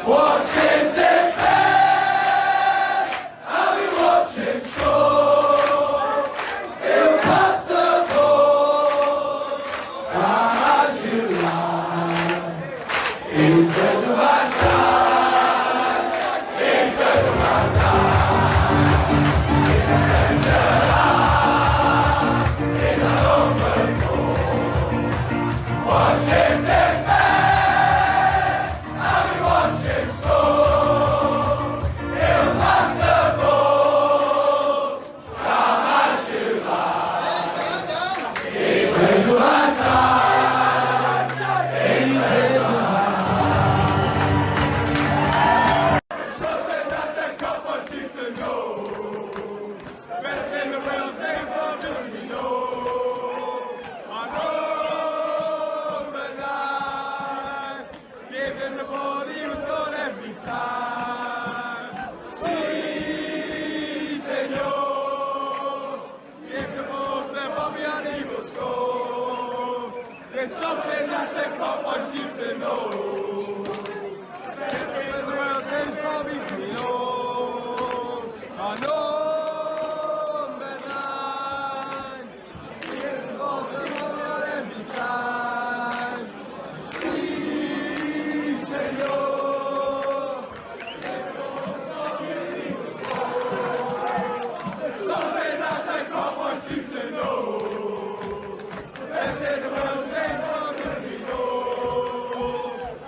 Watch him defend, and we watch him score. He'll pass the ball as you like. He's the man time. He's the man time. He's the center line. He's an open goal. Watch him defend, and we watch him score. He'll pass the ball, come as you like. He's the man time. He's the man time. Something that the cup wants you to know. Best in the world, they probably know. I know, but I give him the ball, he was gone every time. Si, senor. Give the ball to Bobby and he will score. There's something that the cup wants you to know. Best in the world, they probably know. I know, but I give the ball to Bobby on every side. Si, senor. There's something that the cup wants you to know. Best in the world, they probably know. I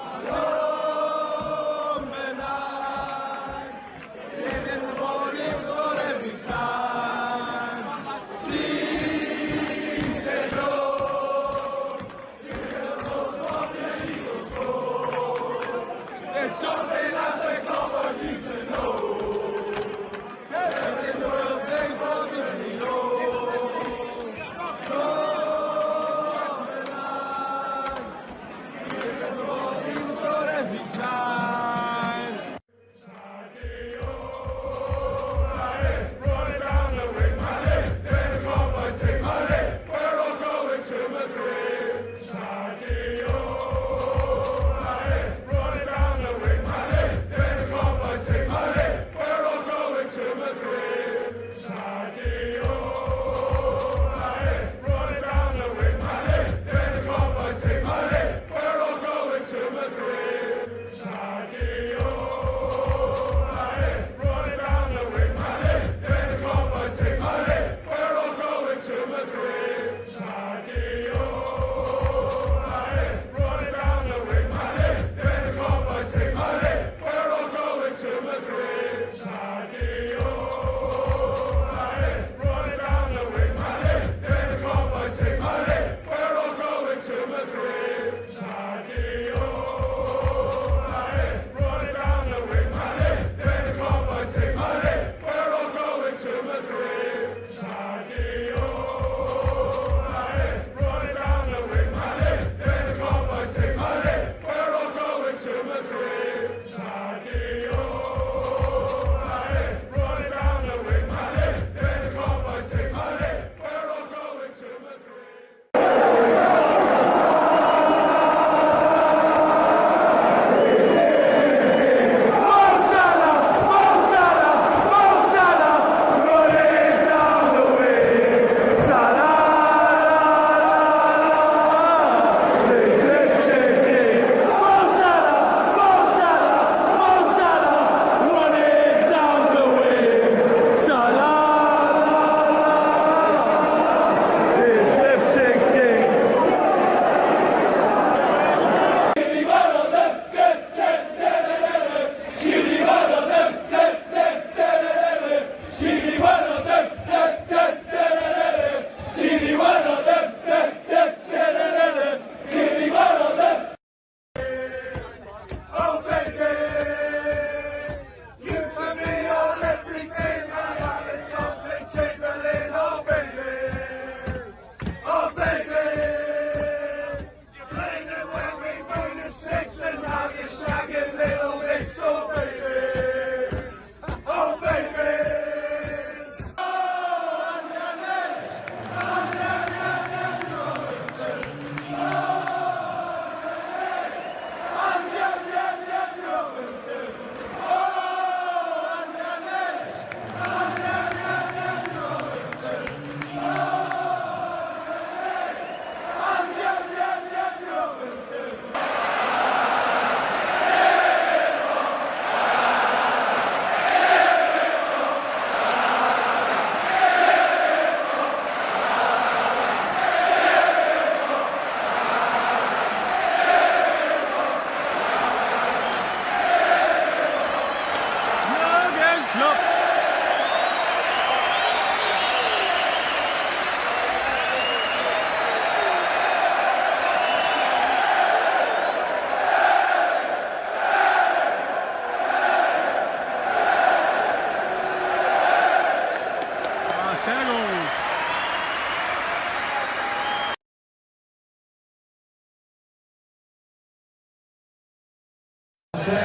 He's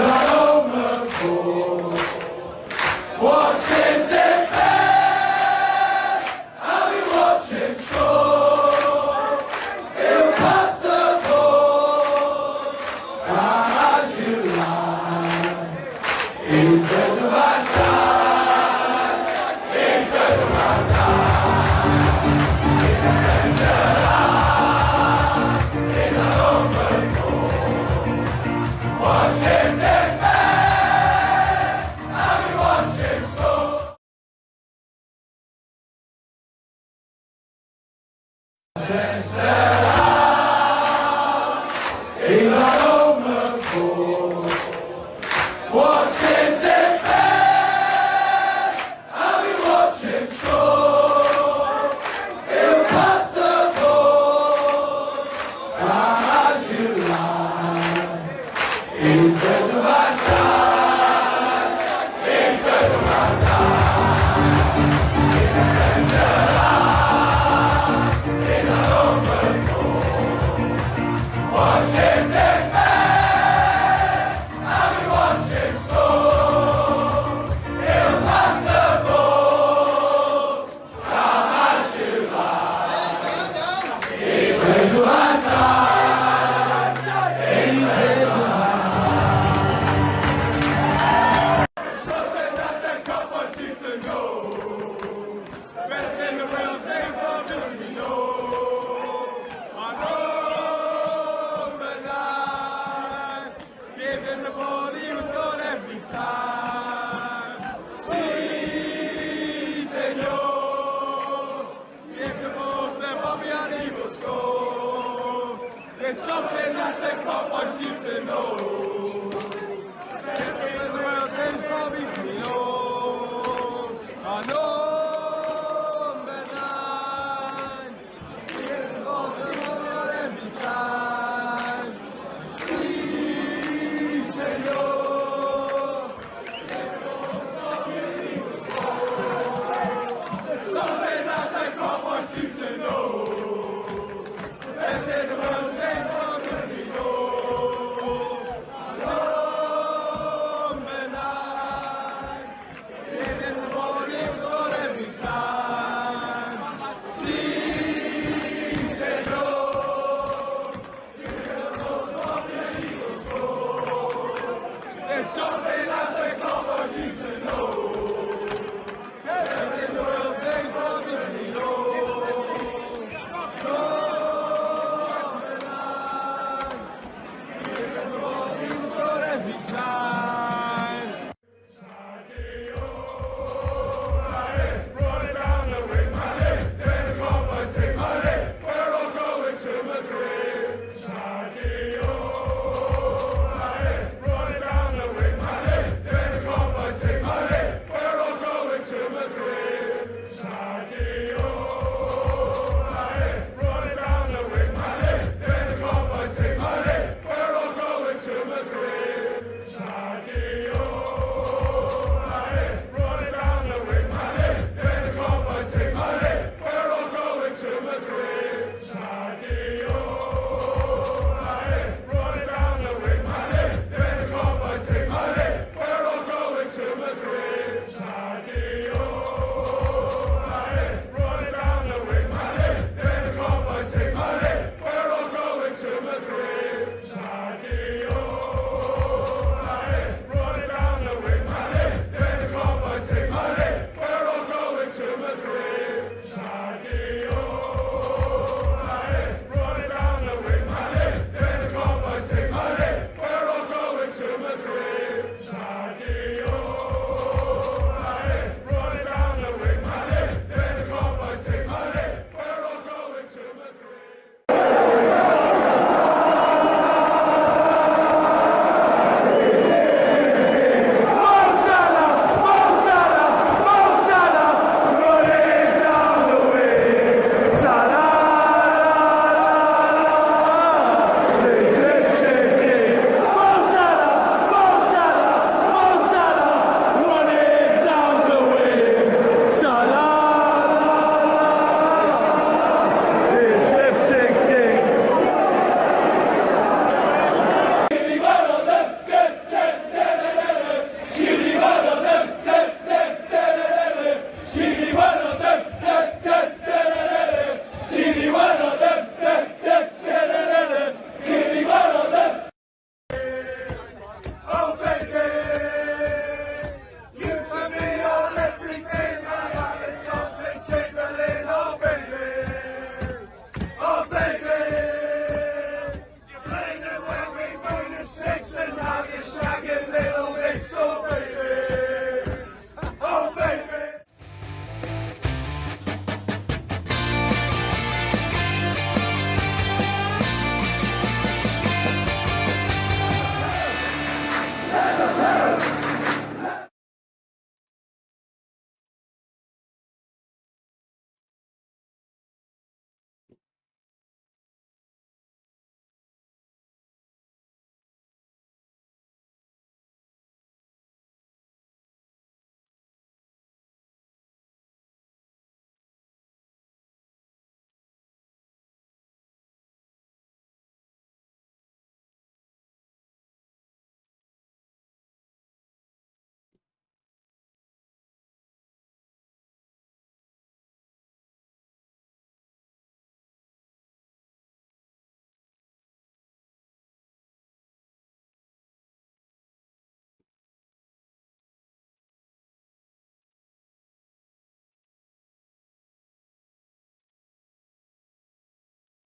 our number 4. Watch him defend, and we watch him score. He'll pass the ball as you like. He's just about time. He's just about time. He's a centre half. He's our number 4. Watch him defend, and we watch him score. Centre half, he's our number 4. Watch him defend, and we watch him score. He'll pass the ball as you like. He's just about time. He's just about time. He's a centre half. He's our number 4. Watch him defend, and we watch him score. He'll pass the ball as you like. He's just about time. He's just about something that the cup wants you to know. Best in the world, they probably know. I know the line. Give him the ball, he will score every time. Si, senor. Give the ball to Bobby and he will score. There's something that the cup wants you to know. Best in the world, they probably know. I know the line. Give the ball to Bobby on every side. Si, senor. There's something that the cup wants you to know. Best in the world, they probably know. I know the line. Give him the ball, he'll score every time. Si, senor. There's something that the cup wants you to know. Best in the world, they probably know. No,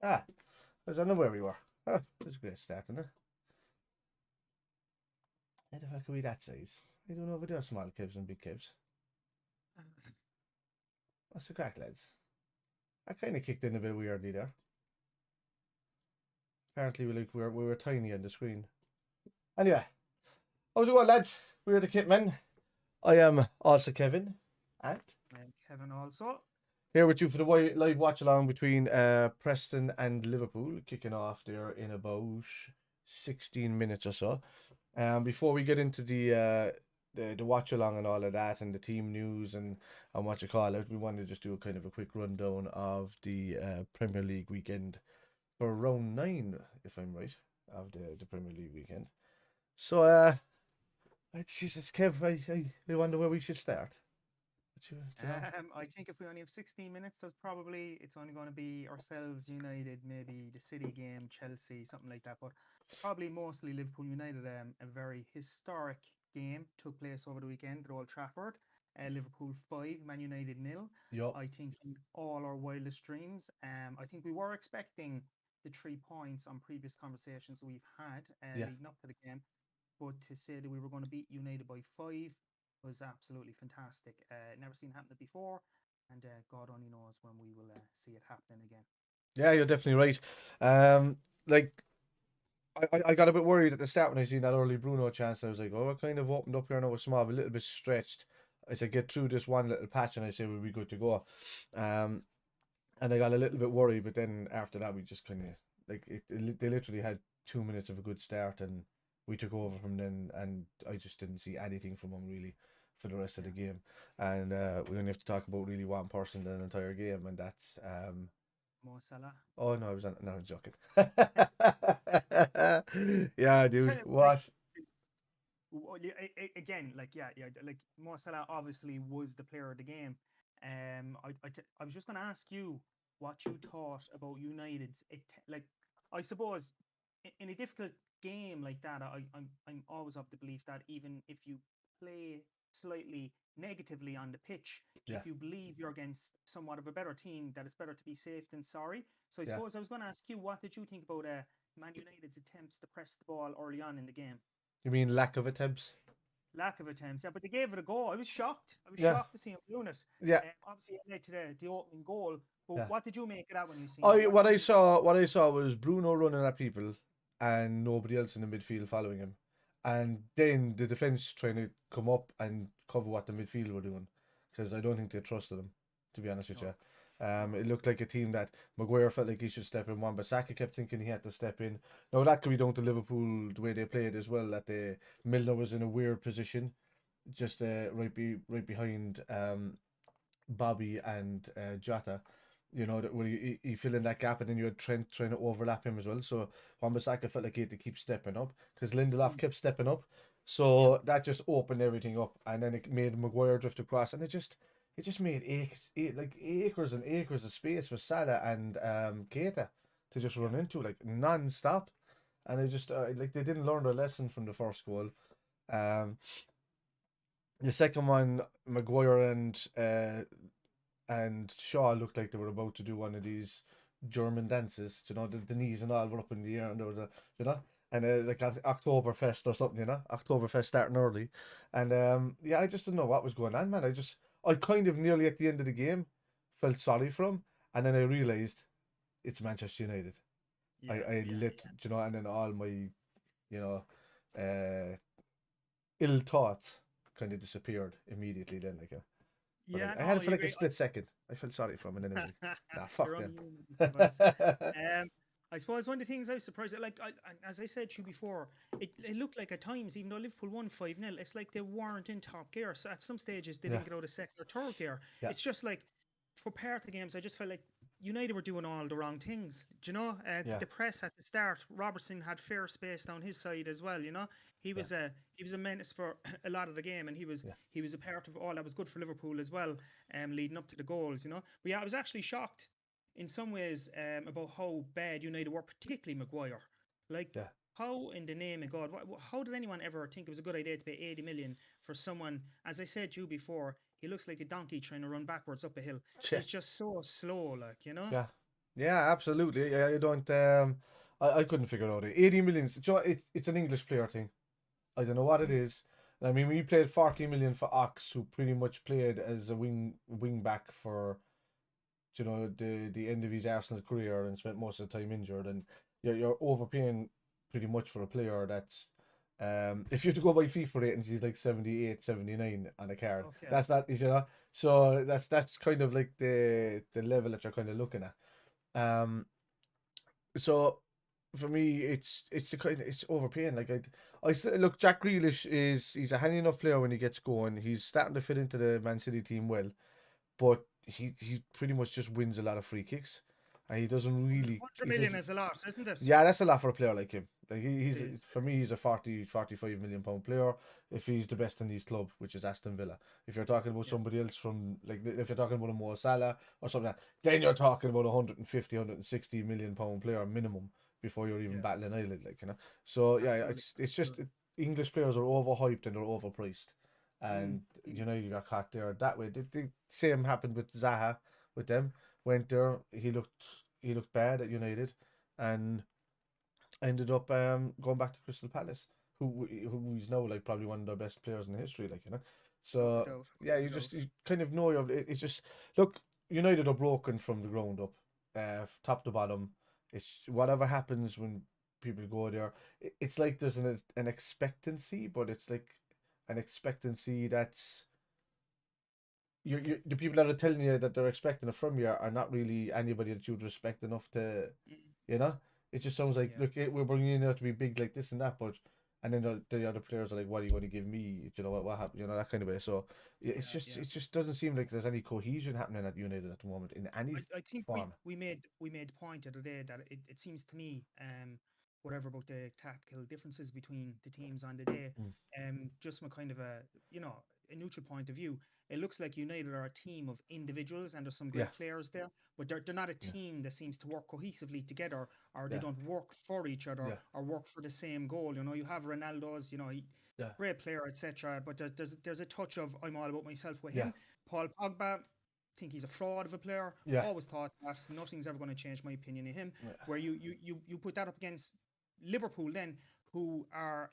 Ah, I don't know where we were. Oh, that's a great start, isn't it? How the fuck are we that size? I don't know if there are small kids and big kids. What's the crack, lads? I kind of kicked in a bit weirdly there. Apparently, we were tiny on the screen. Anyway, how's it going, lads? We're the Kitmen. I am also Kevin, and And Kevin also. here with you for the live watch along between Preston and Liverpool, kicking off there in about 16 minutes or so. Before we get into the watch along and all of that, and the team news and what you call it, we want to just do a kind of a quick rundown of the Premier League weekend for round 9, if I'm right, of the Premier League weekend. So, Jesus, Kev, I wonder where we should start. I think if we only have 16 minutes, it's only going to be ourselves, United, maybe the City game, Chelsea, something like that. But probably mostly Liverpool United. A very historic game took place over the weekend at Old Trafford. Liverpool 5, Man United nil. Yup. I think in all our wildest dreams. I think we were expecting the 3 points on previous conversations we've had Yeah. leading up to the game. But to say that we were going to beat United by 5 was absolutely fantastic. Never seen happen before, and God only knows when we will see it happening again. Yeah, you're definitely right. Like I got a bit worried at the start when I seen that early Bruno chance. I was like, oh, it kind of opened up here now with Small, a little bit stretched. I said, get through this one little patch, and I said we'll be good to go. Um, and I got a little bit worried, but then after that, we just kind of they literally had 2 minutes of a good start, and we took over from then, and I just didn't see anything from them really for the rest of the Yeah, game. And we only have to talk about really one person in the entire game, and that's Mo Salah. Oh no, I was no, I'm joking. Yeah, I tell dude. you, like What? again, like yeah, like Mo Salah obviously was the player of the game. I was just going to ask you what you thought about United's. Like, I suppose in a difficult game like that, I'm always of the belief that even if you play slightly negatively on the pitch, Yeah, if you believe you're against somewhat of a better team, that it's better to be safe than sorry. So I yeah. suppose I was going to ask you, what did you think about Man United's attempts to press the ball early on in the game? You mean lack of attempts? Lack of attempts, yeah, but they gave it a go. I was shocked. I was Yeah, shocked to see him doing it. yeah, Obviously, it led to the opening goal. But yeah. what did you make of that when you seen it? I What what did I you? saw what I saw was Bruno running at people and nobody else in the midfield following him. And then the defense trying to come up and cover what the midfield were doing because I don't think they trusted him, to be honest with No, you. no, It looked like a team that Maguire felt like he should step in. One, but Saka kept thinking he had to step in. Now that could be down to Liverpool the way they played as well. That Milner was in a weird position, just right behind Bobby and Jota. You know that where you fill in that gap, and then you had Trent trying to overlap him as well. So Wan-Bissaka felt like he had to keep stepping up because Lindelof mm, kept stepping up. yeah, So that just opened everything up, and then it made Maguire drift across, and it just made like acres and acres of space for Salah and Keita to just yeah, run into like non-stop. And they just like they didn't learn their lesson from the first goal. Um, the second one, Maguire and Shaw looked like they were about to do one of these German dances. You know, the knees and all were up in the air, and there was you know, and like at Oktoberfest or something. You know, Oktoberfest starting early, and yeah, I just didn't know what was going on, man. I kind of nearly at the end of the game felt sorry for him, and then I realized it's Manchester United. yeah, I yeah, lit, you know, and then all my, you know, uh, ill thoughts kind of disappeared immediately. Then like, but yeah. I had No, it I for like a agree. split second. I felt sorry for him, and then I was like, nah, You're fuck only them. human sometimes. Um, I suppose one of the things I was surprised at, like as I said to you before, it looked like at times, even though Liverpool won 5-0, it's like they weren't in top gear. So at some stages, they Yeah, didn't get out of second or third gear. yeah, It's just like for part of the games, I just felt like United were doing all the wrong things. Do you know? yeah, The press at the start, Robertson had fair space down his side as well. You know, he yeah, was a he was a menace for a lot of the game, and yeah, he was a part of all that was good for Liverpool as well, leading up to the goals. You know, but yeah, I was actually shocked in some ways about how bad United were, particularly Maguire. Like, yeah. how in the name of God, how did anyone ever think it was a good idea to pay 80 million for someone? As I said to you before, he looks like a donkey trying to run backwards up a hill. Yeah, He's just so slow, like, you know? yeah. Yeah, absolutely. Yeah, I don't. I couldn't figure it out. 80 million. It's an English player thing. I don't know what it Mm. is. I mean, we paid 40 million for Ox, who pretty much played as a wing back for the end of his Arsenal career and spent most of the time injured. And you're overpaying pretty much for a player that's if you have to go by FIFA ratings, he's like 78, 79 on a card. Okay. That's not So that's kind of like the level that you're kind of looking at. Um, so for me, it's the kind of, it's overpaying. Like look, Jack Grealish he's a handy enough player when he gets going. He's starting to fit into the Man City team well, but he pretty much just wins a lot of free kicks, and he doesn't 100 million is a lot, isn't it? yeah, that's a lot for a player like him. Like It he's is. for me, he's a 40, 45 million pound player if he's the best in his club, which is Aston Villa. If you're talking about Yeah. somebody else from like if you're talking about a Mo Salah or something, like that, then you're talking about 150, 160 million pound player minimum before you're even Yeah. battling Ireland, like So yeah, Absolutely. it's just Absolutely. English players are overhyped and they're overpriced, Mm. and Mm. you got caught there that way. The same happened with Zaha with them. Went there, he looked bad at United, and ended up going back to Crystal Palace, who's now like probably one of the best players in history, Without a So doubt. yeah, Without a doubt. you kind of know it's just look, United are broken from the ground up, top to bottom. It's whatever happens when people go there. It's like there's an expectancy, but it's like an expectancy that's the people that are telling you that they're expecting it from you are not really anybody that you'd respect enough to, Mm. you know. It just sounds like, Yeah. look, we're bringing you in there to be big like this and that, but and then the other players are like, what are you going to give me? You know what happened? That kind of way. So yeah, Yeah. Yeah. it just doesn't seem like there's any cohesion happening at United at the moment in any I think we, form. we made we made the point the other day that it seems to me, whatever about the tactical differences between the teams on the day, Mm. just from a kind of a neutral point of view, it looks like United are a team of individuals and there's some Yeah, great players there, but they're not a yeah, team that seems to work cohesively together, or they yeah, don't work for each other yeah, or work for the same goal. You have Ronaldo's, yeah, great player, etc. But there's a touch of I'm all about myself with yeah, him. Paul Pogba, think he's a fraud of a player. yeah, Always thought that nothing's ever going to change my opinion of him. yeah, Where you put that up against Liverpool, then who are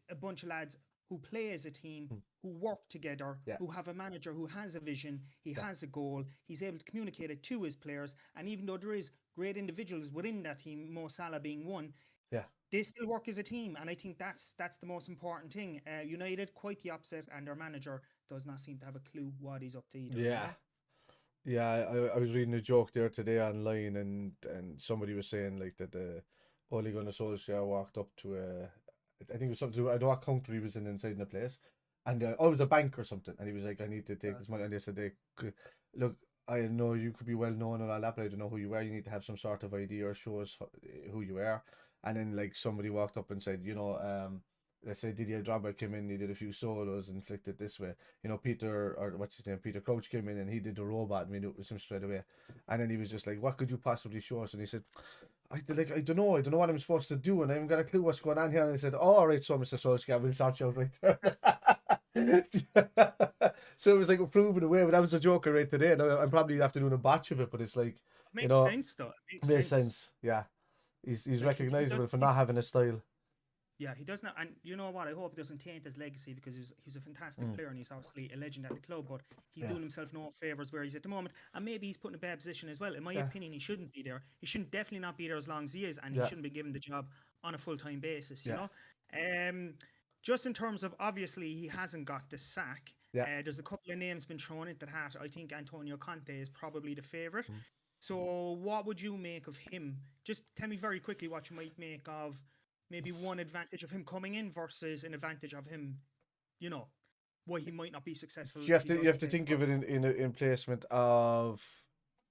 a bunch of lads who play as a team, mm, who work together, yeah, who have a manager who has a vision, he yeah, has a goal, he's able to communicate it to his players, and even though there is great individuals within that team, Mo Salah being one, yeah, they still work as a team, and I think that's the most important thing. United quite the opposite, and their manager does not seem to have a clue what he's up to either. yeah. Yeah, I was reading a joke there today online, and somebody was saying like that the Ole Gunnar Solskjaer walked up to I think it was something to do, I don't know what country he was in inside the place, and it was a bank or something, and he was like, I need to take Yeah, this money, and they said look, I know you could be well known and all that, but I don't know who you are. You need to have some sort of ID or show us who you are. And then like somebody walked up and said, let's say Didier Drogba came in, he did a few solos and flicked it this way. Peter, or what's his name, Peter Crouch came in and he did the robot, and we knew it was him straight away. And then he was just like, "What could you possibly show us?" And he said, I don't know what I'm supposed to do, and I haven't got a clue what's going on here." And I said, "Oh, all right, so Mr. Solskjaer, we'll sort you out right there." So it was like we're proving away, but that was a joker right today. And I'm probably after doing a batch of it, but it's like, it you makes know, sense though. It makes makes sense. sense. Yeah, he's Like he does. recognizable for not having a style. Yeah, he does not. And you know what? I hope it doesn't taint his legacy because he's a fantastic Mm, player and he's obviously a legend at the club. But he's yeah, doing himself no favors where he's at the moment, and maybe he's put in a bad position as well. In my yeah, opinion, he shouldn't be there. He shouldn't definitely not be there as long as he is, and he yeah, shouldn't be given the job on a full time basis. yeah, Um, just in terms of obviously he hasn't got the sack. yeah. There's a couple of names been thrown into the hat. I think Antonio Conte is probably the favorite. Mm. So, what would you make of him? Just tell me very quickly what you might make of maybe one advantage of him coming in versus an advantage of him, you know, why he might not be successful You if have he to doesn't play think for of it in placement of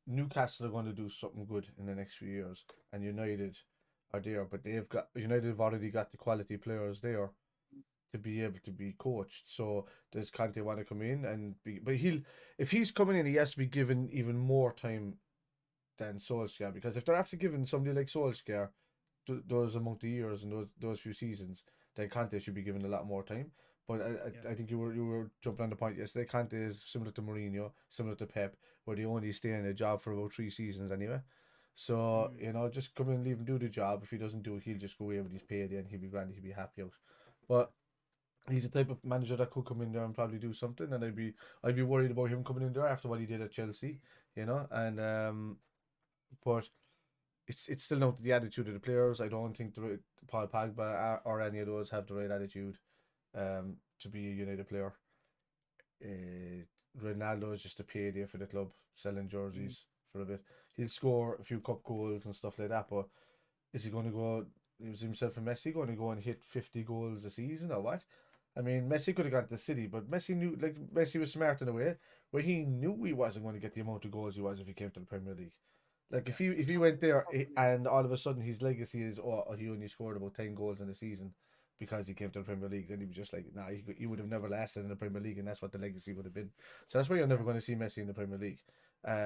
Newcastle are going to do something good in the next few years, and United are there, but United have already got the quality players there to be able to be coached. So does Conte want to come in and be? But if he's coming in, he has to be given even more time than Solskjaer, because if they're after giving somebody like Solskjaer those amount of years and those few seasons, then Conte should be given a lot more time. But yeah, I think you were jumping on the point yesterday. Conte is similar to Mourinho, similar to Pep, where they only stay in a job for about 3 seasons anyway. So, you know, just come in, leave him do the job. If he doesn't do it, he'll just go away with his payday and he'll be grand, he'll be happy out. But he's the type of manager that could come in there and probably do something, and I'd be worried about him coming in there after what he did at Chelsea, you know. And but it's still not the attitude of the players. I don't think Paul Pogba or any of those have the right attitude to be a United player. Ronaldo is just a payday for the club, selling jerseys for a bit. He'll score a few cup goals and stuff like that, but is he going to go? Is himself and Messi going to go and hit 50 goals a season or what? I mean, Messi could have gone to the City, but Messi knew, like, Messi was smart in a way where he knew he wasn't going to get the amount of goals he was if he came to the Premier League. Like, if he went there and all of a sudden his legacy is, he only scored about 10 goals in a season because he came to the Premier League, then he was just like, nah, he would have never lasted in the Premier League, and that's what the legacy would have been. So that's why you're never going to see Messi in the Premier League.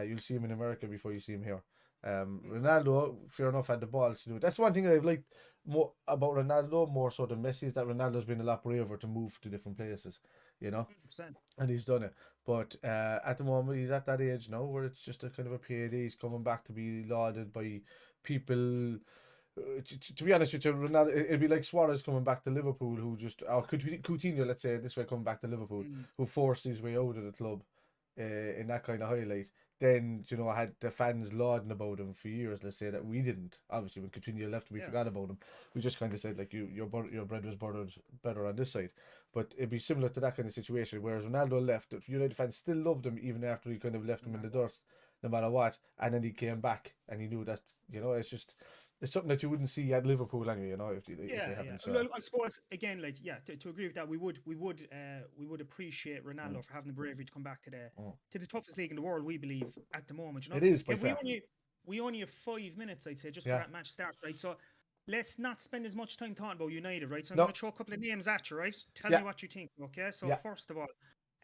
You'll see him in America before you see him here. Ronaldo, fair enough, had the balls to do it. That's the one thing I've liked more about Ronaldo, more so than Messi, is that Ronaldo's been a lot braver to move to different places, you know, 100%. and he's done it. But at the moment, he's at that age now where it's just a kind of a payday. He's coming back to be lauded by people. To be honest with you, Ronaldo, it'd be like Suarez coming back to Liverpool, who just, or Coutinho, let's say this way, coming back to Liverpool, who forced his way out of the club in that kind of highlight. Then, you know, I had the fans lauding about him for years. Let's say that we didn't. Obviously, when Coutinho left, we forgot about him. We just kind of said, like, your bread was buttered better on this side. But it'd be similar to that kind of situation. Whereas Ronaldo left, United fans still loved him even after he kind of left him in the dirt, no matter what. And then he came back, and he knew that, you know, it's something that you wouldn't see at Liverpool anyway, you know, if they haven't. So. Well, I suppose again, like, to agree with that, we would appreciate Ronaldo for having the bravery to come back to the toughest league in the world. We believe at the moment, you know, it is. By we only have 5 minutes, I'd say, just for that match start, right? So let's not spend as much time talking about United, right? So I'm going to throw a couple of names at you, right? Tell me what you think, okay? So first of all,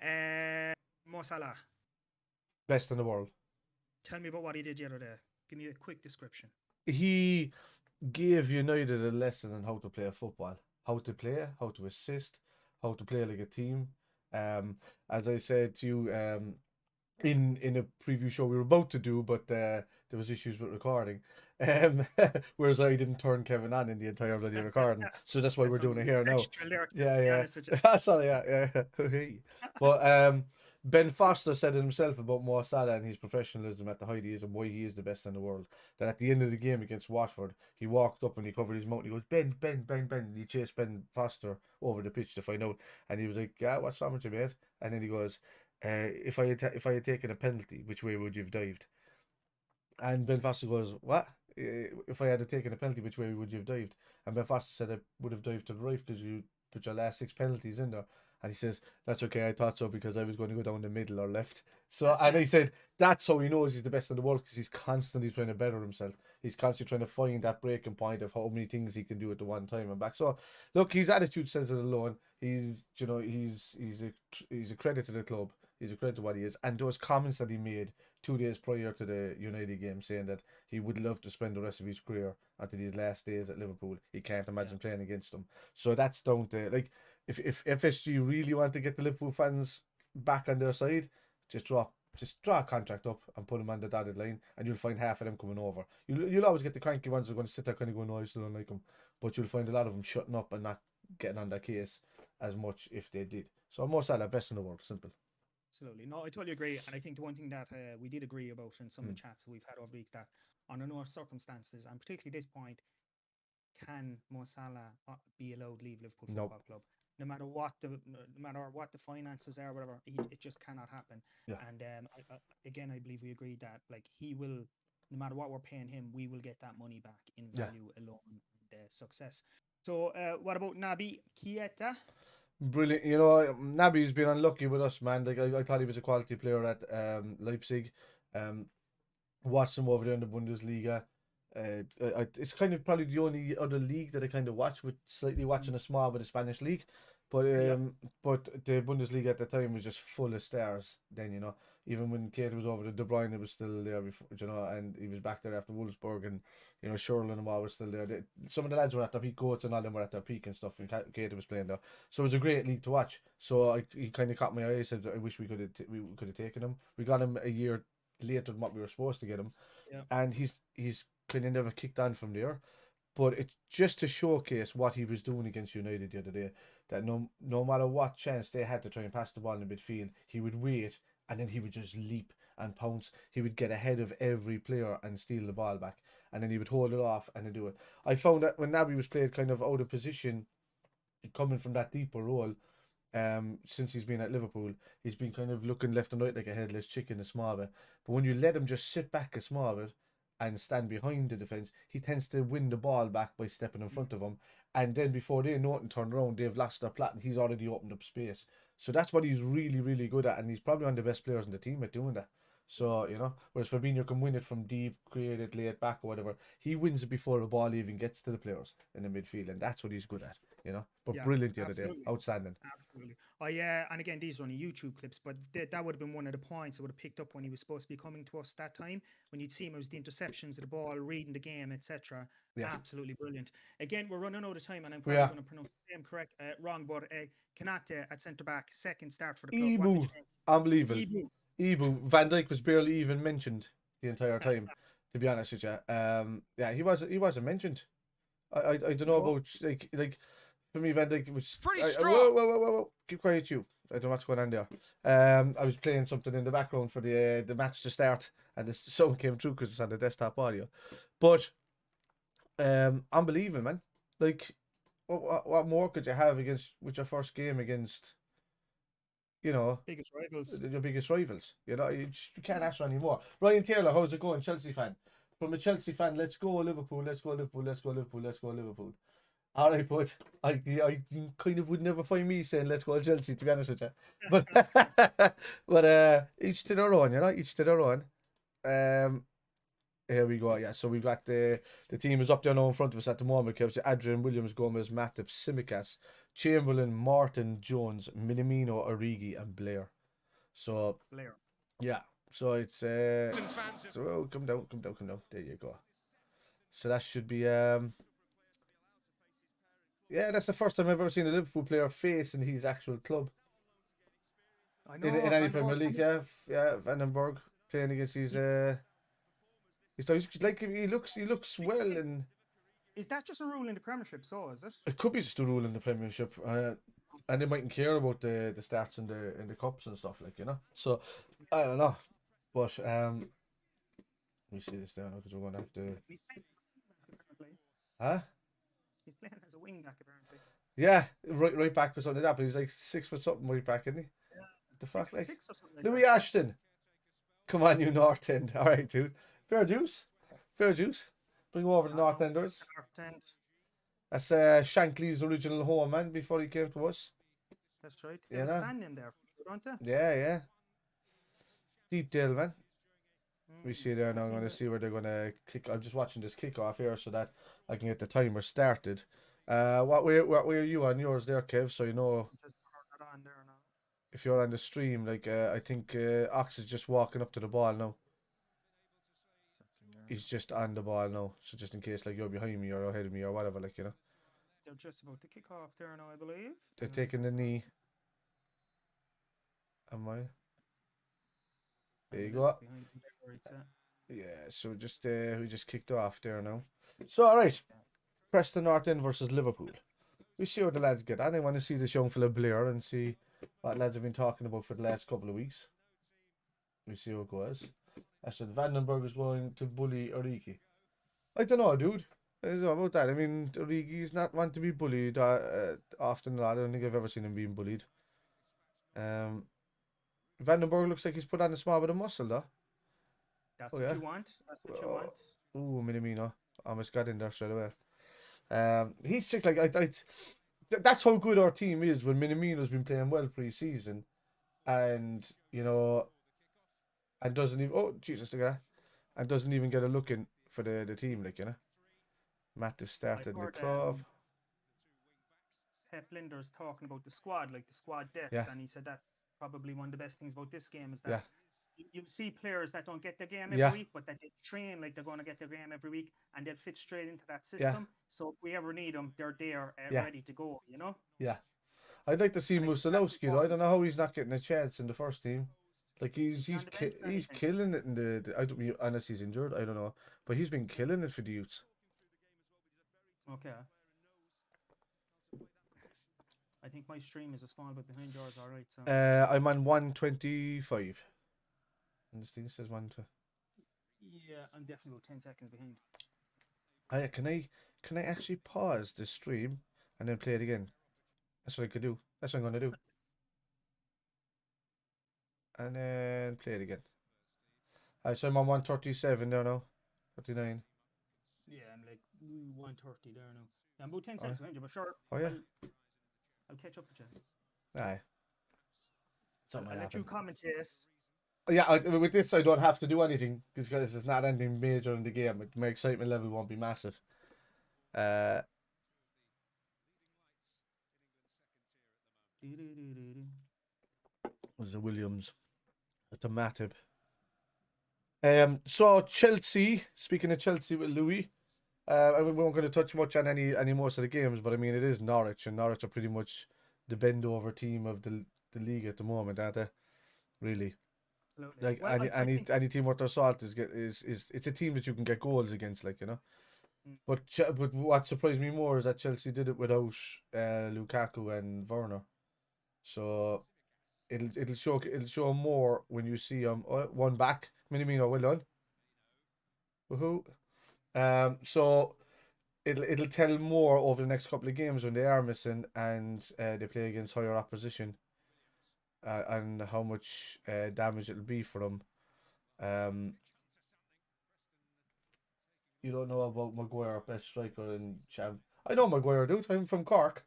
Mo Salah, best in the world. Tell me about what he did the other day. Give me a quick description. He gave United a lesson on how to play football, how to play, how to assist, how to play like a team. As I said to you, in a preview show we were about to do, but there was issues with recording. Whereas I didn't turn Kevin on in the entire bloody recording, so that's why we're doing it here now. Sorry, But Ben Foster said it himself about Mo Salah and his professionalism at the height he is and why he is the best in the world. That at the end of the game against Watford, he walked up and he covered his mouth and he goes, Ben, Ben, Ben, Ben. And he chased Ben Foster over the pitch to find out. And he was like, yeah, what's wrong with you, mate? And then he goes, if I had taken a penalty, which way would you have dived? And Ben Foster goes, what? If I had taken a penalty, which way would you have dived? And Ben Foster said, I would have dived to the right because you put your last 6 penalties in there. And he says, that's okay, I thought so because I was going to go down the middle or left. So, and he said, that's how he knows he's the best in the world, because he's constantly trying to better himself. He's constantly trying to find that breaking point of how many things he can do at the one time and back. So, look, his attitude says it alone. He's a credit to the club. He's a credit to what he is. And those comments that he made 2 days prior to the United game, saying that he would love to spend the rest of his career until his last days at Liverpool. He can't imagine playing against them. So that's down to, like, if FSG really want to get the Liverpool fans back on their side, just draw a contract up and put them on the dotted line, and you'll find half of them coming over. You'll always get the cranky ones who are going to sit there kind of going, no, I still don't like them. But you'll find a lot of them shutting up and not getting on their case as much if they did. So Mo Salah, best in the world, simple. Absolutely. No, I totally agree. And I think the one thing that we did agree about in some of the chats that we've had over the weeks, that under no circumstances, and particularly this point, can Mo Salah be allowed to leave Liverpool Football Club? No matter what the finances are, whatever, it just cannot happen. Yeah. And again, I believe we agreed that, like, he will, no matter what we're paying him, we will get that money back in value alone and success. So what about Naby Keita? Brilliant. You know, Naby's been unlucky with us, man. Like, I thought he was a quality player at Leipzig. Watched him over there in the Bundesliga. It's kind of probably the only other league that I kind of watch, with slightly watching a small bit of Spanish league. But the Bundesliga at the time was just full of stars then, you know. Even when Keita was over, De Bruyne was still there before, you know, and he was back there after Wolfsburg, and, you know, Schürrle and all was still there. Some of the lads were at their peak, Coates and all them were at their peak and stuff, and Keita was playing there. So it was a great league to watch. So he kind of caught my eye. I said, I wish we could have taken him. We got him a year later than what we were supposed to get him, Yeah. and he's kind of never kicked on from there. But it's just to showcase what he was doing against United the other day. That no matter what chance they had to try and pass the ball in the midfield, he would wait and then he would just leap and pounce. He would get ahead of every player and steal the ball back, and then he would hold it off and then do it. I found that when Naby was played kind of out of position, coming from that deeper role, since he's been at Liverpool, he's been kind of looking left and right like a headless chicken a small bit. But when you let him just sit back a small bit and stand behind the defence, he tends to win the ball back by stepping in front of him. And then before they know it and turn around, they've lost their plot and he's already opened up space. So that's what he's really, really good at. And he's probably one of the best players in the team at doing that. So, whereas Fabinho can win it from deep, create it, lay it back or whatever. He wins it before the ball even gets to the players in the midfield. And that's what he's good at, But Yeah, brilliant the other day. absolutely. Outstanding. Absolutely. And again, these are only YouTube clips, but that would have been one of the points I would have picked up when he was supposed to be coming to us that time. When you'd see him, it was the interceptions of the ball, reading the game, etc. Yeah. Absolutely brilliant. Again, we're running out of time, and I'm We probably are. going to pronounce the name wrong, but Kanate at centre back, second start for the club. What did Ibu. you think? Unbelievable. Ibu. Ibu. Van Dijk was barely even mentioned the entire time, to be honest with you. Yeah, he wasn't mentioned. I don't know No. about like for me Van Dijk was Pretty whoa, strong. whoa. Keep quiet, you. I don't know what's going on there. I was playing something in the background for the match to start, and the sound came through because it's on the desktop audio. But unbelievable, man. Like, what more could you have with your first game against, Biggest rivals. your biggest rivals? You can't ask for any more. Ryan Taylor, how's it going, Chelsea fan? From a Chelsea fan, let's go Liverpool, let's go Liverpool, let's go Liverpool, let's go Liverpool. All right, but I kind of would never find me saying let's go Chelsea, to be honest with you. But each to their own, each to their own. Here we go. Yeah, so we've got the team is up there now in front of us at the moment. Kev. Adrian, Williams, Gomez, Matip, Simicas, Chamberlain, Martin, Jones, Minamino, Origi, and Blair. So Blair. yeah, so it's so come down. There you go. So that should be yeah, that's the first time I've ever seen a Liverpool player face in his actual club I know. in any I know. Premier League. Yeah, Vandenberg playing against his he's like he looks well, and Is that just a rule in the Premiership? So is it? it could be just a rule in the Premiership, and they mightn't care about the starts in the cups and stuff So I don't know, but let me see this down because we're gonna have to. He's playing as a wing back, apparently. Huh? He's playing as a wing back, apparently. Yeah, right back or something like that. But he's like 6 foot something right back, isn't he? Yeah. The fuck, like 6 or something like Louis that. Ashton. Come on, you North End. All right, dude. Fair juice. Bring over the North Enders. North End. That's Shankly's original home, man, before he came to us. That's right. Yeah, There's a no. stand in there, don't they? Yeah. Deep Dale, man. We see there now. I'm going to see where they're going to kick. I'm just watching this kickoff here so that I can get the timer started. What way are you on yours there, Kev? So you know Just turn it on there now. if you're on the stream, like I think Ox is just walking up to the ball now. He's just on the ball now. So just in case like you're behind me or ahead of me or whatever, like They're just about to kick off there now, I believe. they're taking the knee. Am I? There you go. Behind him there where it's at. Yeah, so just we just kicked off there now. So all right, Preston North End versus Liverpool. We see how the lads get on. I want to see this young fella Blair and see what lads have been talking about for the last couple of weeks. We see how it goes. I said Vandenberg is going to bully Origi. I don't know, dude. I don't know about that. I mean, Origi's not one to be bullied often. I don't think I've ever seen him being bullied. Vandenberg looks like he's put on a small bit of muscle, though. That's Oh, what yeah. you want. That's what you want. Ooh, Minamino. Almost got in there straight away. He's just like that's how good our team is when Minamino's been playing well pre-season, and and doesn't even and doesn't even get a look in for the team, Matthew started in the heard, club. Pep Linder's talking about the squad, like the squad depth, Yeah. and he said that's probably one of the best things about this game is that Yeah. you see players that don't get their game every Yeah. week, but that they train like they're going to get their game every week, and they'll fit straight into that system. So if we ever need them, they're there, Yeah. ready to go. Yeah. I'd like to see And I think that's Musalowski though. I important. don't know how he's not getting a chance in the first team. Like Is he on the bench or he's anything? killing it in the I don't unless he's injured, I don't know. But he's been killing it for the youths. Okay. I think my stream is a small bit behind yours. All right, so I'm on 125. And this thing says 1 to. yeah, I'm definitely about 10 seconds behind. Can I actually pause the stream and then play it again? That's what I could do. That's what I'm gonna do. And then play it again. Alright, so I'm on 137 there now. 39. Yeah, I'm like 130 there now. Yeah, I'm about 10 Oh, seconds behind you, but sure, oh yeah. I'll catch up with you. Aye. I'll let you commentate. Yeah, with this I don't have to do anything because it's not anything major in the game. My excitement level won't be massive. Was the Williams at the Matip. So Chelsea. Speaking of Chelsea with Louis, we won't going to touch much on any most of the games, but I mean it is Norwich, and Norwich are pretty much the bend over team of the league at the moment, aren't they? Really. Absolutely. Like Well, I think any team worth their salt is it's a team that you can get goals against, like, you know. But what surprised me more is that Chelsea did it without Lukaku and Werner. So it'll show more when you see one back. Minamino, well done. Woohoo. So it'll tell more over the next couple of games when they are missing and they play against higher opposition, and how much damage it'll be for them. You don't know about Maguire, best striker in champ. I know Maguire, dude. I'm from Cork.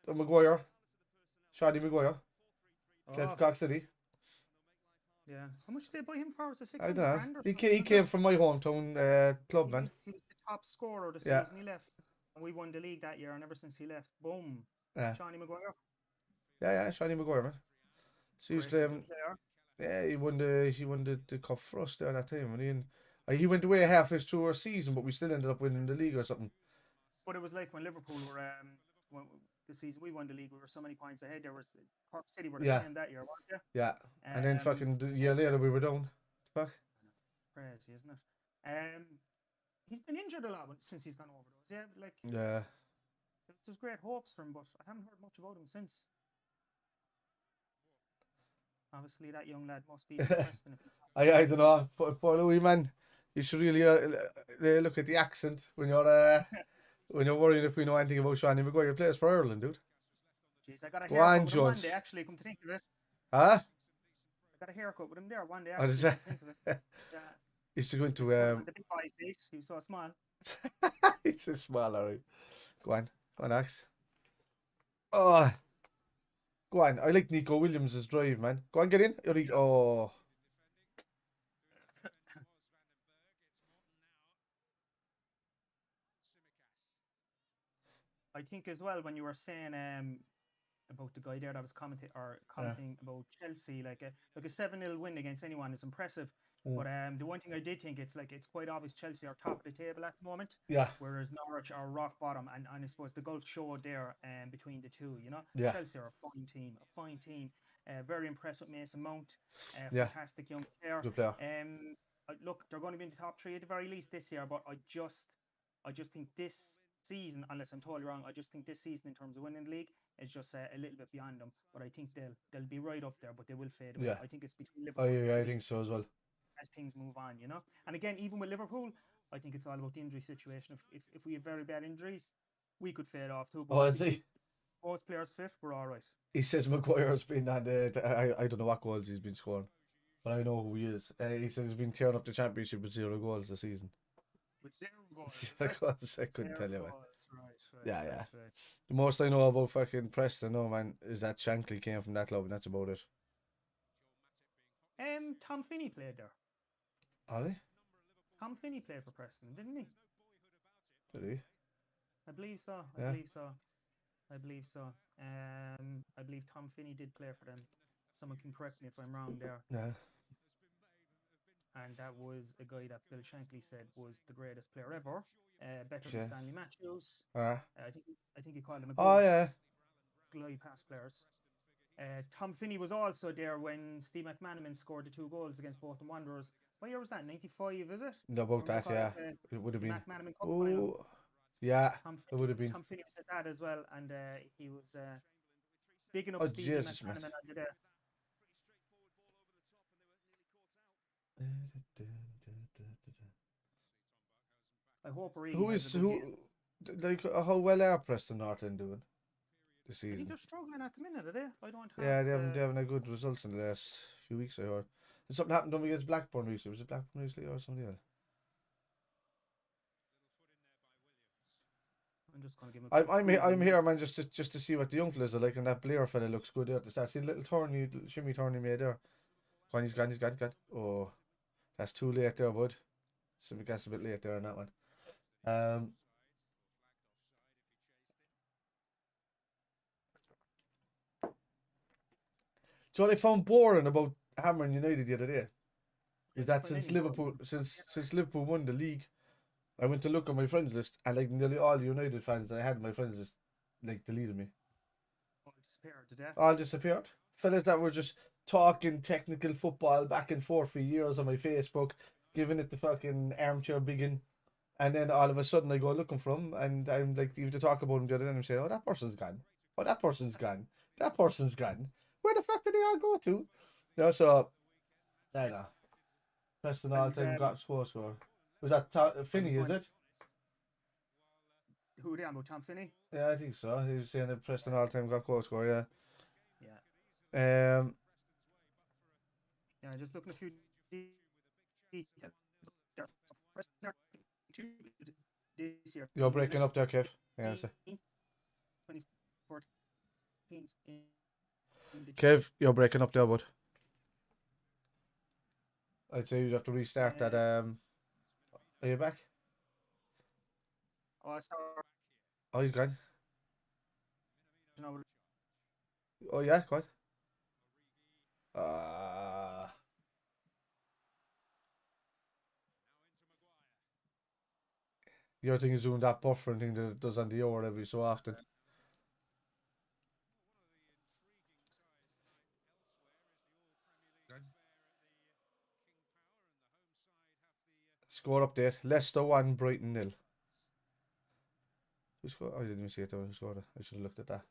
Maguire, Shadi Maguire, played for oh, Cork City. yeah. How much did they buy him for? Was it I don't 600 know. grand or He something? came from my hometown club, man. He was the top scorer the Yeah, season he left. And we won the league that year, and ever since he left, boom, yeah, Johnny Maguire, yeah. Shadi Maguire, man. So he was great playing. player. Yeah, he won the cup for us there that time. And he went away halfway through our season, but we still ended up winning the league or something. But it was like when Liverpool were when the season we won the league, we were so many points ahead. There was Cork City were the Yeah, same that year, weren't they? yeah. And then fucking the year later we were down. Fuck. Crazy, isn't it? He's been injured a lot since he's gone over those. Yeah, like Yeah. there's great hopes for him, but I haven't heard much about him since. Obviously, that young lad must be from Preston. I don't know. For Louis, man, you should really look at the accent when you're worrying if we know anything about Shani Maguire. Plays for Ireland, dude. Jeez, I got a Go on, haircut with him one Jones. day. Actually, come to think of it, Huh? I got a haircut with him there one day. Oh, Actually, did come to think of it. you? Yeah, He's to go into put him on the big boy seat. He was so small. it's a small, alright. Go on, Axe. Oh, go on. I like Nico Williams' drive, man. Go on, get in. Oh. I think as well when you were saying about the guy there that was commenting about Chelsea, like a 7-0 win against anyone is impressive. But the one thing I did think it's quite obvious Chelsea are top of the table at the moment. Yeah. Whereas Norwich are rock bottom, and I suppose the gulf showed there between the two. You know, Yeah. Chelsea are a fine team. Very impressed with Mason Mount. Yeah. Fantastic young player. Good player. Look, they're going to be in the top three at the very least this year. But I just think this season, unless I'm totally wrong, I just think this season in terms of winning the league is just a little bit beyond them. But I think they'll be right up there, but they will fade away. Yeah. I think it's between Liverpool and I City think so as well. as things move on, you know. And again, even with Liverpool, I think it's all about the injury situation. If we have very bad injuries, we could fade off too. But Oh, if we is he? keep most players fit, we're all right. He says Maguire's been on I don't know what goals he's been scoring, but I know who he is. He says he's been tearing up the championship with 0 goals this season. With 0 goals. 0 goals, I couldn't tell you. Goals. Right. Yeah. The most I know about fucking Preston, man, is that Shankly came from that club, and that's about it. Tom Finney played there. Are they? Tom Finney played for Preston, didn't he? Did he? I believe so. Yeah. I believe so. I believe Tom Finney did play for them. Someone can correct me if I'm wrong there. Yeah. And that was a guy that Bill Shankly said was the greatest player ever, better than Stanley Matthews. I think he called him a ghost. Oh yeah. Glide past players. Tom Finney was also there when Steve McManaman scored the 2 goals against Bolton Wanderers. What year was that? 95, is it? No, about that, yeah. It would have The been. McManaman Cup final. Oh, yeah, it would have been. Tom Finney was at that as well, and he was bigging up Oh, Stevie Jesus, man. McManaman under there. I hope Origi Who has is a good game. like how well are Preston North End doing this I think season? they're struggling at the minute, are they? I don't have. Yeah, they haven't had good results in the last few weeks. I heard. Did something happen to them against Blackburn recently? Was it Blackburn recently or something else? I'm just gonna give him. A I'm here, man, just to see what the young fellas are like, and that Blair fella looks good there at the start. See the little shimmy turn he made there. Go on, he's gone. Oh, that's too late there, bud. So we got a bit late there on that one. So what I found boring about hammering United the other day is that since Liverpool won the league, I went to look at my friends list, and like nearly all the United fans that I had in my friends list like deleted me. All disappeared to death. All disappeared. Fellas that were just talking technical football back and forth for years on my Facebook, giving it the fucking armchair biggin, and then all of a sudden I go looking for them, and I'm like, you have to talk about them the other day, and I'm saying, oh, that person's gone. Oh, that person's gone. That person's gone. Where the fuck did they all go to? You know, so I know. Preston all time got score. Was that Finney, is it? Who are they on about? Tom Finney? Yeah, I think so. He was saying that Preston all time got goal score, yeah. Yeah. Yeah, just looking a few details. This year. You're breaking up there, Kev. Yeah, so. 2014 Kev, you're breaking up there, bud. I'd say you'd have to restart that. Are you back? Oh, sorry. Oh, he's gone. No, Oh, yeah, go on. Your thing is doing that buffering thing that it does on the hour every so often. Score update. Leicester 1, Brighton 0. Who scored? Oh, I didn't even see it. Who scored it? I should have looked at that.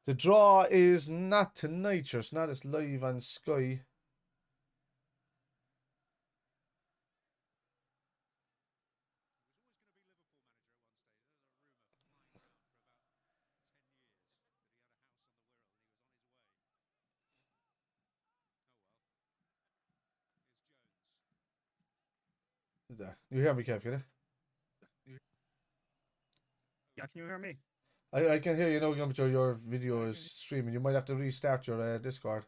The draw is not tonight, it's not as live on Sky. There. You hear me, Kev, can you? yeah, can you hear me? I can hear you now, but your video is streaming. You might have to restart your Discord.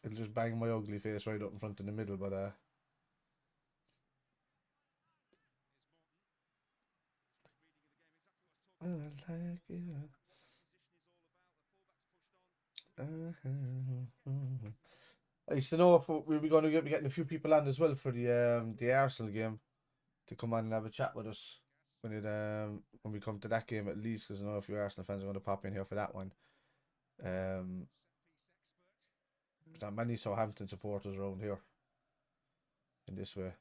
It'll just bang my ugly face right up in front in the middle, but I like it. I used to know if we'll be going to be getting a few people on as well for the Arsenal game to come on and have a chat with us when we come to that game, at least, because I know a few Arsenal fans are going to pop in here for that one. There's not many Southampton supporters around here in this way.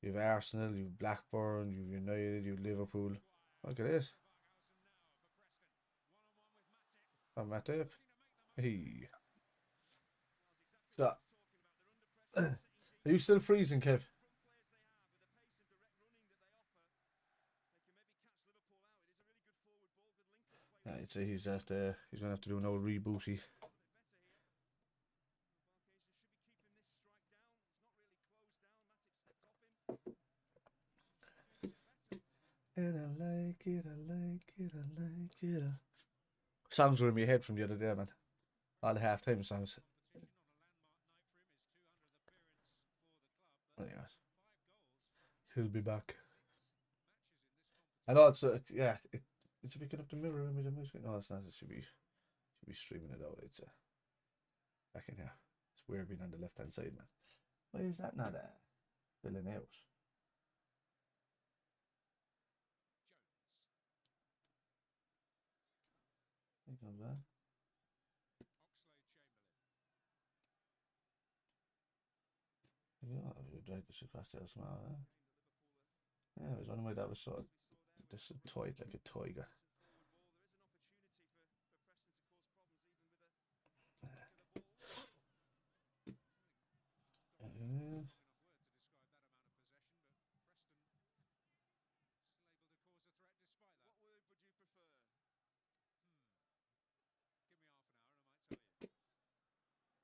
You have Arsenal, you have Blackburn, you have United, you have Liverpool. Look at this. I'm Matt Dave. Hey. So, are you still freezing, Kev? Yeah, I'd say he's gonna have to do an old rebooty. And I like it, I like it, I like it. Songs were in my head from the other day, man. All the halftime songs. Oh, yes. He'll be back. And also, it's picking up the mirror image on my screen. No, it's not. It should be streaming it out. It's back in here. It's weird being on the left hand side, man. Why is that not filling out? Oh, you dragged this across there small, huh? Yeah, I was wondering why that was so this is tight like a tiger. Uh,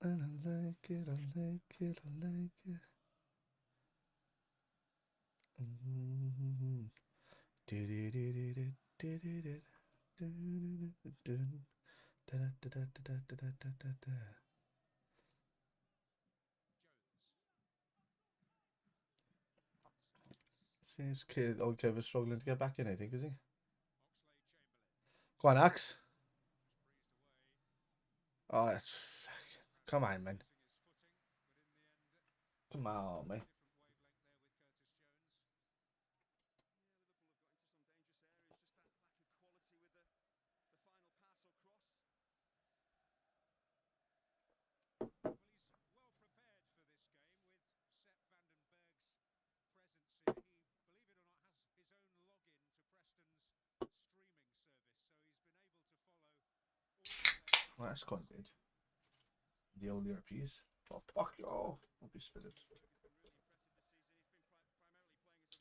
and I like it, I like it, I like it. See, this kid, old Kev is struggling to get back in, I think, is he? Go on, Axe. Oh, come on, man. Come on, man. Well, that's quite good. The old earpiece. Oh, fuck you. Oh, don't be spilling.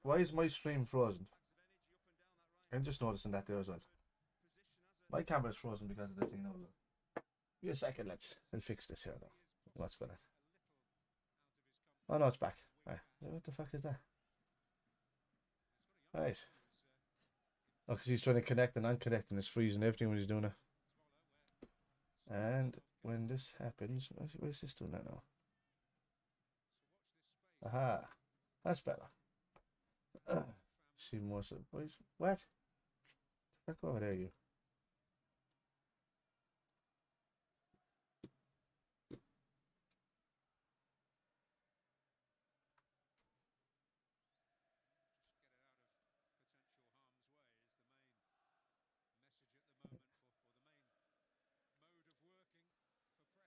Why is my stream frozen? I'm just noticing that there as well. My camera's frozen because of this thing now. Give me a second, I'll fix this here though. What's going on? Oh no, it's back. Right. What the fuck is that? Right. Oh, because he's trying to connect and unconnect and it's freezing everything when he's doing it. And when this happens, why is this doing that now? Aha. That's better. See more. What? Fuck over there, you.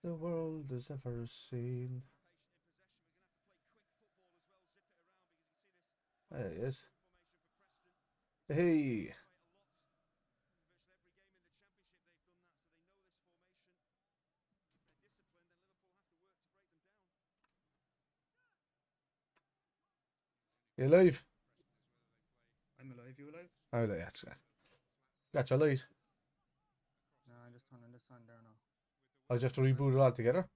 The world has ever seen. There he is. Hey. You alive? I'm alive. You alive? Oh, that's good. Got your light. No, I'm just turning this on there now. I'll just have to reboot it all together.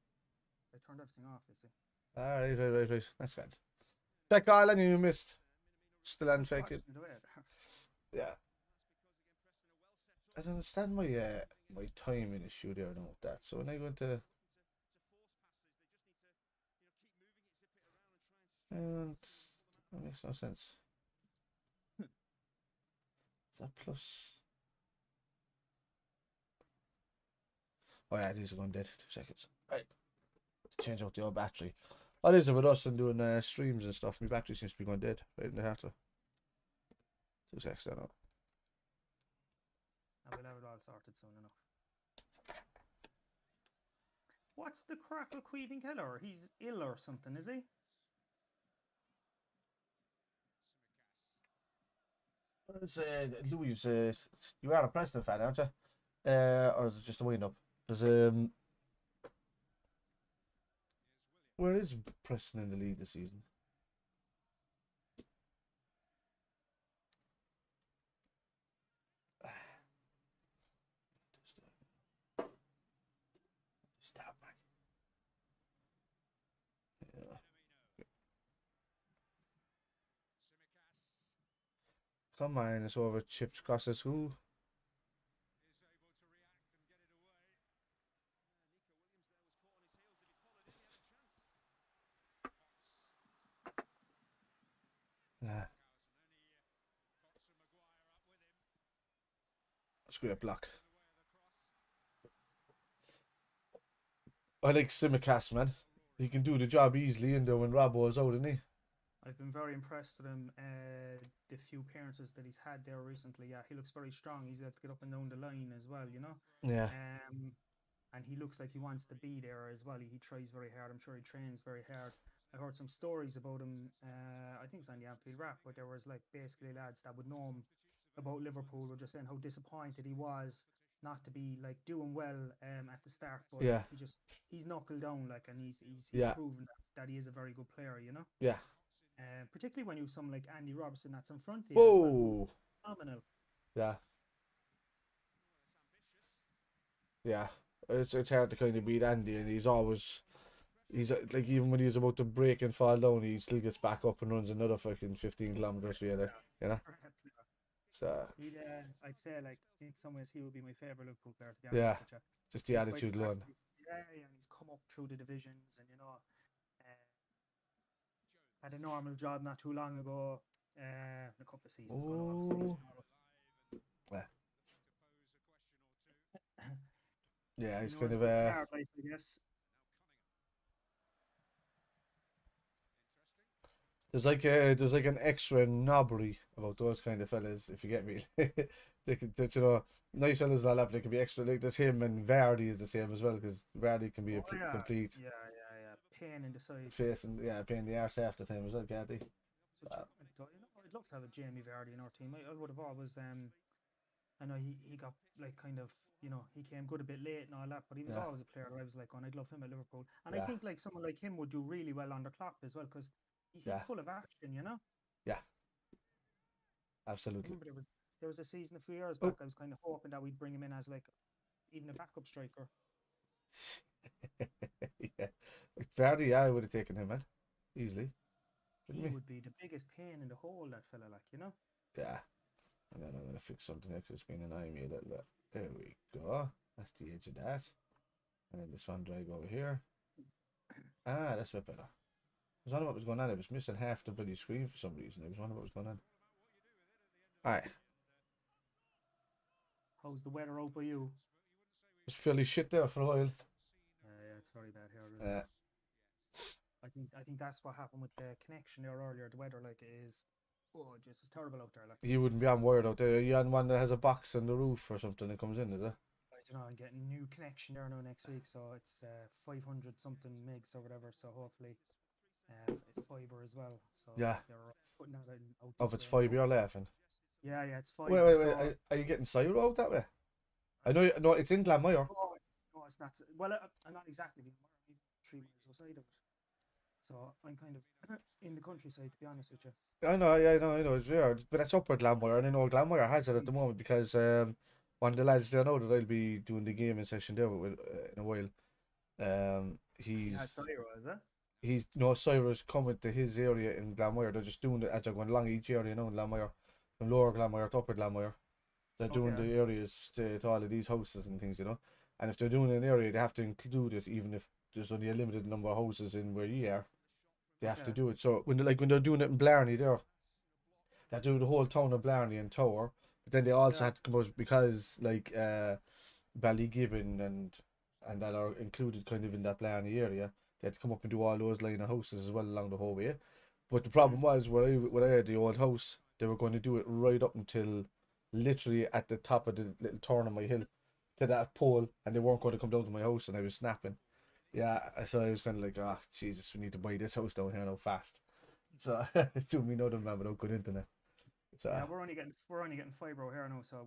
I turned everything off, you see. Right. That's good. Check all and you missed. Still on Just fake watching it. it away there. Yeah. I don't understand my timing issue there now with that. So when I go into and that makes no sense. Is that plus? Oh yeah, these are going dead. 2 seconds. Right. Change out the old battery. What is it with us and doing streams and stuff? My battery seems to be going dead right in the heart. 2 seconds there now. And we'll have it all sorted soon enough. What's the crack with Queeving Keller? He's ill or something, is he? It's, Louis, you are a Preston fan, aren't you? Or is it just a wind up? There's where is Preston in the league this season? Stop, man. Yeah. Come on, it's over chipped across his who? Yeah. That's a great block. I like Simicast, man. He can do the job easily and when Robbo is out, isn't he? I've been very impressed with him. The few appearances that he's had there recently, yeah, he looks very strong. He's able to get up and down the line as well, you know. Yeah. And he looks like he wants to be there as well. He tries very hard. I'm sure he trains very hard. I heard some stories about him. I think it was on the Anfield Rap, but there was like basically lads that would know him about Liverpool were just saying how disappointed he was not to be like doing well at the start, but Yeah. he's knuckled down like, and he's Yeah. proven that he is a very good player, you know. Yeah. Particularly when you have someone like Andy Robertson that's in front of you as well, who's Whoa. phenomenal. Yeah. Yeah. It's hard to kind of beat Andy, and he's like, even when he's about to break and fall down, he still gets back up and runs another fucking 15 kilometers for you there, you know. So I'd say like in some ways he would be my favorite Liverpool player, to be yeah, honest with you. just the Just by the attitude fact alone. that and he's come up through the divisions, and had a normal job not too long ago, a couple of seasons ago, obviously. Oh. Yeah. Yeah, he's kind It's of a bit hard life, I guess. there's like an extra knobbery about those kind of fellas, if you get me. You know, nice fellas like that, they can be extra. Like there's him, and Vardy is the same as well, because Vardy can be a complete Yeah. Pain in the side. face and pain in the arse half the time as well, can't he? I'd love to have a Jamie Vardy in our team. I would have always I know he got like kind of, he came good a bit late and all that, but he was Yeah. always a player that I was like, I'd love him at Liverpool. And I Yeah. think like someone like him would do really well under Klopp as well, because he's full of action, you know. Yeah. Absolutely. Remember there was a season a few years back. I was kind of hoping that we'd bring him in as like even a backup striker. Yeah. Like Vardy, I would have taken him, man. Easily. He would be the biggest pain in the hole, that fella, like, you know? Yeah. And then I'm going to fix something here, because it's been annoying me a little bit. There we go. That's the edge of that. And then this one drag over here. Ah, that's a bit better. I was wondering what was going on. I was missing half the bloody screen for some reason. I was wondering what was going on. Alright. How's the weather out by you? It's fairly shit there for a while. Yeah, it's very bad here. I think that's what happened with the connection there earlier. The weather, like, is just it's terrible out there. Like, you wouldn't be on wired out there. You're on one that has a box on the roof or something that comes in, is it? I don't know. I'm getting a new connection there now next week, so it's 500 something megs or whatever. So hopefully, it's fiber as well. So yeah, they're putting that out. Oh, if it's fiber, you're laughing. Yeah, it's fiber. Wait. So, are you getting Cyro out that way? I know. No, it's in Glanmire. No, it's not. Well, I'm not exactly. I'm 3 miles outside of it. So I'm kind of in the countryside, to be honest with you. I know. It's weird, but it's upper Glanmire, and I know Glanmire has it at the moment, because one of the lads there know that I'll be doing the gaming session there with, in a while. He has Cyro, is it? Cyro's coming to his area in Glanmire. They're just doing it as they're going along each area, in Glanmire, from lower Glanmire to upper Glanmire. They're doing the areas to all of these houses and things, And if they're doing an area, they have to include it, even if there's only a limited number of houses in where you are. They have to do it. So when they're doing it in Blarney, they do the whole town of Blarney and Tower. But then they also had to come out, because like Ballygibbon and that are included kind of in that Blarney area. They had to come up and do all those line of houses as well along the whole way. But the problem was, where I had the old house, they were going to do it right up until literally at the top of the little turn on my hill to that pole, and they weren't going to come down to my house, and I was snapping. Yeah, so I was kind of like, oh Jesus, we need to buy this house down here now fast. So it's doing me nothing, man, without good internet. So yeah, we're only getting fibre here now, so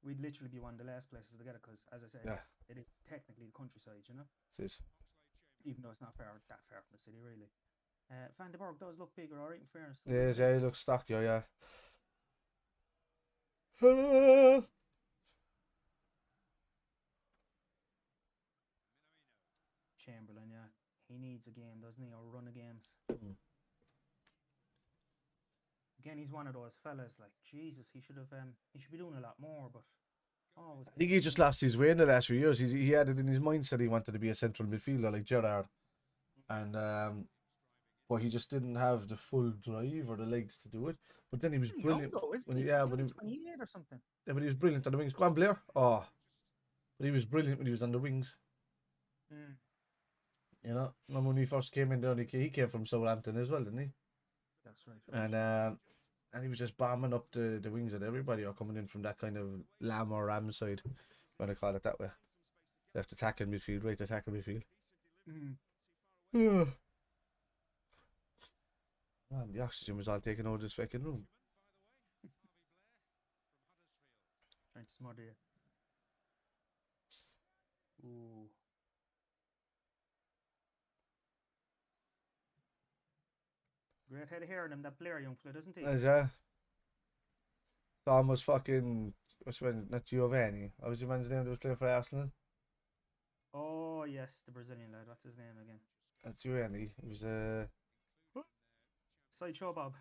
we'd literally be one of the last places to get it, because, as I said, it is technically the countryside, It is. Even though it's not that far from the city, really. Van den Berg does look bigger, alright, in fairness. Yeah, he looks stockier, yeah. Chamberlain, yeah. He needs a game, doesn't he? Or run of games. Again, he's one of those fellas, like, Jesus, he should be doing a lot more, but always. I think he just lost his way in the last few years. He had it in his mindset he wanted to be a central midfielder like Gerrard. And but he just didn't have the full drive or the legs to do it. But then he was brilliant. But he 28 or something. Yeah, but he was brilliant on the wings. Go on, Blair. Oh, but he was brilliant when he was on the wings. Remember when he first came in there, he came from Southampton as well, didn't he? That's right. And he was just bombing up the wings at everybody, or coming in from that kind of lamb or ram side, when I call it that way. Left attacking midfield, right attacking midfield. Man, the oxygen was all taken out of this fucking room. Trying to smother you. Ooh. Great head of hair on him, that Blair young fella, doesn't he? Is Thomas fucking, what's his name? Not Giovanni. What was your man's name that was playing for Arsenal? Oh, yes, the Brazilian lad. What's his name again? Not Giovanni. He was Sideshow Bob.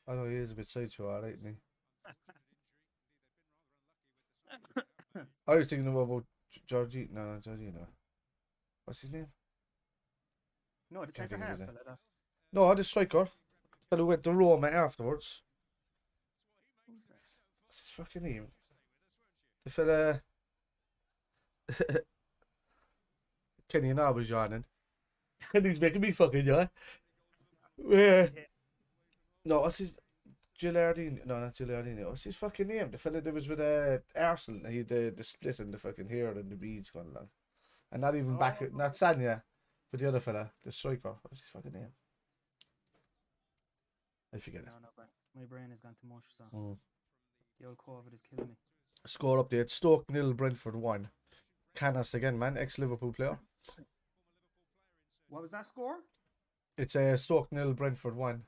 I know he is a bit sideshow, alright, isn't he? I was thinking about Georgie. No, not Georgino. What's his name? No, the Can't centre think of half his fella. That. No, the striker. The fellow went to Roma afterwards. Who's that? What's his fucking name? The fella. Kenny and I was yawning. Kenny's making me fucking yawn. Yeah. No, what's his. Gilardini. No, not Gilardini. What's his fucking name? The fella that was with Arsenal. He had the split in the fucking hair and the beads going along. And not even back. Not Sanya. But the other fella. The striker. What's his fucking name? I forget it. No, my brain has gone to mush, so Mm. the old COVID is killing me. Score update. Stoke 0, Brentford 1. Canas again, man. Ex-Liverpool player. What was that score? It's Stoke 0, Brentford 1. And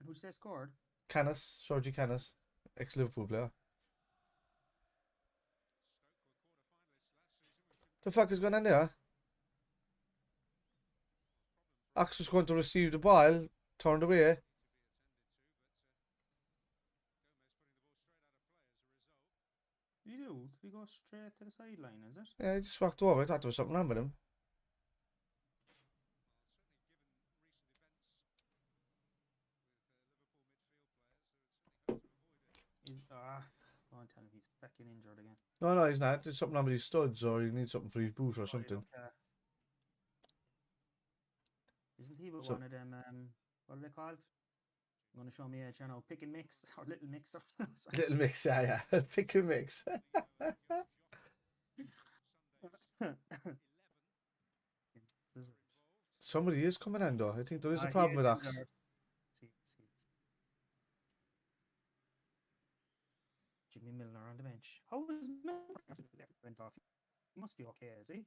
who did you say scored? Canas. Sergi Canas. Ex-Liverpool player. The fuck is going on there? Ox was going to receive the ball. Turned away. You do? Did he go straight to the sideline, is it? Yeah, he just walked over. I thought there was something wrong with him. Don't tell him he's fucking injured again. No, he's not. There's something wrong with his studs or he needs something for his boot or Oh, something. Isn't he with So- one of them, what are they called? I'm going to show me a channel, Pick and Mix, or Little Mixer. Little mix, yeah. Pick and mix. Somebody is coming in though. I think there is a problem with Ox. Jimmy Milner on the bench. How was Milner went off? He must be okay, is he?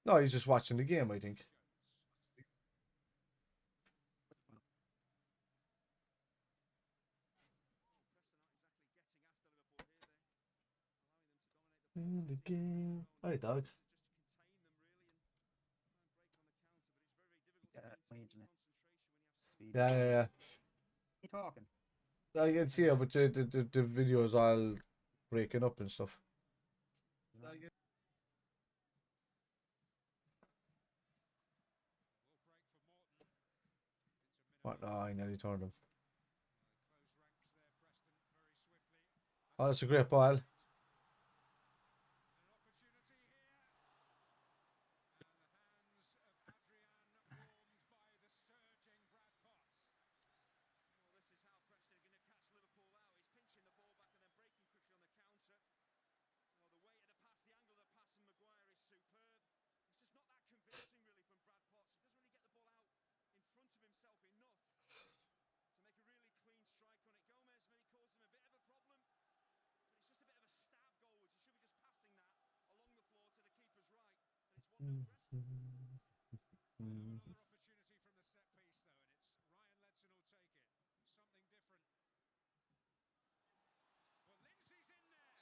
No, he's just watching the game, I think. In the game. Hi, dog. My internet. Speed. Yeah. You talking? I can see it, but the video is all breaking up and stuff. What? No, I nearly turned him. Oh, that's a great ball.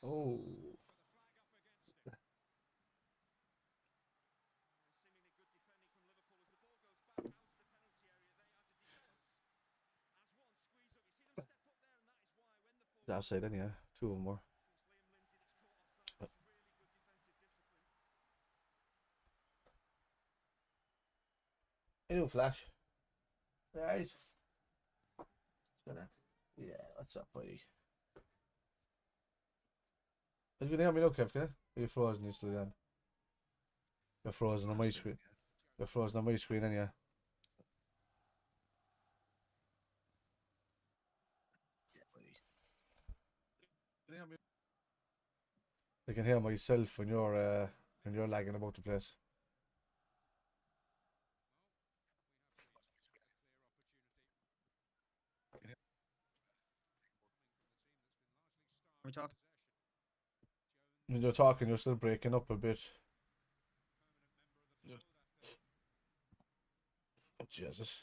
Oh. Outside anyhow. Two of them were. Hello, Flash. Right. Yeah, what's up, buddy? Are you gonna hear me now, Kev? Can you? Are you frozen? You still again? You're frozen on my screen. You're frozen on my screen, anyhow. Yeah, buddy. Can you hear me? I can hear myself when you're lagging about the place. we talk? When you're talking, you're still breaking up a bit. Oh, Jesus.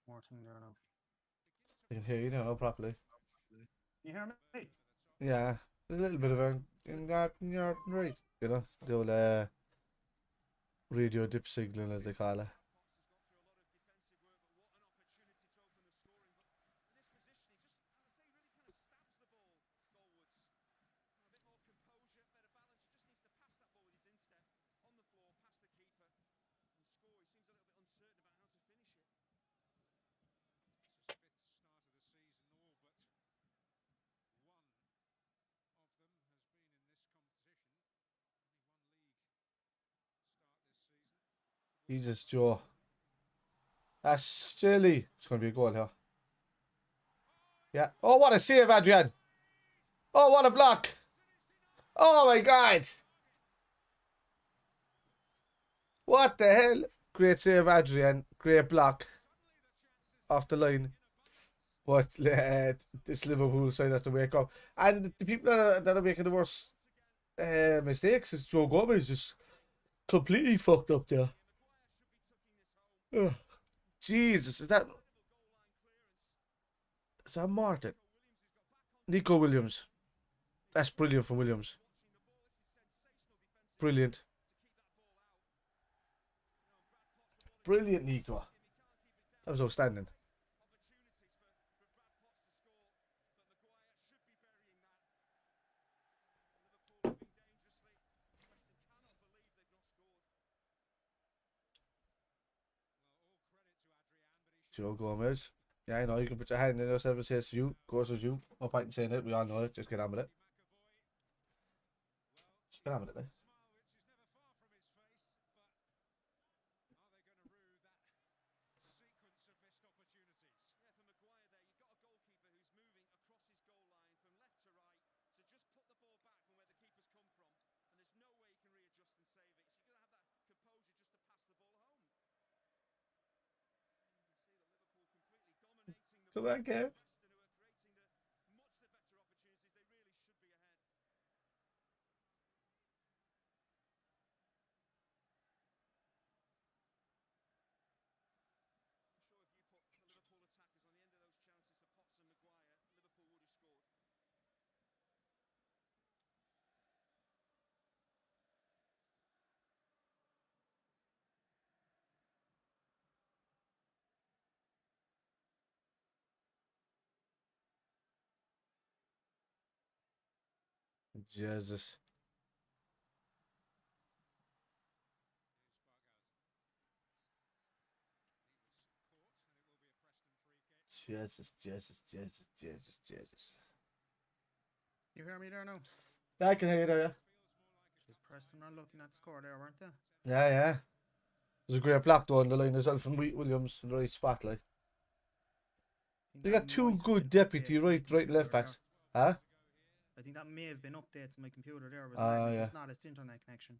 More thing there now. I can hear you now properly. You hear me? Yeah, there's a little bit of a right, you know, the old radio dip signaling as they call it. Jesus, Joe. That's silly. It's going to be a goal here. Yeah. Oh, what a save, Adrian. Oh, what a block. Oh, my God. What the hell? Great save, Adrian. Great block. Off the line. But this Liverpool side has to wake up. And the people that are making the worst mistakes is Joe Gomez just completely fucked up there. Ugh. Jesus, is that Martin? Nico Williams. That's brilliant from Williams. Brilliant. Brilliant, Nico. That was outstanding. Joe Gomez. Yeah, I know. You can put your hand in yourself and say it's you. Of course it's you. No point in saying it. We all know it. Just get on with it. Just get on with it, like. Come on, Kev. Jesus. Jesus, Jesus, Jesus, Jesus, Jesus. You hear me there now? Yeah, I can hear you there, yeah. Jeez, Preston are looking at the score there, weren't they? Yeah, yeah. There's a great block though on the line as well from Williams in the right spot, like. think They that got two might have good been deputy updated to my right computer left there. backs. Huh? I think that may have been updated to my computer there. Was Ah, lagging. yeah. It's not its internet connection.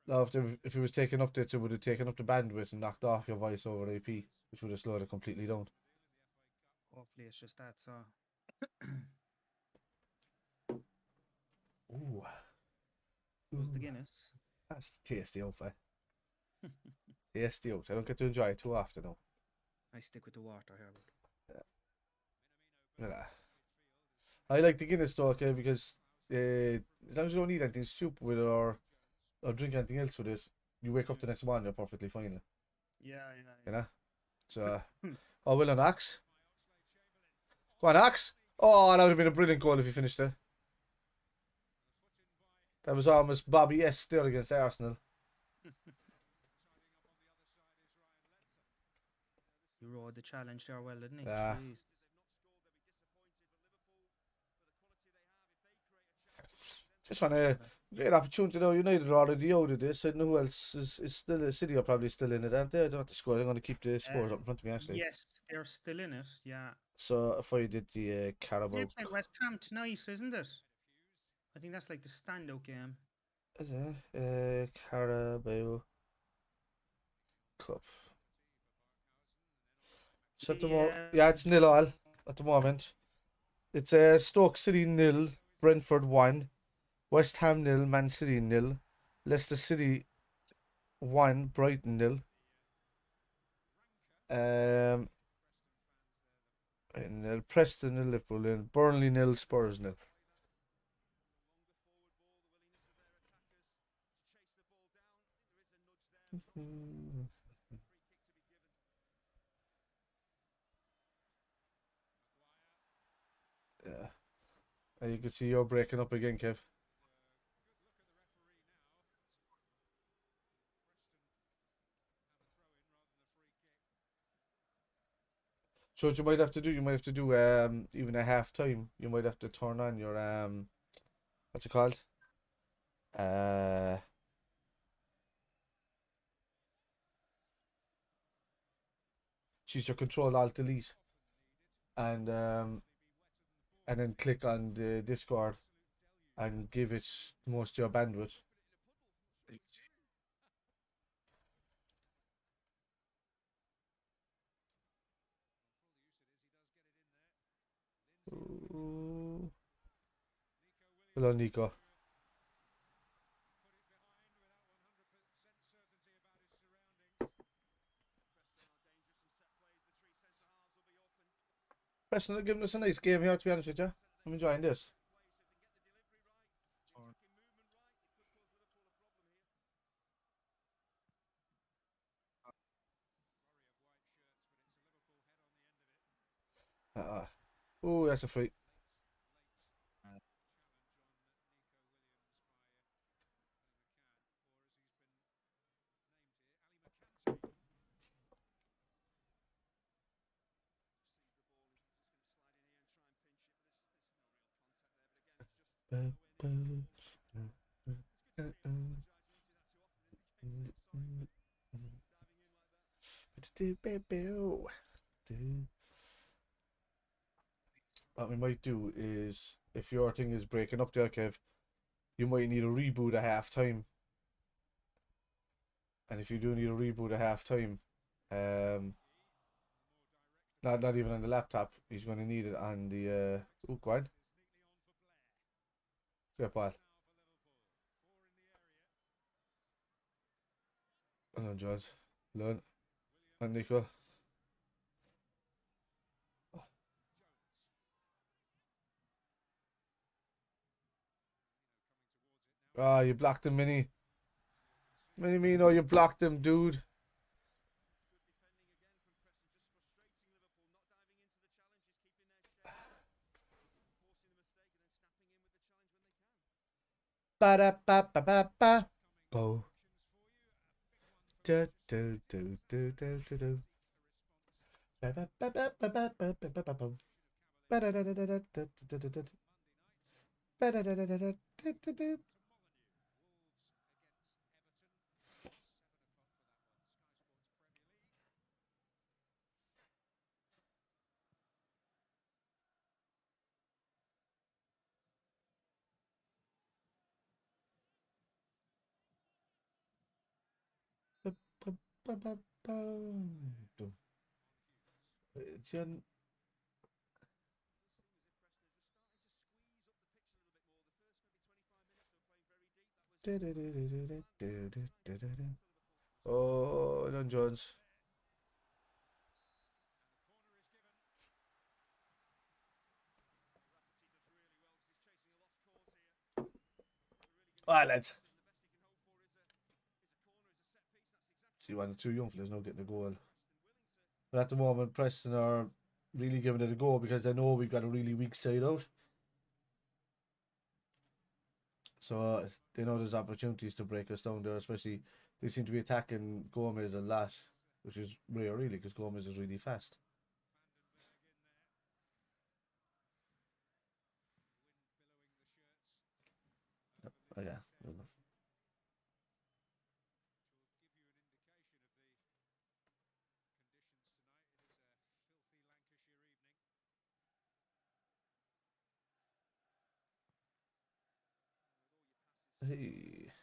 No, if it was taken up it would have taken up the bandwidth and knocked off your voice over AP, which would have slowed it completely down. Hopefully it's just that, so. Ooh. Was the Ooh. Guinness? That's tasty out, eh? Tasty out. I don't get to enjoy it too often, though. I stick with the water here. Yeah. I like the Guinness though, okay, because as long as you don't eat anything soup with it or drink anything else with it, you wake up the next morning, you're perfectly fine. Yeah. You know? So, oh, well, an Axe. Go on, Axe. Oh, that would have been a brilliant goal if you finished it. That was almost Bobby-esque there against Arsenal. You rode the challenge there well, didn't he? Yeah. Jeez. Just want a great opportunity now. United are already out of this. I don't know who else is still. City are probably still in it, aren't they? I don't have to score. I'm going to keep the scores up in front of me, actually. Yes, they're still in it. Yeah. So if I did the Carabao. They're playing West Ham tonight, isn't it? I think that's like the standout game. Carabao. Cup. So at the The yeah, it's 0-0 at the moment. It's Stoke City 0, Brentford 1, West Ham 0, Man City 0, Leicester City 1, Brighton 0. And Preston 0, Liverpool 0, Burnley 0, Spurs 0. Yeah. And you can see you're breaking up again, Kev. So what you might have to do, even a half time. You might have to turn on your what's it called? Uh, choose your Control Alt Delete, and then click on the Discord and give it most of your bandwidth. Ooh. Hello, Nico. Preston are giving us a nice game here, to be honest with you. I'm enjoying this. Oh, that's a free. What we might do is, if your thing is breaking up there, Kev, you might need a reboot at half time. And if you do need a reboot at half time, um, not even on the laptop, he's going to need it on the. Go on. Great ball. Well done, George. Learn. And Nico. Ah, you blocked him, Mini. Mini, no, you blocked him, dude. Ba da ba ba ba ba. Bo. Do do do do do do do. Ba ba ba ba ba ba ba ba ba ba ba. Ba da da da da da da da da da. Ba da da da da da da da da. Ba ba ba ba ba. Jen. Oh, Don Jones. Ah, lads. See, one of the two young fellas now getting a goal. But at the moment, Preston are really giving it a go because they know we've got a really weak side out. So they know there's opportunities to break us down there, especially they seem to be attacking Gomez a lot, which is rare, really, because Gomez is really fast. Oh, yeah. Hey.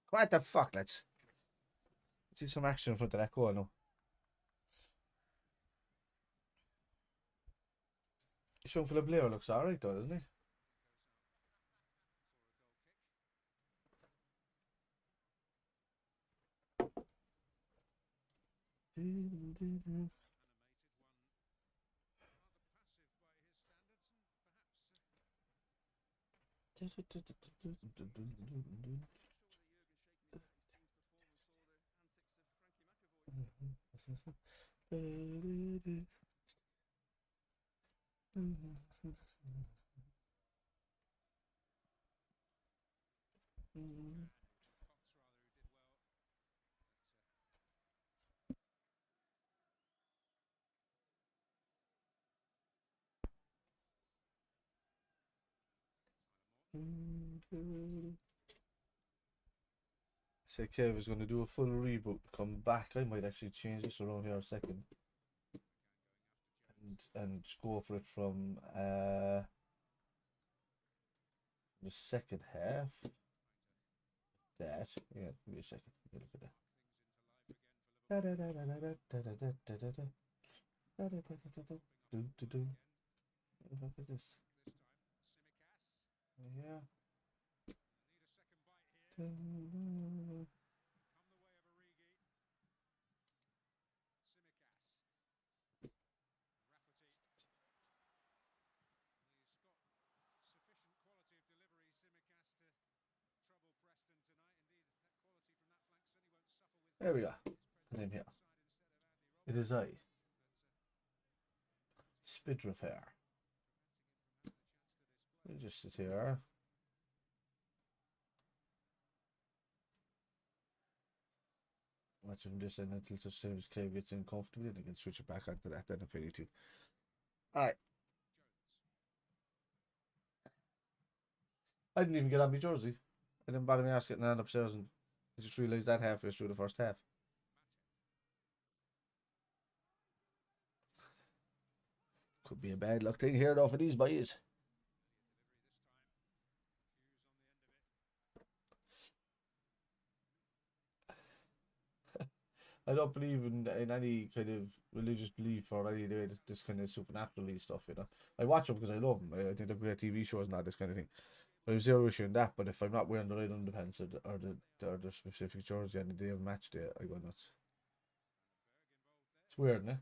What the fuck, lads? See some action in front of that goal now. Sean for the Blair looks alright though, doesn't he? Say Kev is going to do a full reboot, come back. I might actually change this around here a second and go for it from the second half. That, yeah, give me a second. Look at that. Look at this. Yeah. There we go. Name here. It is I. Spidrefair. We just sit here. Watch him this and until such time as Kev gets in comfortably, and I can switch it back onto that then if I need to. Alright. I didn't even get on my jersey. I didn't bother me ask getting on upstairs, and I just realised that halfway through the first half. Could be a bad luck thing here though for these boys. I don't believe in any kind of religious belief or any this kind of supernatural stuff, you know. I watch them because I love them. I think they're great TV shows and all this kind of thing. But I have zero issue in that. But if I'm not wearing the right underpants or the specific jersey on the day of match day, I go nuts. It's weird, isn't it?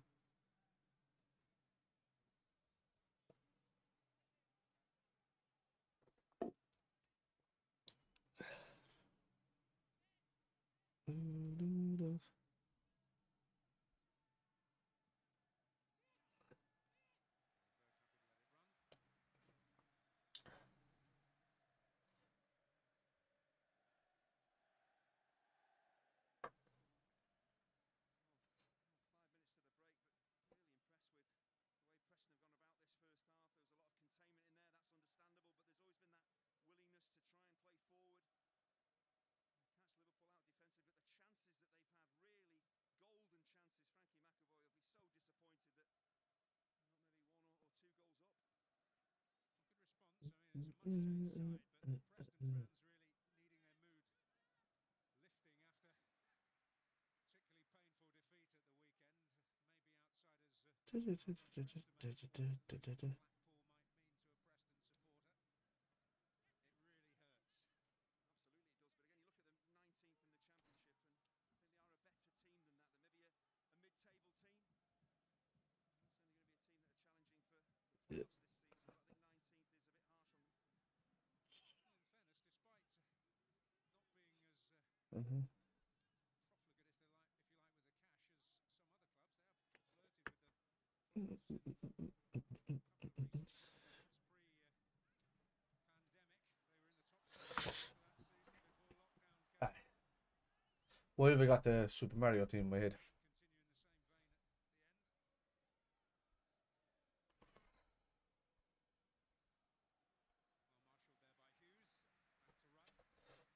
Why have I got the Super Mario theme in my head?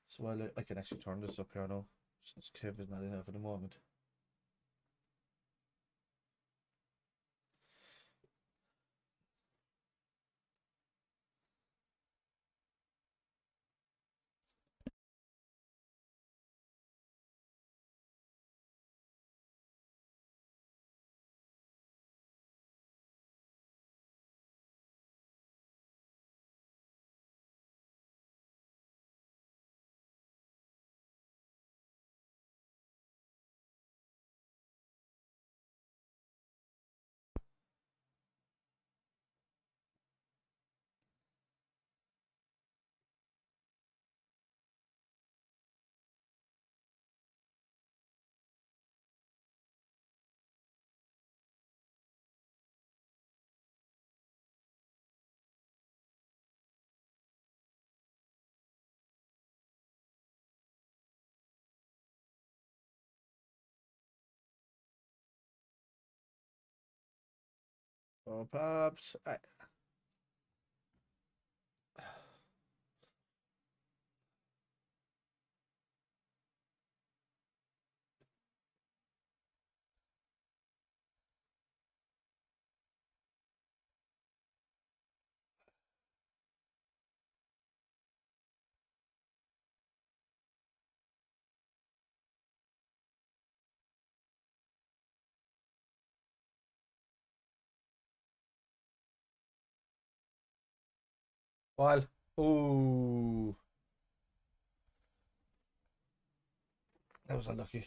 So I can actually turn this up here now, since Kev is not in here for the moment. Oh, perhaps. Well, ooh, that was unlucky.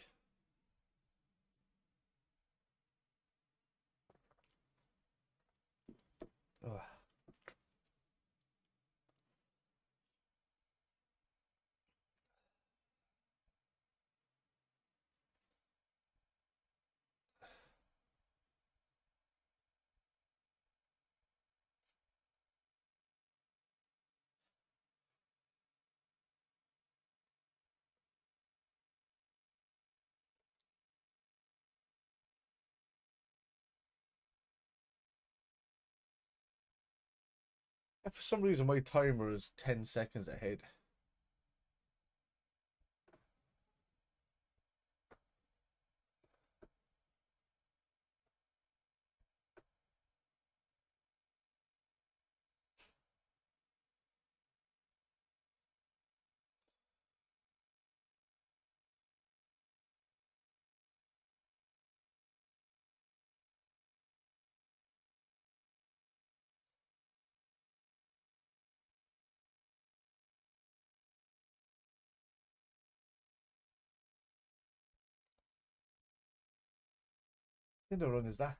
Oh. And for some reason, my timer is 10 seconds ahead. What kind of run is that?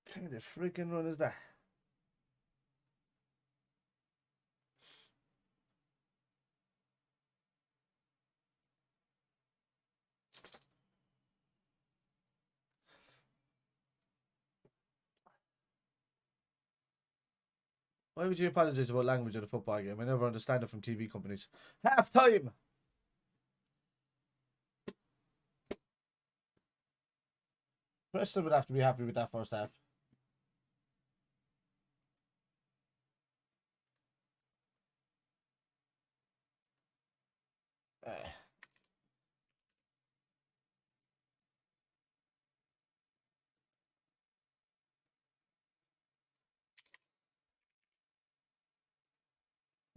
What kind of freaking run is that? Why would you apologize about language at a football game? I never understand it from TV companies. Half time! Preston would have to be happy with that first half.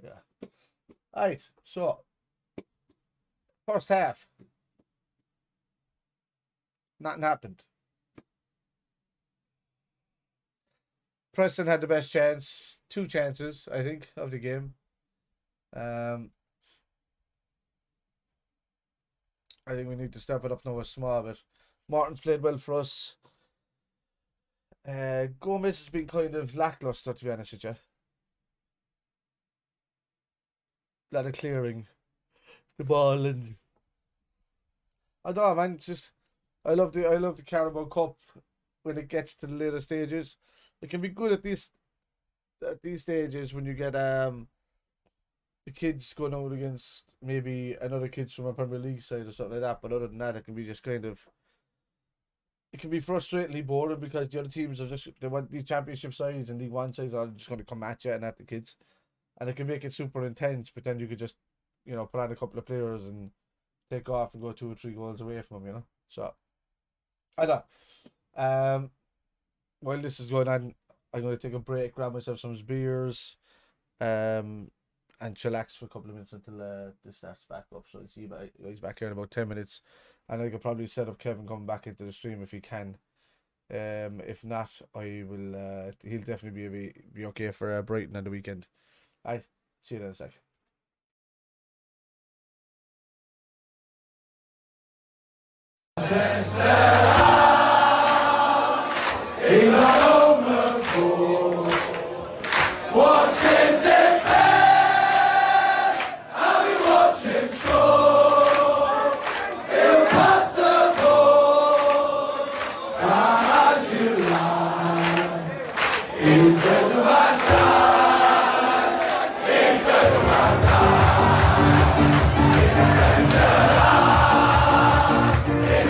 Yeah. Alright, so first half. Nothing happened. Preston had the best chance, 2 chances, I think, of the game. I think we need to step it up now a small bit. Martin's played well for us. Gomez has been kind of lackluster, to be honest with you. A lot of clearing the ball, and I don't know, man. It's just I love the Carabao Cup when it gets to the later stages. It can be good at these stages when you get the kids going out against maybe another kids from a Premier League side or something like that. But other than that, it can be just kind of, it can be frustratingly boring because the other teams are just, they want these championship sides and League One sides are just going to come at you and at the kids, and it can make it super intense. But then you could just, you know, put on a couple of players and take off and go 2 or 3 goals away from them, you know. So I don't. While this is going on, I'm going to take a break, grab myself some beers, and chillax for a couple of minutes until this starts back up. So he's back here in about 10 minutes, and I could probably set up Kevin coming back into the stream if he can. If not, I will. He'll definitely be okay for Brighton on the weekend. Alright, see you in a sec. Watching defend, I'll be watching score. He'll pass the ball as you like. Into my time, into my time. In the center, in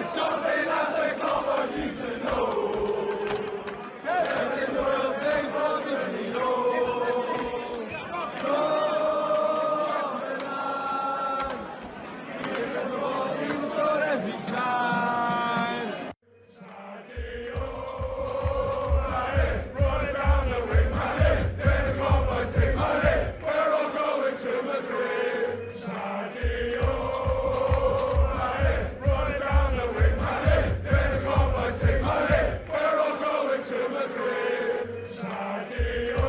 something that the club wants you to know. Best in the world's name for Germany, no. Every time. Run it down the wing, man. Then the club wants it, man. We're all going to Madrid. Sadio. Run it down the wing, man. Then the club wants it, man. We're all going to Madrid. Sadio.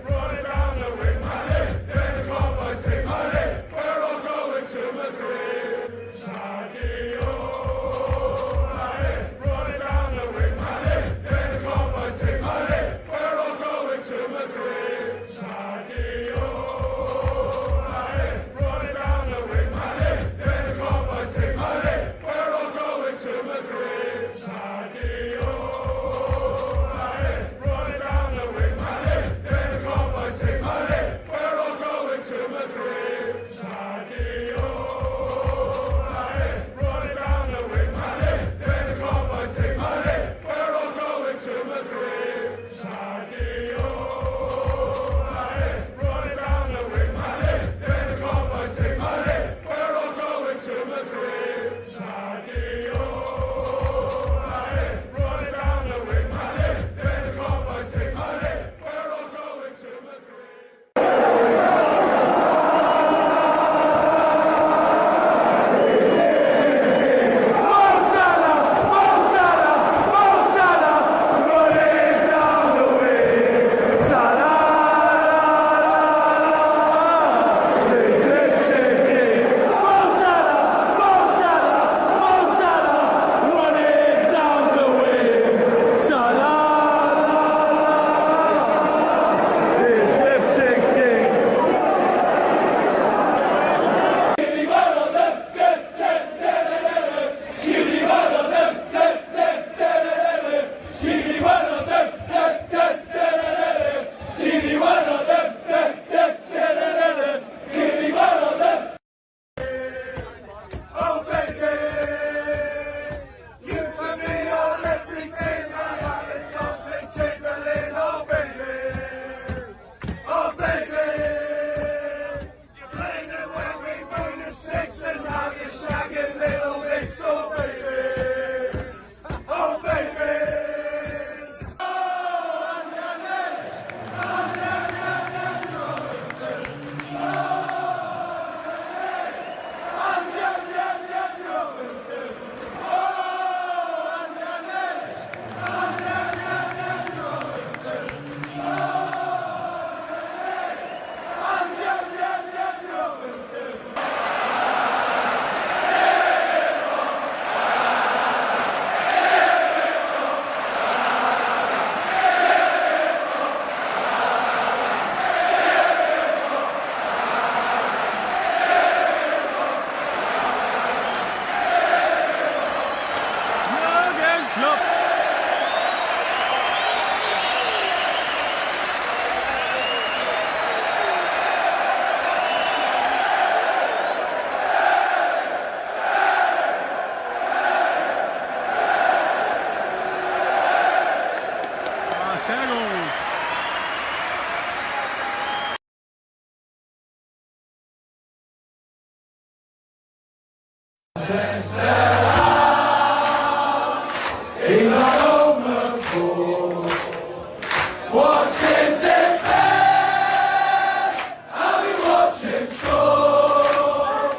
Run it down the wing, man. Then the club wants it, man. We're all going to Madrid. Sadio. Run it down the wing, man. Then the club wants it, man. We're all going to Madrid. Sadio. Run it down the wing, man. Then the club wants it, man. We're all going to Madrid. Sadio. Run it down the wing, man. Then the club wants it, man. We're all going to Madrid. Sadio. Run it down the wing, man. Then the club wants it, man. We're all going to Madrid. Sadio. Run it down the wing, man. Then the club wants it, man. We're all going to Madrid. Sadio. Run it down the wing, man. Then the club wants it, man. We're all going to Madrid. Oh baby, you to me are everything I have. It's something Chamberlain. Oh baby, you played it when we were the six, and now you're shagging little bits. Oh baby, oh baby. He's all over for watching defend. I'll be watching score.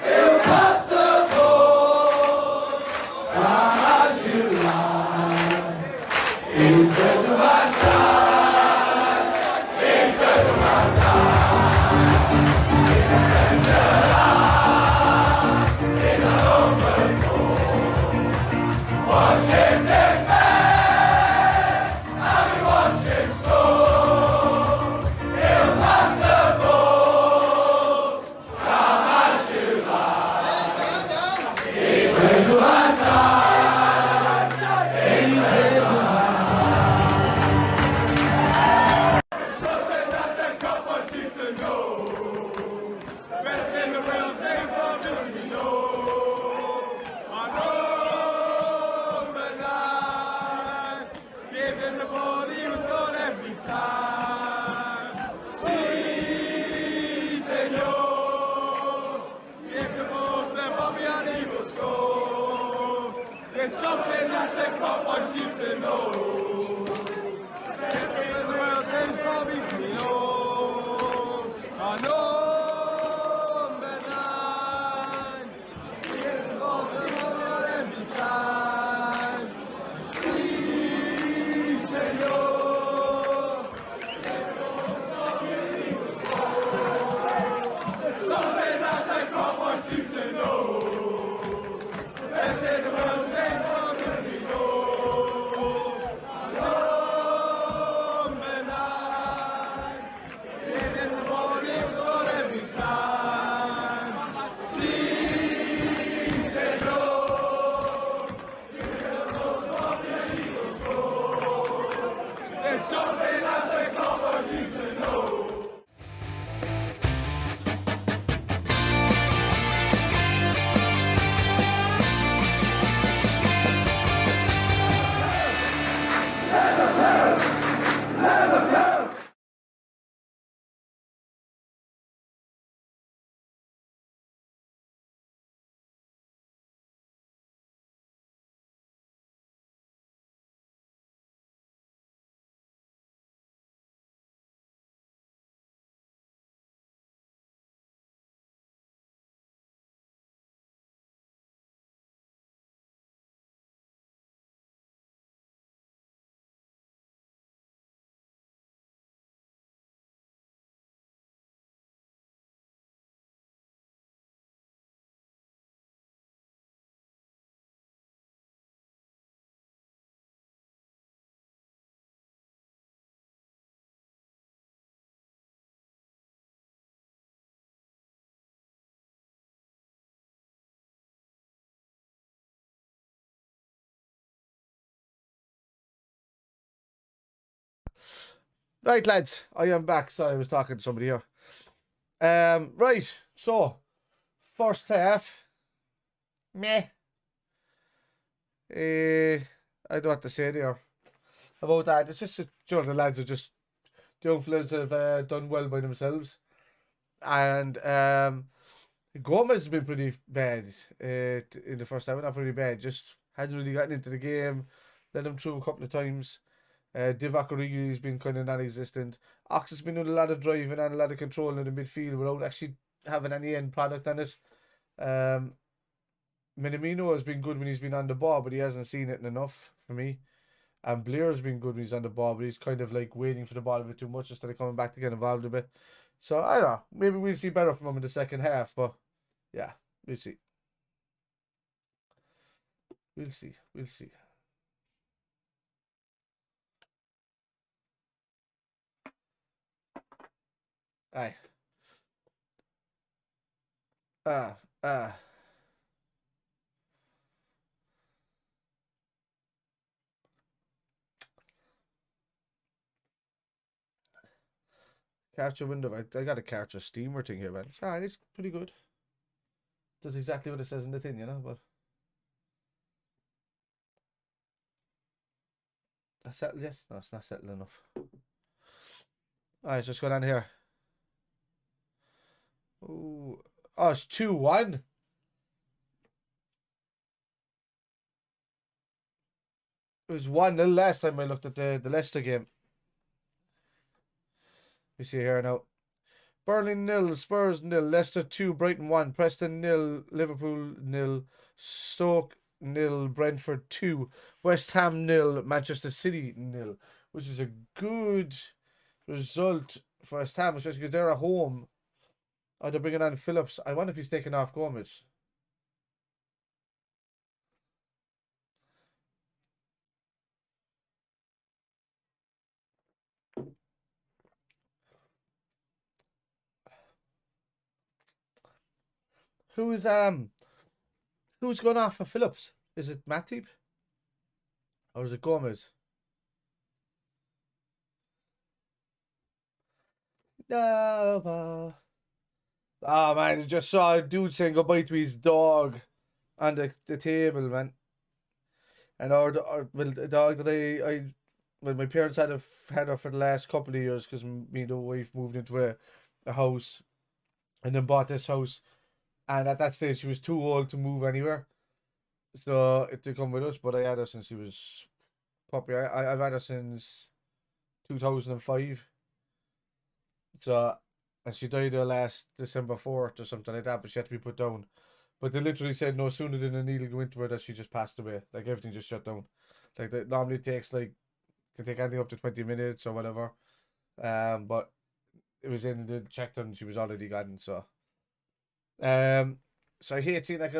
He'll pass the ball. Come as you like. He's just about time. He's just about time. He's a centre line. He's all over for watching defend. I'll be watching score. He'll pass the ball. Come as you like. He's ready to attack. He's ready to attack. Something that the cup wants you to know. Best in the world's name for doing you know. There's something that the cup wants you to know. Best game in the world is probably below. I know the line. Here's the ball on every side. Sí, señor. There's something that the cup wants you to know. Best in the world is probably below. Right, lads, I am back. Sorry, I was talking to somebody here. Right, so first half, meh. I don't know what to say there about that. It's just the lads are just the young fellas have done well by themselves, and Gomez has been pretty bad in the first half. Not pretty bad, just hasn't really gotten into the game. Let him through a couple of times. Divock Origi has been kind of non-existent. Ox has been doing a lot of driving and a lot of control in the midfield without actually having any end product on it. Minamino has been good when he's been on the ball, but he hasn't seen it enough for me. And Blair has been good when he's on the ball, but he's kind of like waiting for the ball a bit too much instead of coming back to get involved a bit. So I don't know. Maybe we'll see better from him in the second half, but yeah, we'll see. We'll see. We'll see. Aye. Capture window. I got a capture steamer thing here, man. It's pretty good. Does exactly what it says in the thing, you know, but that's settled yet? No, it's not settled enough. Alright, so let's go down here. Ooh. Oh, it's 2-1. It was 1-0 last time I looked at the Leicester game. We see here now. Burnley 0, Spurs 0, Leicester 2, Brighton 1, Preston 0, Liverpool 0, Stoke 0, Brentford 2, West Ham 0, Manchester City 0, which is a good result for West Ham, especially because they're at home. Oh, they're bringing on Phillips. I wonder if he's taking off Gomez. Who's going off for Phillips? Is it Matip? Or is it Gomez? No. Oh man, I just saw a dude saying goodbye to his dog on the table, man. And the dog that my parents had her for the last couple of years because me and the wife moved into a house and then bought this house. And at that stage, she was too old to move anywhere. So it did come with us, but I had her since she was puppy. I've had her since 2005. So, and she died last December 4th or something like that, but she had to be put down. But they literally said no sooner than a needle go into her that she just passed away. Like everything just shut down. Like that normally takes like can take anything up to 20 minutes or whatever. But it was in the checked and she was already gone. Um, so I hate seeing like I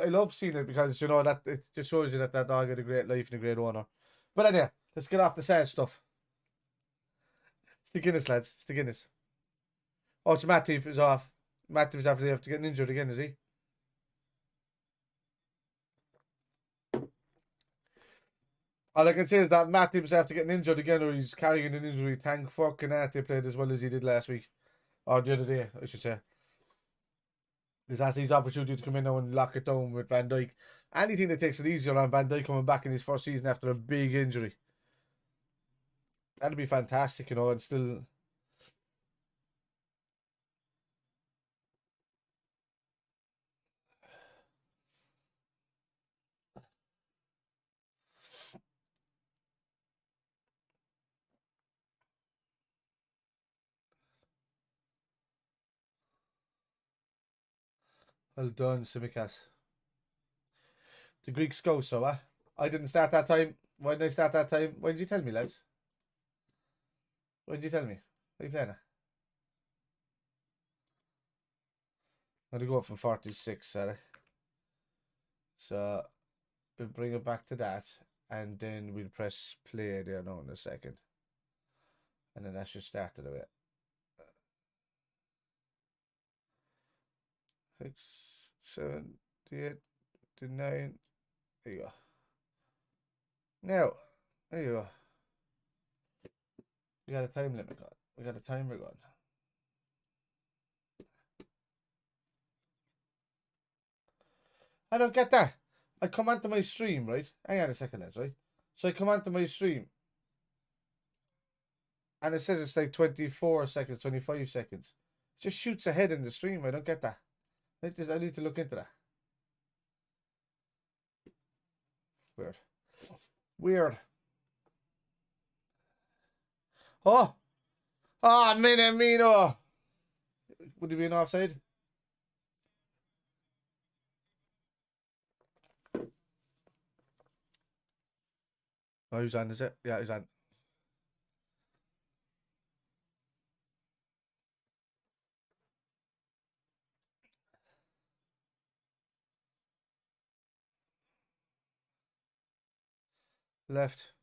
love seeing it because you know that it just shows you that that dog had a great life and a great owner. But anyway, let's get off the sad stuff. It's the Guinness, lads. It's the Guinness. Oh, it's Matip is off. Matip's after getting injured again, is he? All I can say is that Matip's after getting injured again, or he's carrying an injury. Thank fucking Matip played as well as he did last week, or the other day, I should say. Because that's his opportunity to come in now and lock it down with Van Dijk. Anything that takes it easier on Van Dijk coming back in his first season after a big injury. That'd be fantastic, you know, and still. Well done, Simikas. The Greeks go, so I didn't start that time. Why did I start that time? Why did you tell me, lads? Why did you tell me? Are you playing it? I'm going to go up from 46, sorry. So we'll bring it back to that, and then we'll press play there now in a second. And then that should start it a bit. 6, 7, 8, 9. There you go. Now, there you go. We got a time limit on. We got a timer going. I don't get that. I come onto my stream, right? Hang on a second, lads, right? So I come onto my stream, and it says it's like 24 seconds, 25 seconds. It just shoots ahead in the stream. I don't get that. I need to look into that. Weird. Weird. Oh! Ah, Minamino! Would he be an offside? Oh, who's on, is it? Yeah, he's on. Left.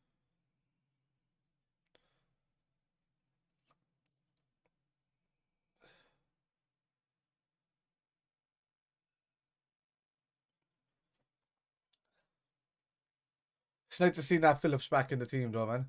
It's nice to see Nat Phillips back in the team, though, man.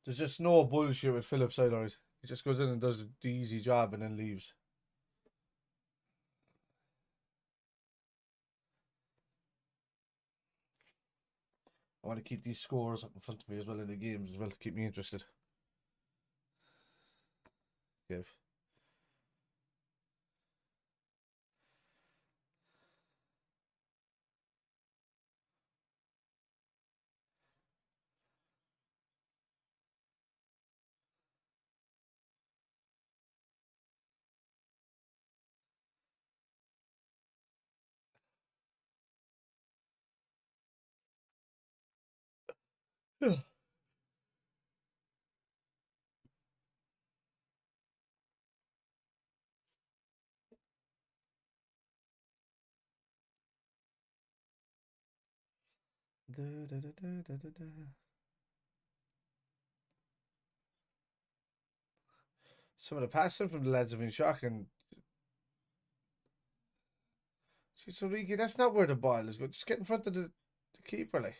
There's just no bullshit with Phillips either. He just goes in and does the easy job and then leaves. I want to keep these scores up in front of me as well in the games as well to keep me interested. Give. Some of the passing from the lads have been shocking. Jeez, Origi, that's not where the ball is going. Just get in front of the keeper, like.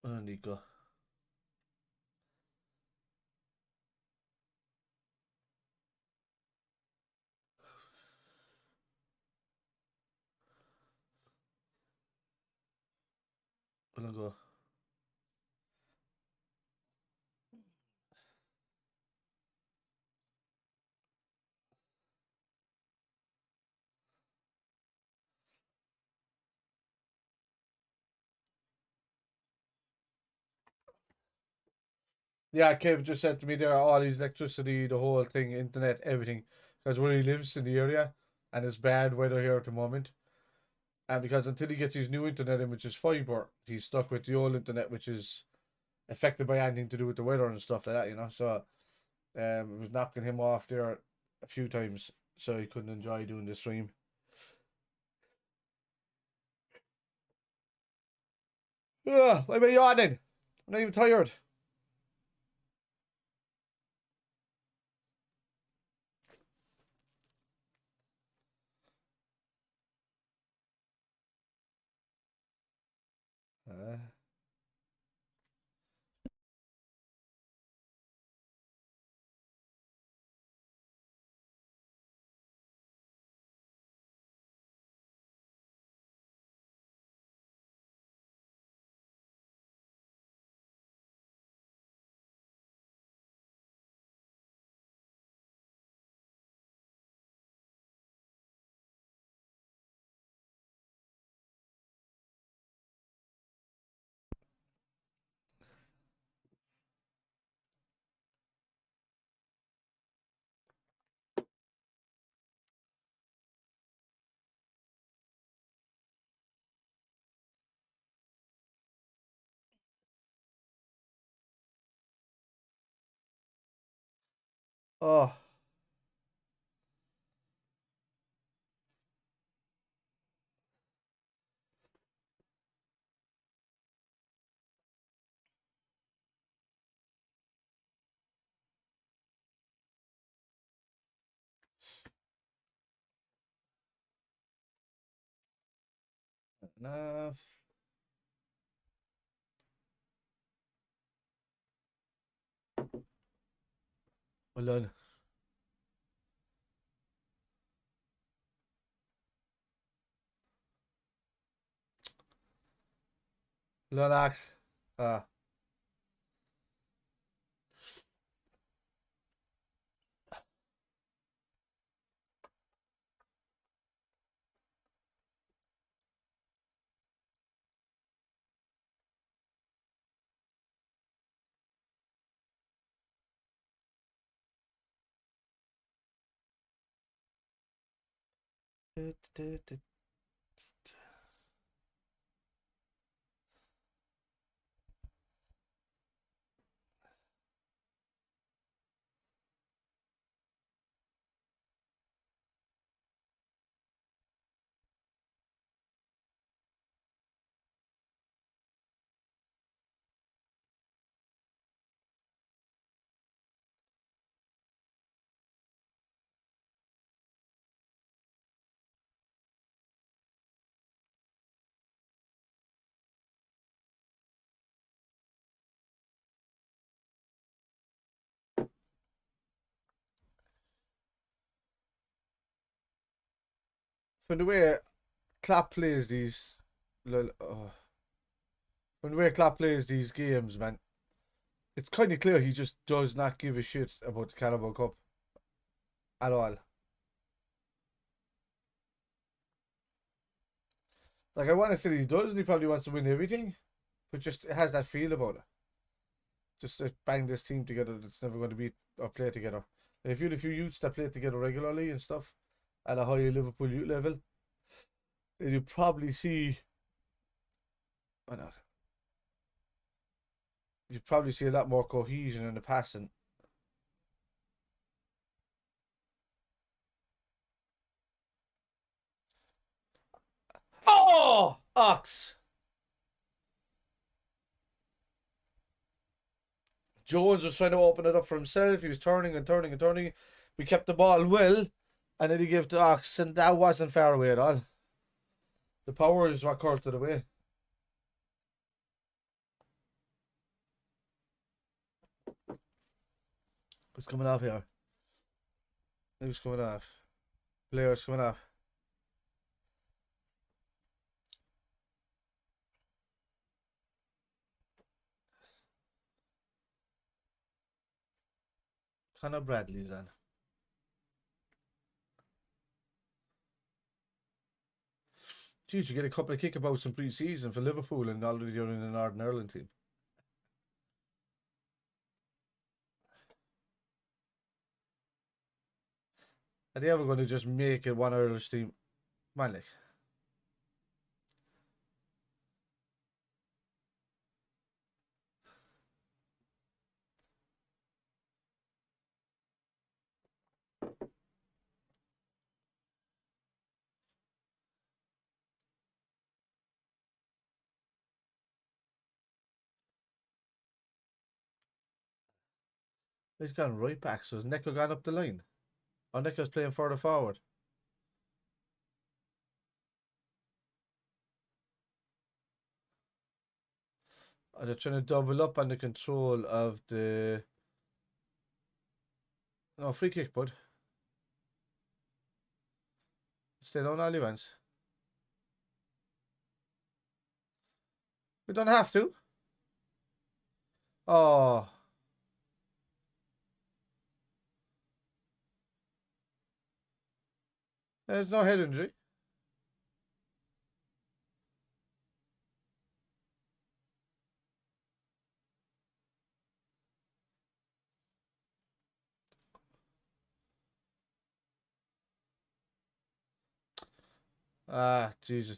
Oh, Nico. I'll go. Yeah, Kev just said to me there, all his electricity, the whole thing, internet, everything, because where he lives in the area, and it's bad weather here at the moment. And because until he gets his new internet in, which is fiber, he's stuck with the old internet, which is affected by anything to do with the weather and stuff like that, you know. So it was knocking him off there a few times, so he couldn't enjoy doing the stream. Yeah, why am I yawning? I'm not even tired. Uh, oh, no. Well done. Well done, Axe. Ah. From the way Klopp plays these, from the way Klopp plays these games, man, it's kind of clear he just does not give a shit about the Carabao Cup at all. Like, I want to say he does, and he probably wants to win everything, but just it has that feel about it. Just bang this team together that's never going to beat or play together. And if you had a few youths that play together regularly and stuff at a high Liverpool youth level, then you probably see. Why not? You'd probably see a lot more cohesion in the passing. Oh! Ox! Jones was trying to open it up for himself. He was turning and turning and turning. We kept the ball well, and then he gave to Ox, and that wasn't far away at all. The power is what curled it away. What's coming off here? Who's coming off? Players coming off. Connor Bradley's on. Geez, you get a couple of kickabouts in pre-season for Liverpool and already you're in the Northern Ireland team. Are they ever going to just make it one Irish team? Man, like. He's gone right back, so has Neko gone up the line? Oh, Neko's playing further forward. Oh, they're trying to double up on the control of the... No, free kick, bud. Stay down all he wants. We don't have to. Oh. There's no head injury. Ah, Jesus.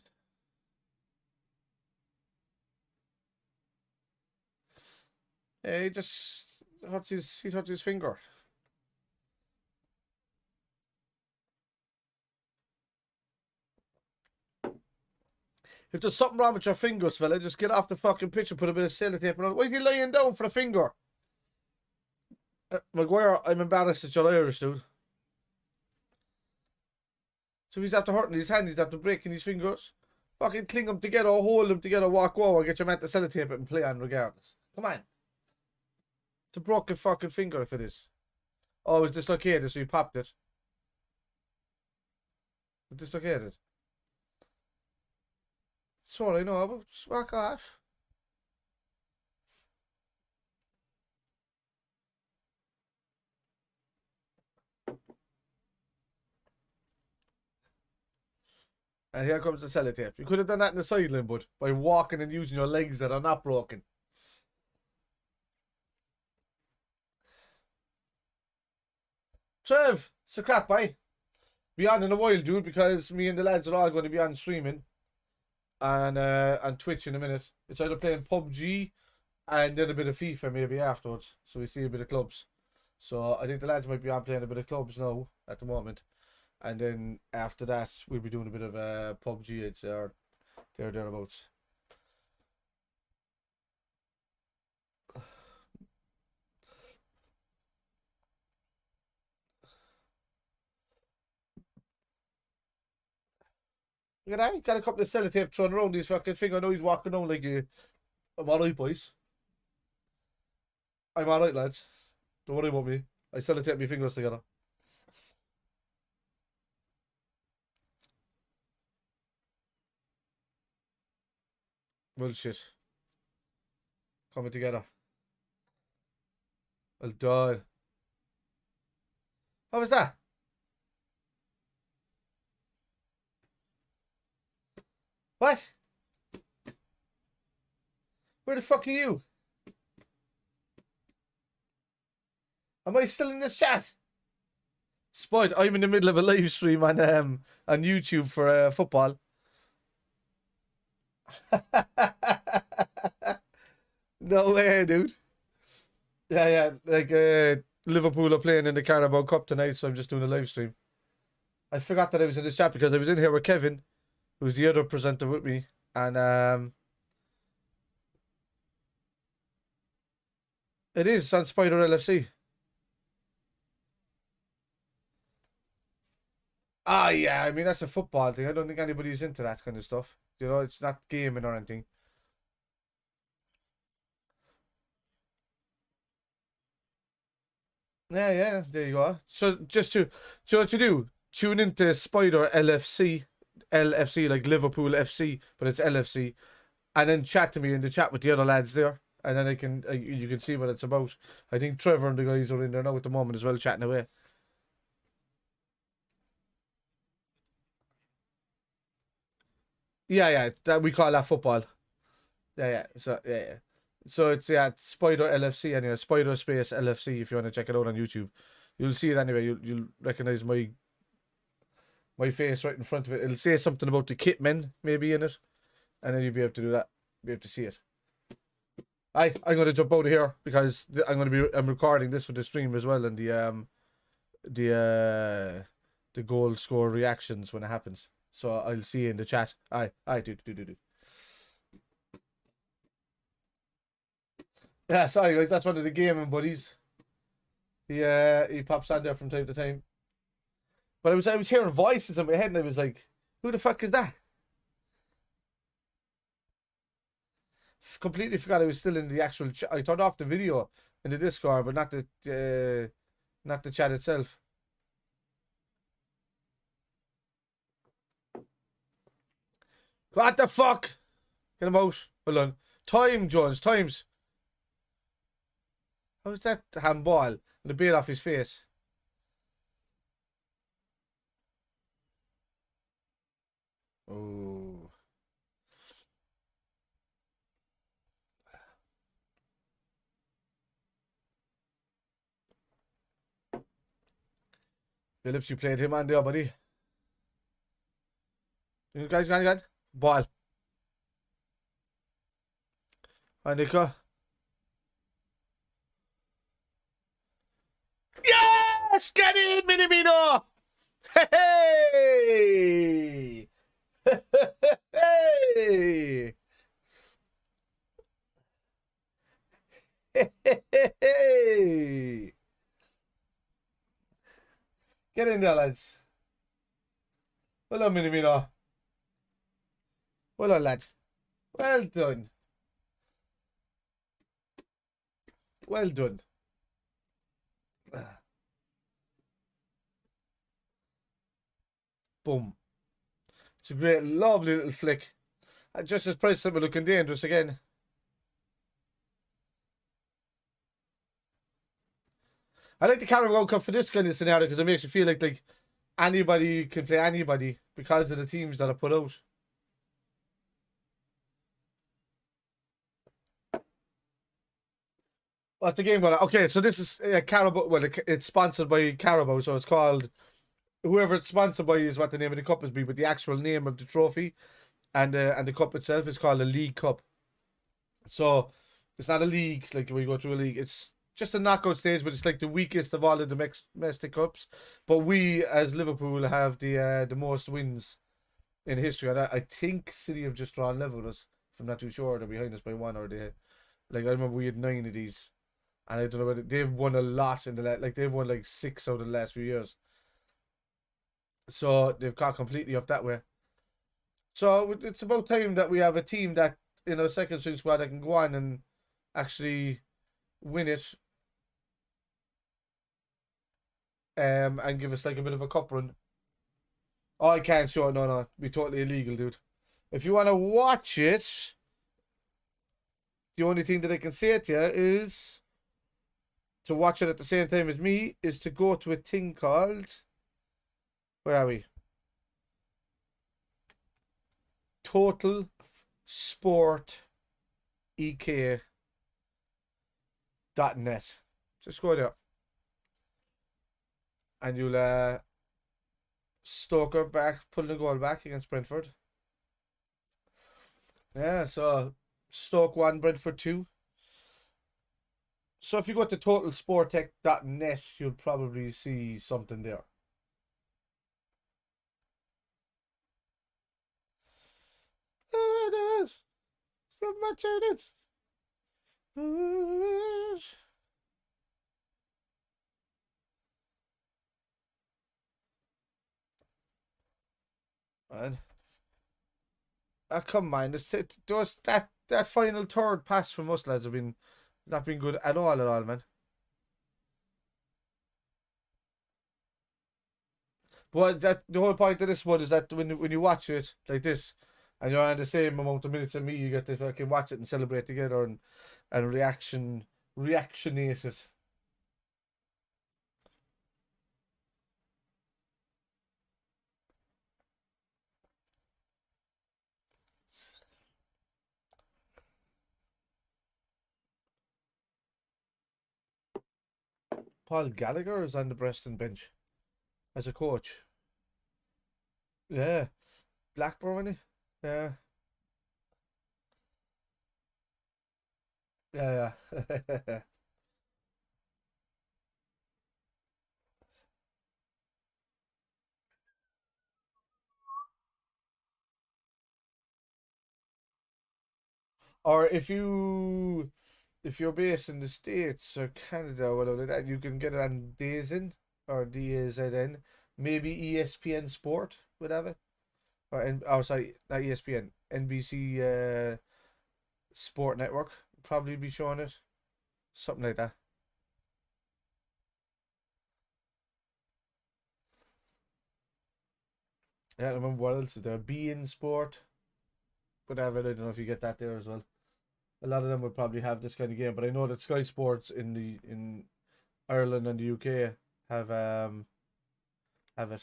Yeah, he just he touched his finger. If there's something wrong with your fingers, fella, just get off the fucking pitch and put a bit of sellotape on. Why is he laying down for the finger? Maguire, I'm embarrassed that you're Irish, dude. So he's after hurting his hand, he's after breaking his fingers. Fucking cling them together, hold them together, walk over, get your man to sellotape it and play on regardless. Come on. It's a broken fucking finger if it is. Oh, it's dislocated, so you popped it. It's dislocated. Sorry, no, but just walk off. And here comes the sellotape. You could have done that in the sideline, bud, by walking and using your legs that are not broken. Trev, it's a crap, bye. Be on in a while, dude, because me and the lads are all going to be on streaming and Twitch in a minute. It's either playing PUBG and then a bit of FIFA maybe afterwards. So we see a bit of clubs. So I think the lads might be on playing a bit of clubs now at the moment. And then after that, we'll be doing a bit of PUBG. It's thereabouts. Look at that. Got a couple of sellotape thrown around his fucking finger. I know he's walking around like I'm alright, boys. I'm alright, lads. Don't worry about me. I sellotape my fingers together. Bullshit. Coming together. Well done. How was that? What? Where the fuck are you? Am I still in this chat? Spud, I'm in the middle of a live stream on YouTube for football. No way, dude. Yeah. Like Liverpool are playing in the Carabao Cup tonight, so I'm just doing a live stream. I forgot that I was in this chat because I was in here with Kevin, who's the other presenter with me, and it is on Spider LFC. Ah, yeah, I mean, that's a football thing. I don't think anybody's into that kind of stuff. You know, it's not gaming or anything. Yeah, there you go. So just so what you do, tune into Spider LFC like Liverpool FC, but it's LFC, and then chat to me in the chat with the other lads there, and then I can you can see what it's about. I think Trevor and the guys are in there now at the moment as well, chatting away. Yeah, that we call that football. Yeah. So yeah. So it's Spider LFC anyway, Spider space LFC if you want to check it out on YouTube. You'll see it anyway. You'll recognize my face right in front of it. It'll say something about the KITMEN maybe in it, and then you'll be able to do that. Be able to see it. I'm going to jump out of here because I'm recording this for the stream as well, and the goal score reactions when it happens. So I'll see you in the chat. Aye, do. Yeah, sorry guys, that's one of the gaming buddies. He pops on there from time to time. But I was hearing voices in my head and I was like, who the fuck is that? Completely forgot I was still in the actual I turned off the video in the Discord, but not the chat itself. What the fuck? Get him out. Hold on. Time, Jones. Times. How's that handball? And the beard off his face. Oh. Phillips, you played him on there, buddy. You guys got ball. Hi, Nico. Yes! Get in, Minimino! Hey! Hey! Hey! Get in there, lads. Well done, Minimino. Well done, lad. Well done. Well done. Boom. It's a great, lovely little flick. Just as Preston were looking dangerous again. I like the Carabao Cup for this kind of scenario because it makes you feel like anybody can play anybody because of the teams that are put out. What's the game going on? Okay, so this is Carabao. Well, it's sponsored by Carabao, so it's called. Whoever it's sponsored by is what the name of the cup is, but the actual name of the trophy and the cup itself is called a League Cup. So it's not a league like when you go through a league. It's just a knockout stage, but it's like the weakest of all of the domestic cups. But we, as Liverpool, have the most wins in history, and I think City have just drawn level with us. If I'm not too sure, they're behind us by one, or I remember we had 9 of these, and I don't know whether they've won a lot in they've won like 6 out of the last few years. So they've got completely up that way. So it's about time that we have a team that in a second string squad that can go on and actually win it. And give us like a bit of a cup run. Oh, I can't show it. No. It'd be totally illegal, dude. If you want to watch it, the only thing that I can say to you is to watch it at the same time as me is to go to a thing called, where are we? Total Sport EK.net. Just go there. And you'll Stoker back, pulling a goal back against Brentford. Yeah, so Stoke 1, Brentford 2. So if you go to totalsporttech.net, you'll probably see something there. And come on, that final third pass from us lads have been not been good at all, man. But that the whole point of this one is that when you watch it like this, and you're on the same amount of minutes as me, you get to fucking watch it and celebrate together and reactionate it. Paul Gallagher is on the Preston bench as a coach. Yeah, Blackburn, wasn't he? Yeah, yeah, yeah. Or if you're based in the States or Canada or whatever like that, you can get it on DAZN or DAZN. Maybe ESPN Sport would have it. Oh, sorry, not ESPN. NBC Sport Network probably be showing it. Something like that. Yeah, I don't remember what else is there. beIN Sport. Whatever, I don't know if you get that there as well. A lot of them would probably have this kind of game, but I know that Sky Sports in Ireland and the UK have it.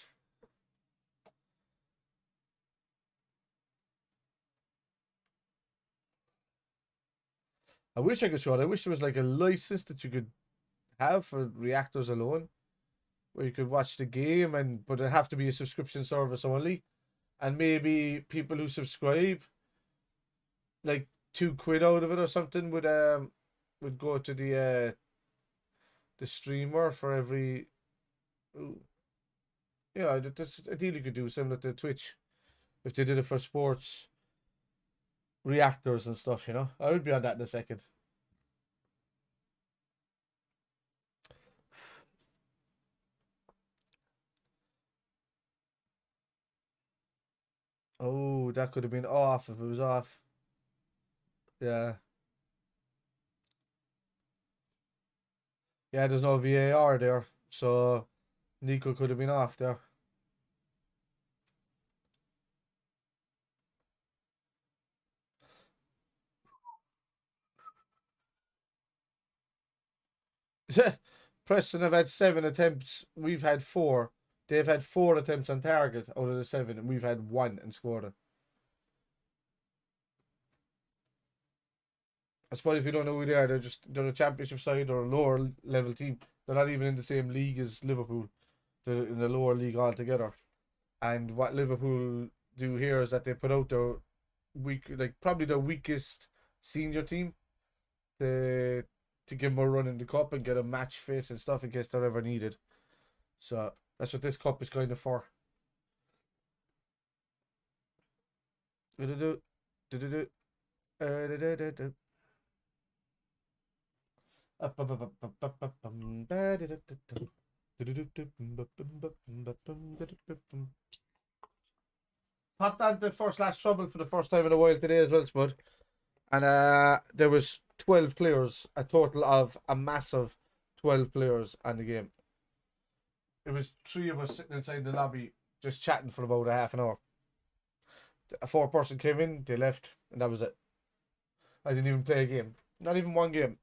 I wish I could show it. I wish there was like a license that you could have for reactors alone, where you could watch the game but it'd have to be a subscription service only, and maybe people who subscribe, like £2 out of it or something, would go to the streamer for every. Yeah, that's a deal you could do similar to Twitch if they did it for sports reactors and stuff. I would be on that in a second. Oh, that could have been off if it was off. Yeah. Yeah, there's no VAR there, so Nico could have been off there. Preston have had 7 attempts. We've had 4. They've had 4 attempts on target out of the 7, and we've had 1 and scored it. I suppose if you don't know who they are, they're a championship side or a lower level team. They're not even in the same league as Liverpool. They're in the lower league altogether. And what Liverpool do here is that they put out their probably their weakest senior team to give them a run in the cup and get a match fit and stuff in case they're ever needed. So that's what this cup is kind of for. Popped on the first last trouble for the first time in a while today as well, Spud. And there was 12 players, a total of a massive 12 players on the game. It was 3 of us sitting inside the lobby just chatting for about a half an hour. A 4-person came in, they left, and that was it. I didn't even play a game. Not even one game.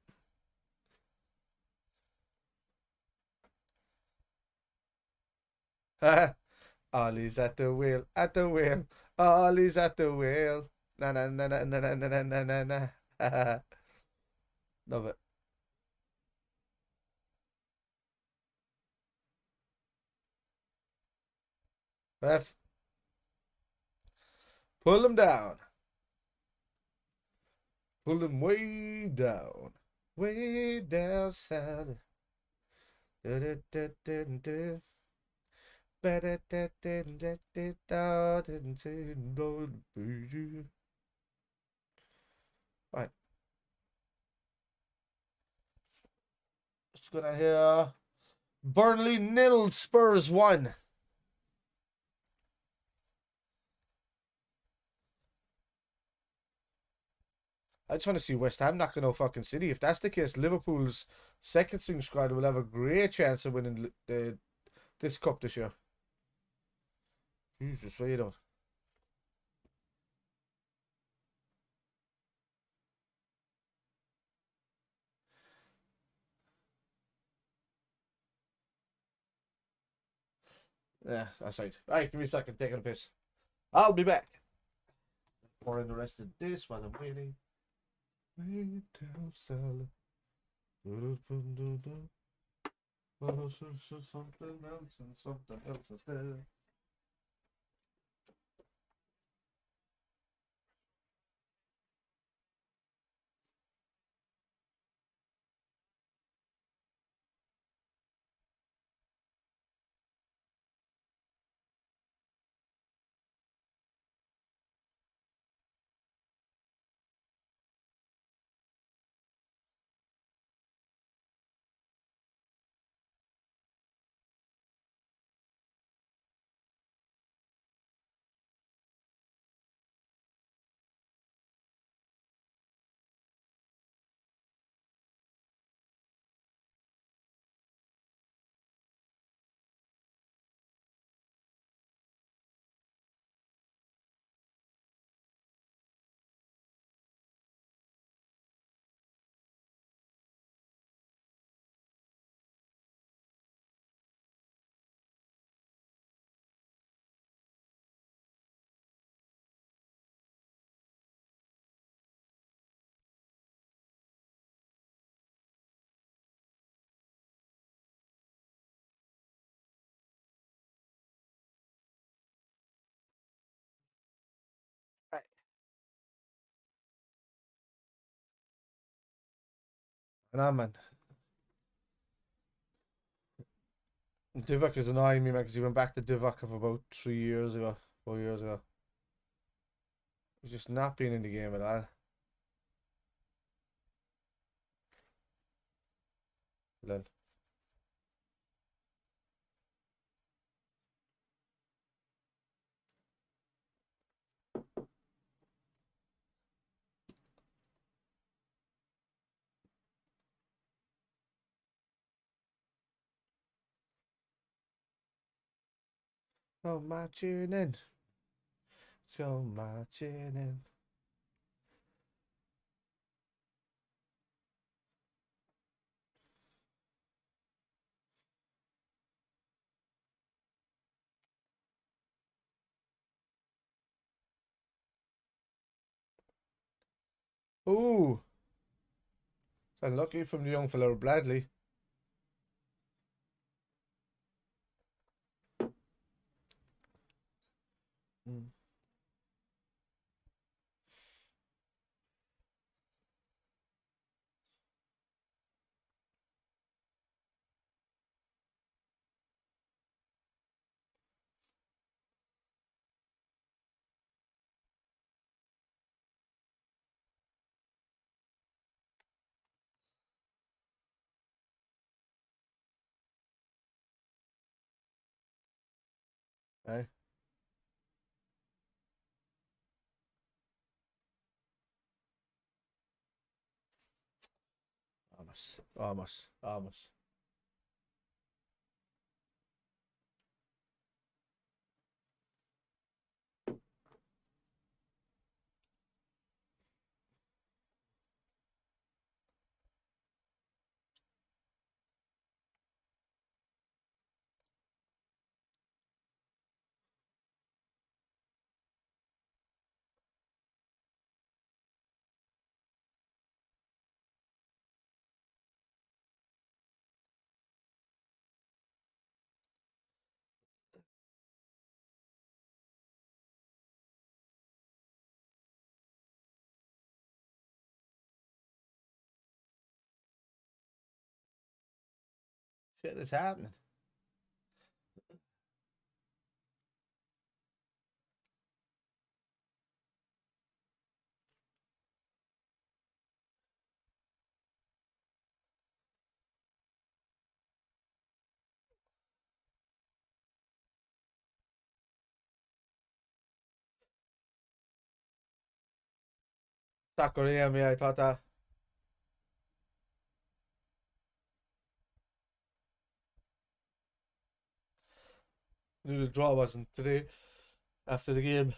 Ollie's at the wheel, at the wheel. Ollie's at the wheel. Na na na na na na na na na na. Love it. Ref, pull him down. Pull him way down. Way down south. Right. What's going on here? Burnley 0, Spurs 1. I just want to see West Ham knocking out fucking City. If that's the case, Liverpool's second string squad will have a great chance of winning this cup this year. Jesus, what are you doing? Yeah, that's right. Right, give me a second, taking a piss. I'll be back. Pouring the rest of this while I'm waiting. Way down salad. Something else and something else instead. Right. And on, man. Divock is annoying me, man, because he went back to Divock of about 3 years ago, 4 years ago. He's just not being in the game at all. Then. So marching in. So marching in. Ooh. So unlucky from the young fellow Bradley. Mm. Eh? Almost. Almost. Almost. Shit is happening. Korea, me, I thought that. Knew the draw wasn't today. after the game.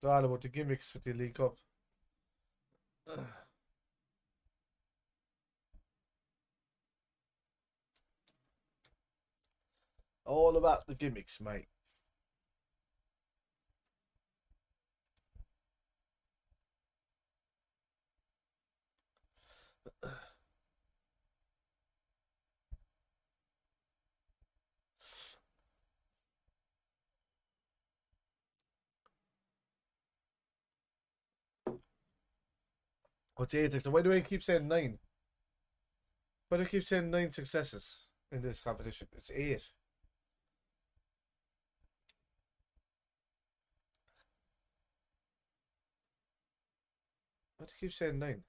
They're all about the gimmicks with the League Cup. All about the gimmicks, mate. What's 8? So why do I keep saying 9? Why do I keep saying 9 successes in this competition? It's 8. Why do you keep saying 9?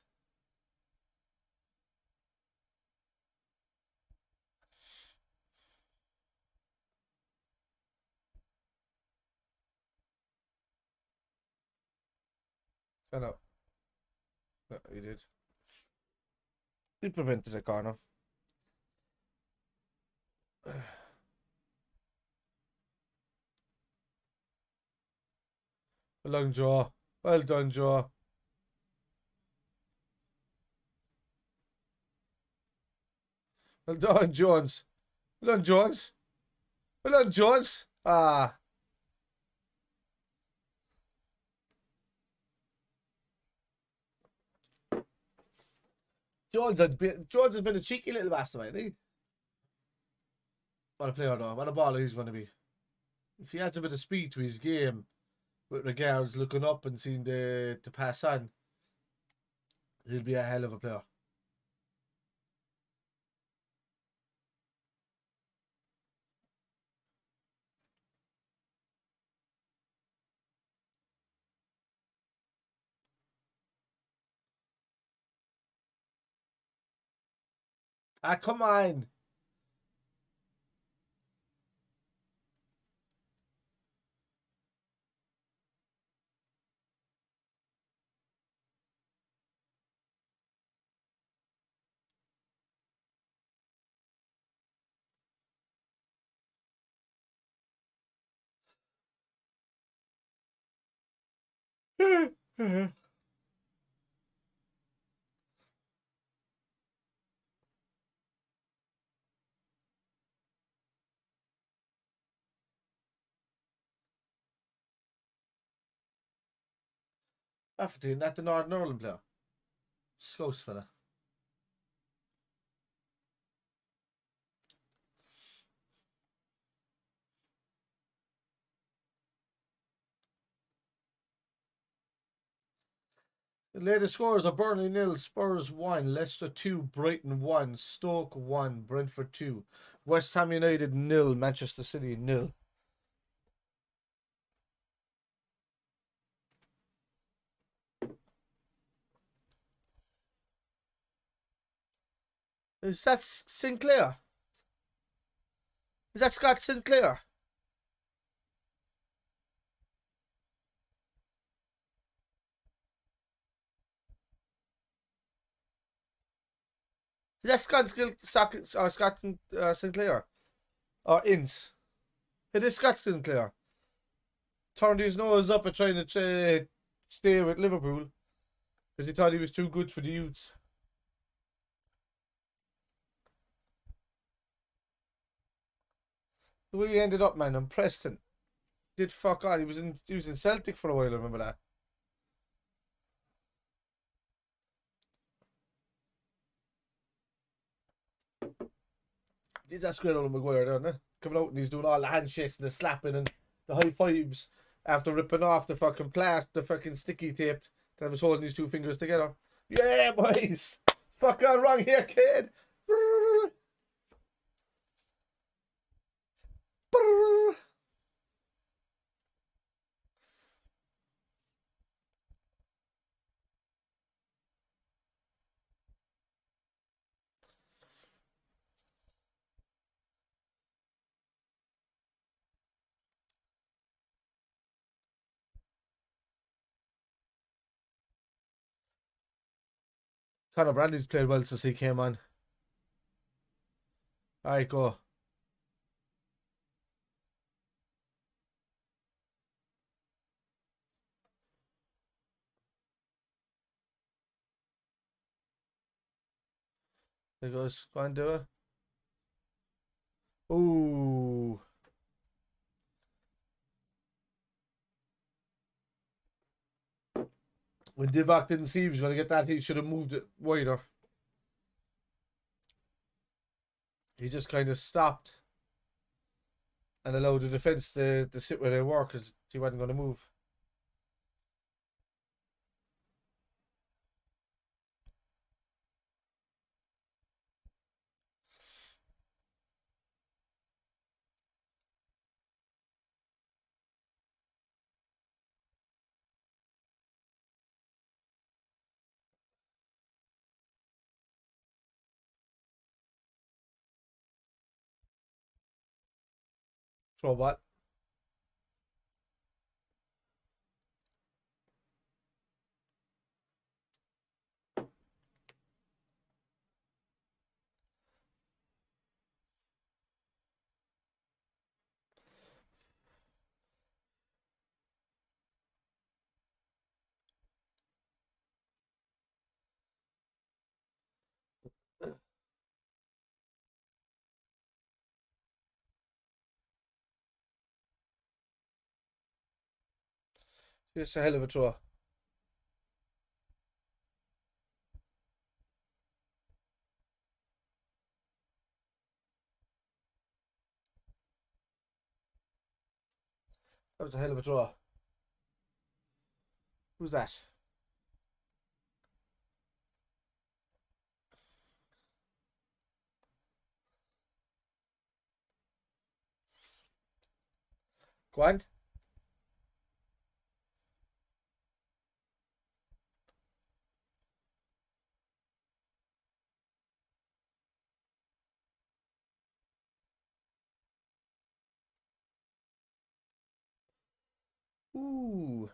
Shut up. No, you did. You prevented a corner. Well done, Joe. Well done, Joe. Well done, Jones. Well done, Jones. Well done, Jones. Ah. Jones has been a cheeky little bastard, ain't he? What a player, though. What a baller he's going to be. If he adds a bit of speed to his game with regards looking up and seeing the pass on, he'll be a hell of a player. Ah, come on. After that, the Northern Ireland player. Scouse fella. The latest scores are Burnley 0, Spurs 1, Leicester 2, Brighton 1, Stoke 1, Brentford 2, West Ham United 0, Manchester City 0. Is that Sinclair? Is that Scott Sinclair? Is that Scott Sinclair? Or Ince? It is Scott Sinclair. Turned his nose up at trying to stay with Liverpool because he thought he was too good for the youths. The way he ended up, man, on Preston. Did fuck all. He was in Celtic for a while, I remember that. He's that great old Maguire, don't he? Coming out and he's doing all the handshakes and the slapping and the high fives after ripping off the fucking the fucking sticky tape that was holding his two fingers together. Yeah, boys! Fuck on wrong here, kid! Conor Bradley's played well since he came on. Alright, go. There goes. Go on, do it. Ooh. When Divock didn't see he was going to get that, he should have moved it wider. He just kind of stopped and allowed the defence to sit where they were because he wasn't going to move. Throw what? It's a hell of a throw. That was a hell of a throw. Who's that? Go on. Ooh.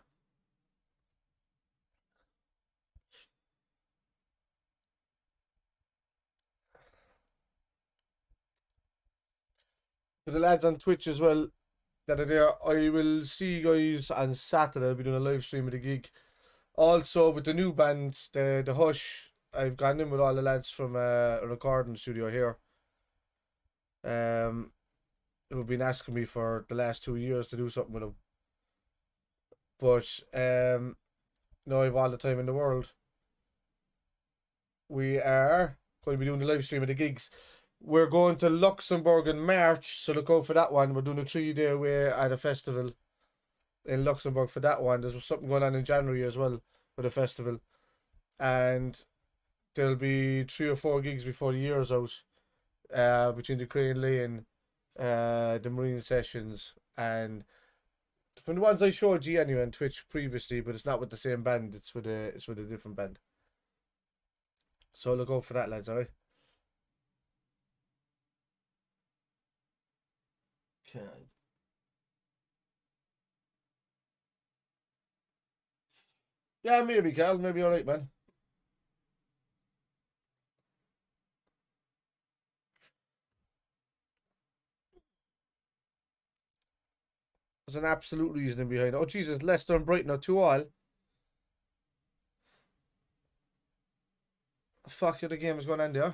For the lads on Twitch as well that are there, I will see you guys on Saturday. I'll be doing a live stream of the gig. Also, with the new band, the Hush, I've gone in with all the lads from a recording studio here. Who have been asking me for the last 2 years to do something with them. But no, I have all the time in the world. We are going to be doing the live stream of the gigs. We're going to Luxembourg in March, so look out for that one. We're doing a 3-day away at a festival in Luxembourg for that one. There's something going on in January as well for the festival. And there'll be 3 or 4 gigs before the year's out, between the Crane Lane, the Marine Sessions, and from the ones I showed you anyway on Twitch previously, but it's not with the same band, it's with a different band. So look out for that, lads, alright? Okay. Yeah, maybe, Cal. Maybe alright, man. There's an absolute reasoning behind it. Oh, Jesus, Leicester and Brighton are 2-2. Fuck it, the game is going to end there.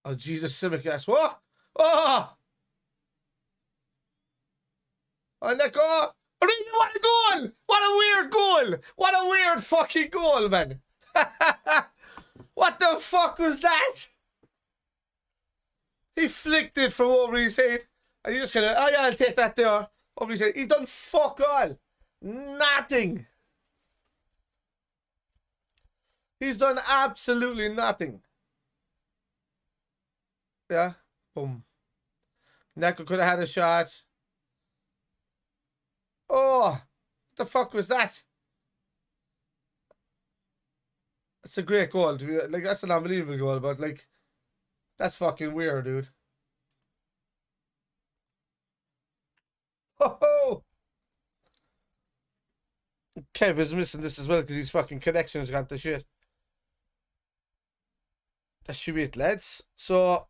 Oh, Jesus, Simicast. What? Oh! Oh, Nico! What a goal! What a weird goal! What a weird fucking goal, man! What the fuck was that? He flicked it from over his head. And he just kind of, oh yeah, I'll take that there. Over his head. He's done fuck all. Nothing. He's done absolutely nothing. Yeah. Boom. Neko could have had a shot. Oh, what the fuck was that? That's a great goal. Like, that's an unbelievable goal, but like, that's fucking weird, dude. Ho ho! Kev is missing this as well because his fucking connection's gone to shit. That should be it, lads. So,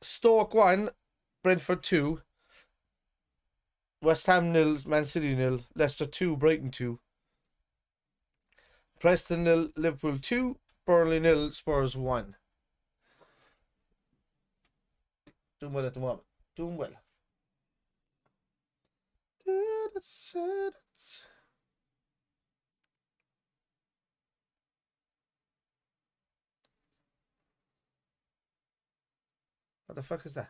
Stoke 1, Brentford 2. West Ham 0, Man City 0, Leicester 2, Brighton 2, Preston 0, Liverpool 2, Burnley 0, Spurs 1. Doing well at the moment. Doing well. What the fuck is that?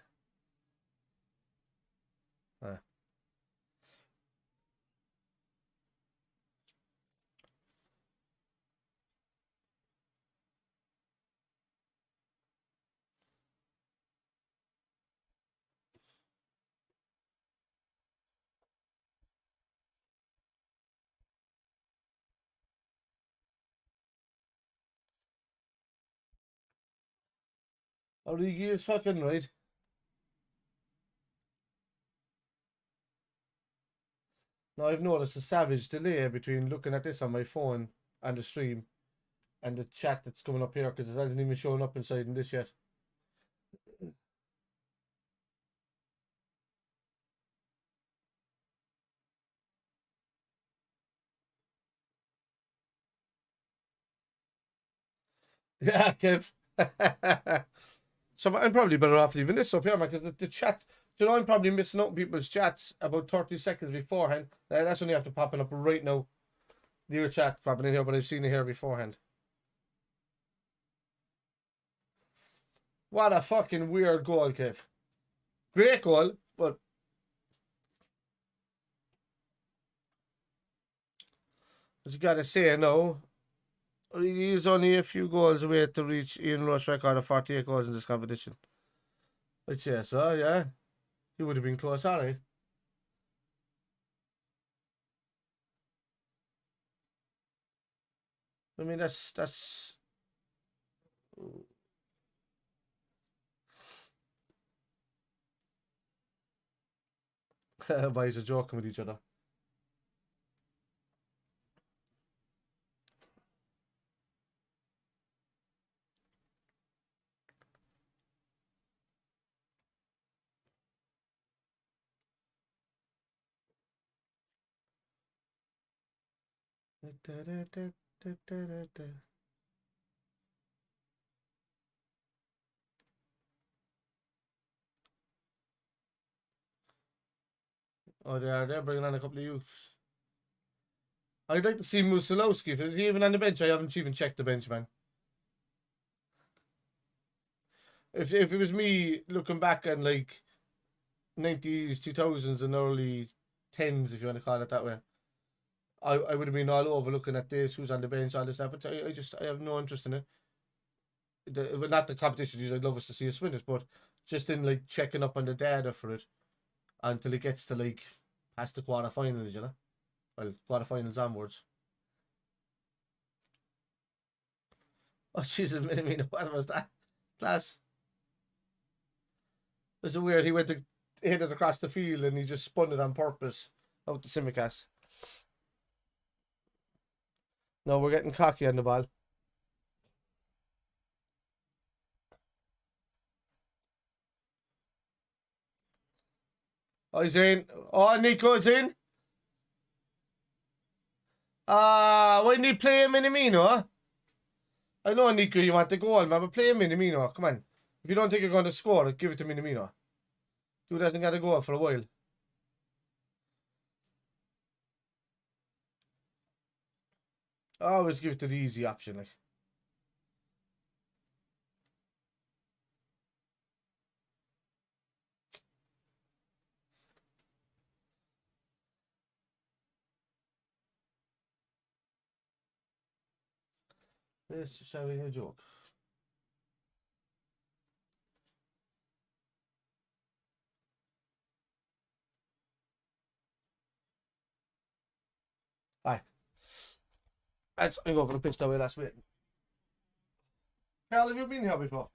Origi is fucking right. Now I've noticed a savage delay between looking at this on my phone and the stream and the chat that's coming up here because it hasn't even shown up inside in this yet. Yeah, Kev. So I'm probably better off leaving this up here, man, because the chat, you know, I'm probably missing out on people's chats about 30 seconds beforehand. That's only after popping up right now. Your chat popping in here, but I've seen it here beforehand. What a fucking weird goal, Kev. Great goal, but as you gotta say, no. He's only a few goals away to reach Ian Rush's record of 48 goals in this competition. I'd say so, yeah. He would have been close, alright. I mean, that's. Boys are joking with each other. Oh, they're bringing on a couple of youths. I'd like to see Musolowski. Is he even on the bench? I haven't even checked the bench, man. If it was me looking back on like 90s, 2000s, and early 10s, if you want to call it that way, I would have been all over looking at this, who's on the bench, all this stuff. But I have no interest in it. Well, not the competition. I'd love us to see us win it, but just in like checking up on the data for it until it gets to like past the quarterfinals, you know. Well, quarterfinals onwards. Oh Jesus, Minamino, what was that? Class. It's a weird. He went to hit it across the field and he just spun it on purpose out the Simicast. No, we're getting cocky on the ball. Oh, he's in. Oh, Nico's in. Why didn't he play him Minamino? I know, Nico, you want the goal, man, but play him Minamino. Come on. If you don't think you're going to score, give it to Minamino. Dude hasn't got a goal for a while. I always give it to the easy option, like. This is having a joke. Aye. That's I go for the pitch that way last week. Carl, have you been here before?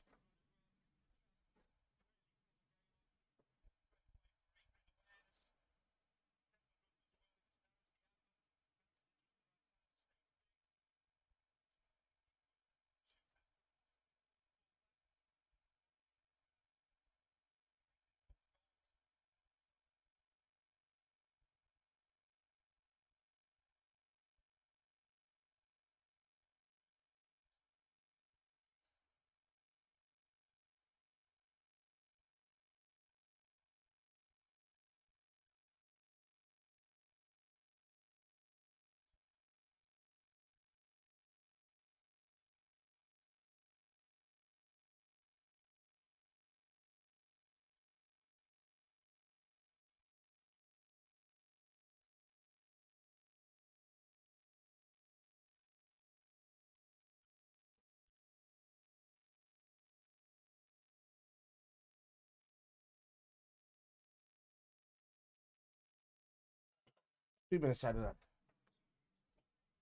3 minutes added on.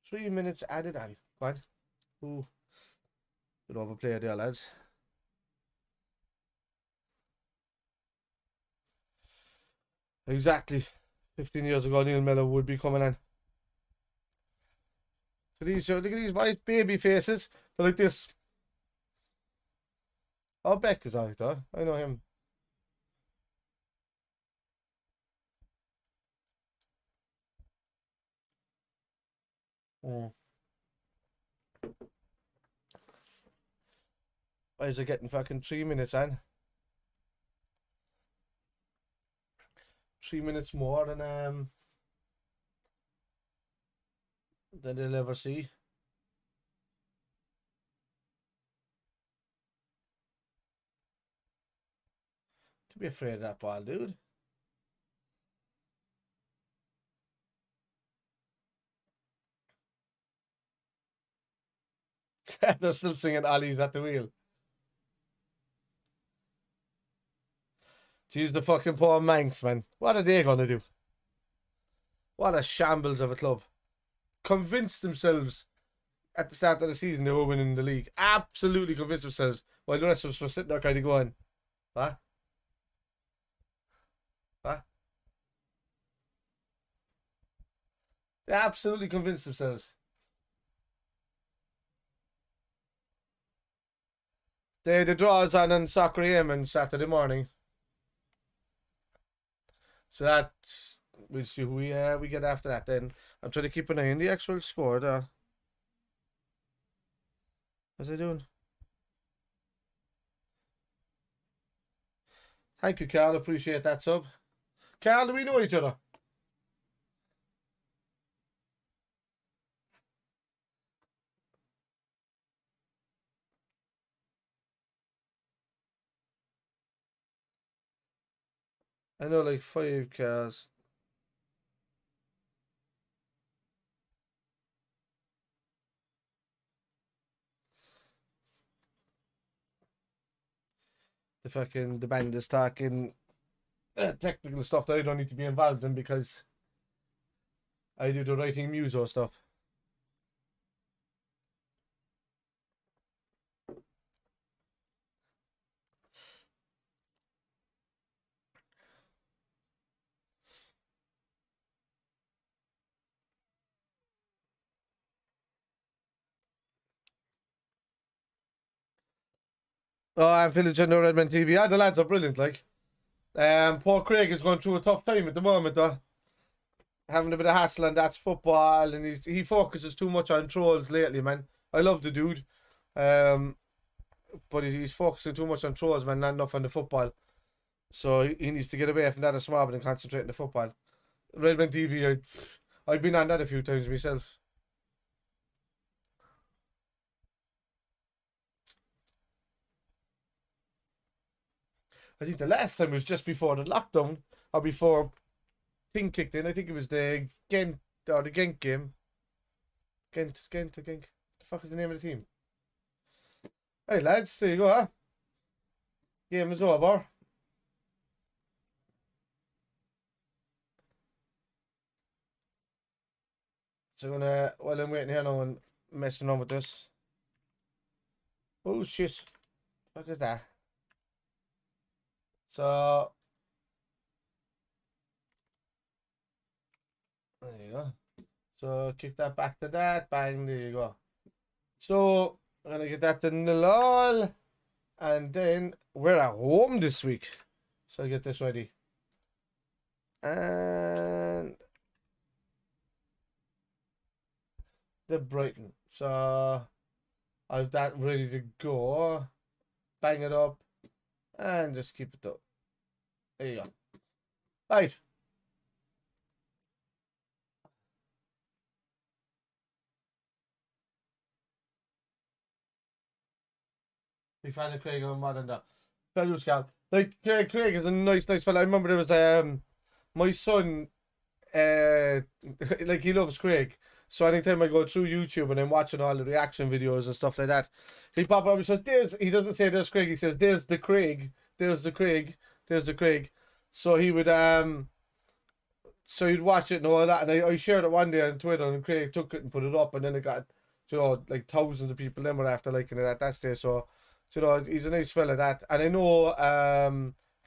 3 minutes added on. Go on. Ooh. Good overplay there, lads. Exactly. 15 years ago, Neil Miller would be coming in. So look at these white baby faces. They're like this. Oh, Beck is out there. I know him. Why is it getting fucking 3 minutes on? 3 minutes more than they'll ever see. To be afraid of that ball, dude. They're still singing Ollie's at the wheel. Jeez, the fucking poor Manx, man. What are they gonna do? What a shambles of a club. Convinced themselves at the start of the season they were winning the league. Absolutely convinced themselves. While the rest of us were sitting there kind of going, huh? Huh? They absolutely convinced themselves. The draws on Soccer AM on Saturday morning. So that we'll see who we get after that then. I'm trying to keep an eye on the actual score there. What's I doing? Thank you, Carl. Appreciate that sub. Carl, do we know each other? I know like 5 cars. The band is talking technical stuff that I don't need to be involved in because I do the writing muso stuff. Oh, I'm Village and Redmond TV. Yeah, the lads are brilliant, like. Poor Craig is going through a tough time at the moment, though. Having a bit of hassle, and that's football, and he focuses too much on trolls lately, man. I love the dude. But he's focusing too much on trolls, man, not enough on the football. So he needs to get away from that a small bit and concentrate on the football. Redmond TV, I've been on that a few times myself. I think the last time was just before the lockdown, or before thing kicked in. I think it was the Gent or the Genk game. Gent. What the fuck is the name of the team? Hey lads, there you go, huh? Game is over. So while I'm waiting here now and messing around with this. Oh shit. What is that? So there you go. So kick that back to that. Bang, there you go. So I'm gonna get that to 0-0. And then we're at home this week. So I get this ready. And the Brighton. So I've that ready to go. Bang it up. And just keep it up. There you go. Right. Big fan of Craig and Modern that. Like Craig is a nice fella. I remember there was my son like he loves Craig. So anytime I go through YouTube and I'm watching all the reaction videos and stuff like that, he pop up and says, he doesn't say there's Craig, he says there's the Craig, there's the Craig, there's the Craig. So he would so you'd watch it and all that, and I shared it one day on Twitter, and Craig took it and put it up, and then it got, you know, like thousands of people then were after liking it at that stage. So, you know, he's a nice fella that, and I know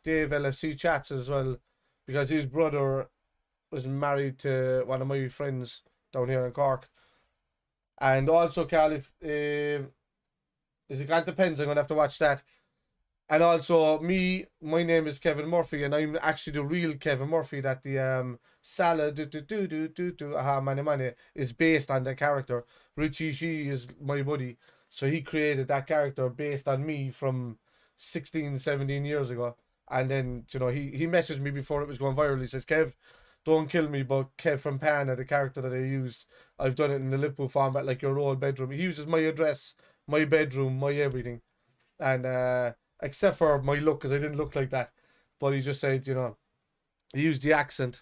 Dave LFC chats as well, because his brother was married to one of my friends down here in Cork, and also Carl, if is it Grant Depends, I'm gonna have to watch that. And also my name is Kevin Murphy, and I'm actually the real Kevin Murphy that the Salah aha money money is based on that character. Richie Shee is my buddy, so he created that character based on me from 16, 17 years ago. And then, you know, he messaged me before it was going viral. He says, Kev, don't kill me, but Kev from Pana, the character that I used, I've done it in the Liverpool format, like your old bedroom. He uses my address, my bedroom, my everything. And except for my look, because I didn't look like that. But he just said, you know, he used the accent.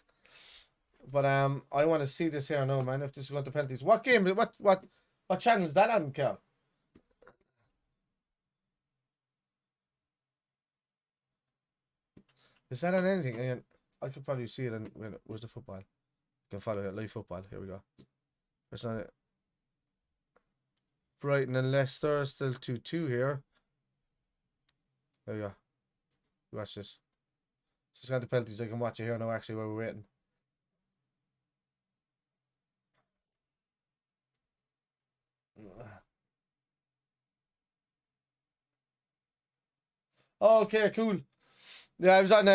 But I want to see this here now, man, if this is going to penalties. What game, what channel is that on, Cal? Is that on anything? And I could probably see it when it was the football. You can follow it, live football. Here we go. It's not it. Brighton and Leicester still 2-2 here. There we go. Watch this. Just got the penalties. I can watch it here now, actually, while we're waiting. Okay, cool. Yeah, I was on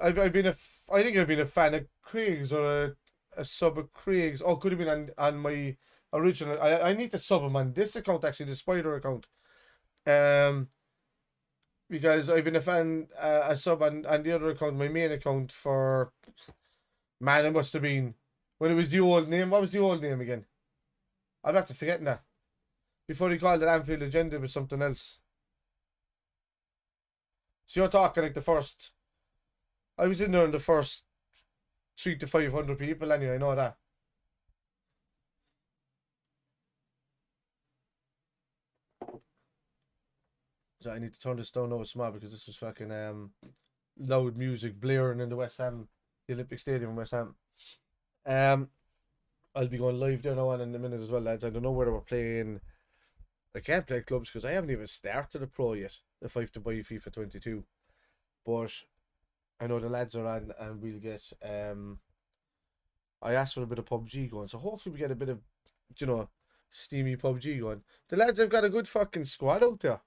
I've been I think I've been a fan of Craig's, or a sub of Craig's. Oh, could have been on my original. I need to sub him on this account, actually, the Spider account. Because I've been a fan, a sub on the other account, my main account, for, man, it must have been when it was the old name. What was the old name again? I'm have to forgetting that. Before he called it Anfield Agenda, was something else. So you're talking like the first. I was in there in the first 300 to 500 people anyway, I know that. So I need to turn this down now small, because this is fucking loud music blaring in the the Olympic Stadium in West Ham. I'll be going live there now on in a minute as well, lads. I don't know whether we're playing. I can't play clubs because I haven't even started the pro yet, if I have to buy FIFA 22. But I know the lads are on, and we'll get I asked for a bit of PUBG going, so hopefully we get a bit of, you know, steamy PUBG going. The lads have got a good fucking squad out there.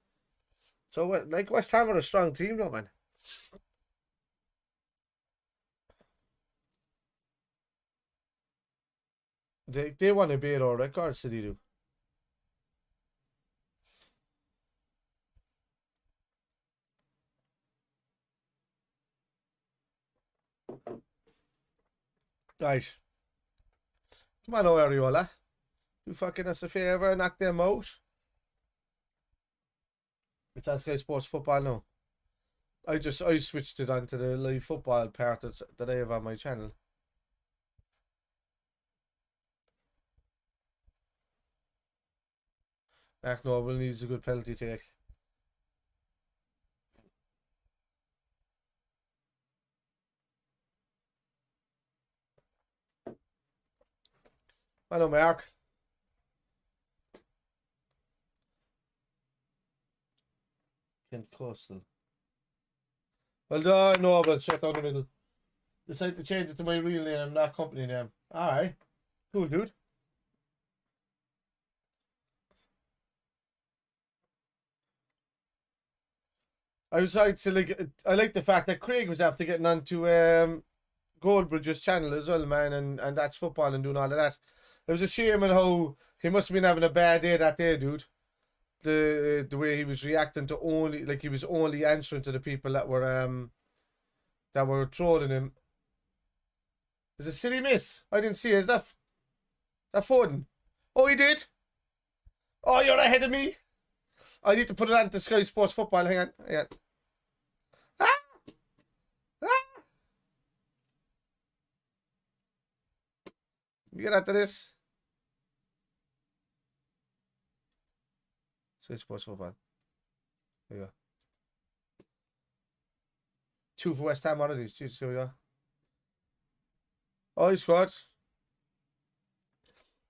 So like West Ham are a strong team though, man. They want to beat our record, City do. Right. Come on, Ariola. You fucking us a favour, knock them out. It's on Sky Sports Football now. I switched it onto the live football part that I have on my channel. Mark Noble needs a good penalty take. Hello, Mark. Kent Coastal. Well done, Noble. Straight down the middle. Decided to change it to my real name, not company name. Alright. Cool, dude. I like the fact that Craig was after getting onto Goldbridge's channel as well, man, and that's football and doing all of that. It was a shame and how he must have been having a bad day that day, dude. The way he was reacting to he was only answering to the people that were trolling him. Is a silly miss? I didn't see it. Is that Foden? Oh, he did? Oh, you're ahead of me. I need to put it on to Sky Sports Football. Hang on. Ah! Ah! You get after this. Sky Sports Football. There you go. 2 for West Ham already. Jeez, here we go. Oh, he scored.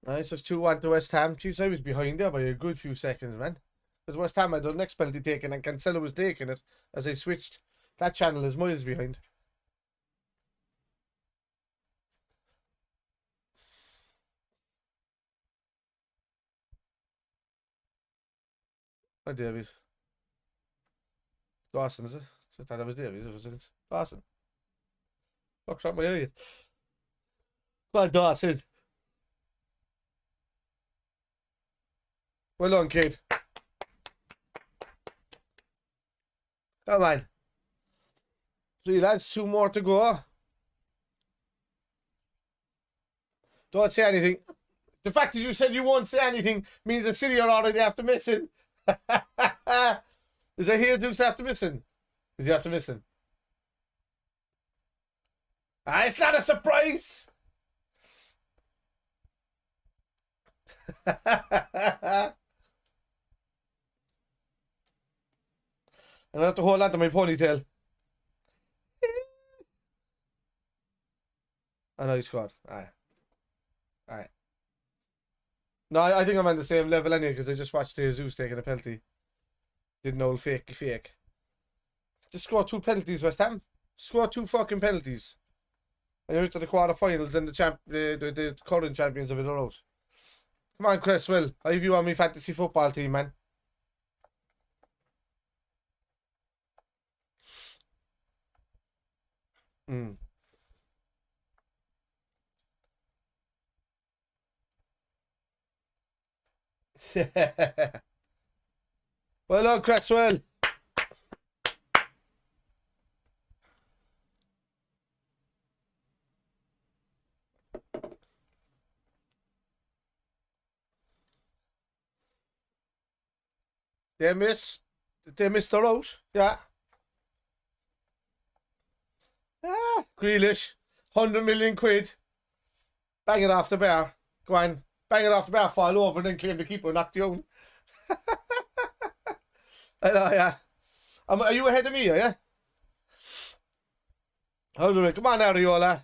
Nice, it's 2-1 to West Ham. Jeez, I was behind there by a good few seconds, man. Because West Ham had the next penalty taken and Cancelo was taking it as I switched. That channel is miles behind. Oh, Davies. Dawson, is it? I thought that was Davies. It was Dawson. Fuck's up my head. Come on, Dawson. Well done, kid. Come on. 3 lads, 2 more to go. Don't say anything. The fact that you said you won't say anything means that City are already after missing. Is that Jesus after missing? Is he after missing? Ah, it's not a surprise. I'm gonna have to hold on to my ponytail. I know he scored. Alright. Alright. No, I think I'm on the same level anyway because I just watched Jesus taking a penalty. Did an old fake. Just score 2 penalties, West Ham. Score 2 fucking penalties. And you're into the quarterfinals and the current champions of it are out. Come on, Cresswell. I have you on my fantasy football team, man. Well done, Cresswell. They missed her out. Yeah. Ah, Grealish. 100 million quid. Bang it off the bar. Go on. Bang it off the bar, fall over, and then claim the keeper knocked you out. I know, yeah. Are you ahead of me, are you? How do we? Come on, Ariola.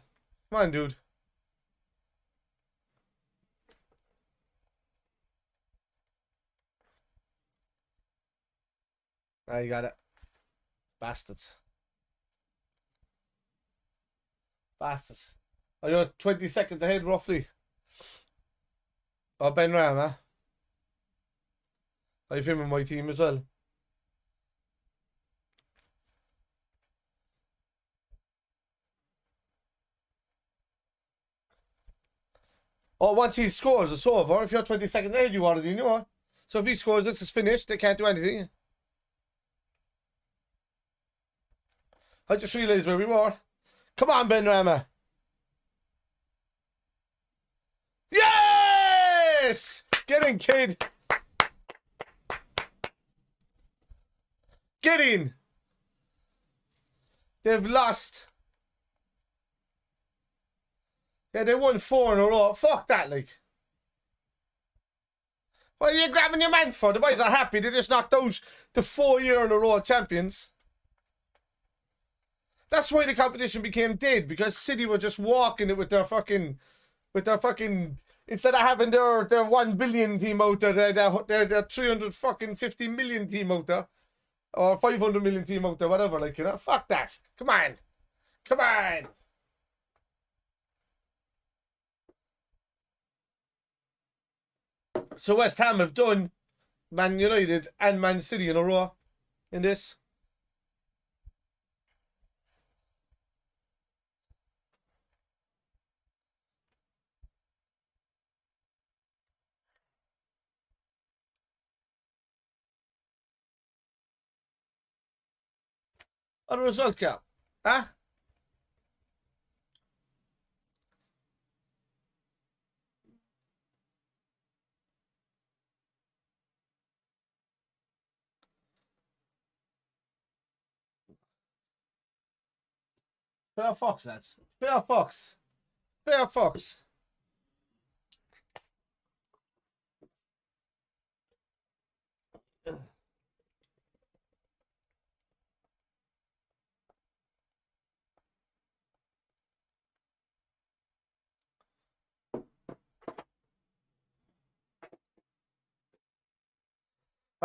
Come on, dude. Ah, you got it. Bastards. Oh, you're 20 seconds ahead, roughly. Oh, Ben Rama. I've him in my team as well. Oh, once he scores, it's over. If you're 20 seconds ahead, you already know. So if he scores, this is finished. They can't do anything. I just realised where we were. Come on, Ben Rama. Yes! Get in, kid. Get in. They've lost. Yeah, they won 4 in a row. Fuck that, like. What are you grabbing your man for? The boys are happy. They just knocked out the 4-year-in-a-row champions. That's why the competition became dead, because City were just walking it with their fucking, instead of having their 1 billion team out there, their 350 million team out there, or 500 million team out there, whatever, like, you know. Fuck that. Come on. Come on. So West Ham have done Man United and Man City in a row in this. What a result, Cap. Huh? Fair Fox, lads. Fair Fox. Fair Fox.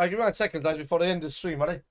Alright, give me 1 second, lads, before I end the stream, alright?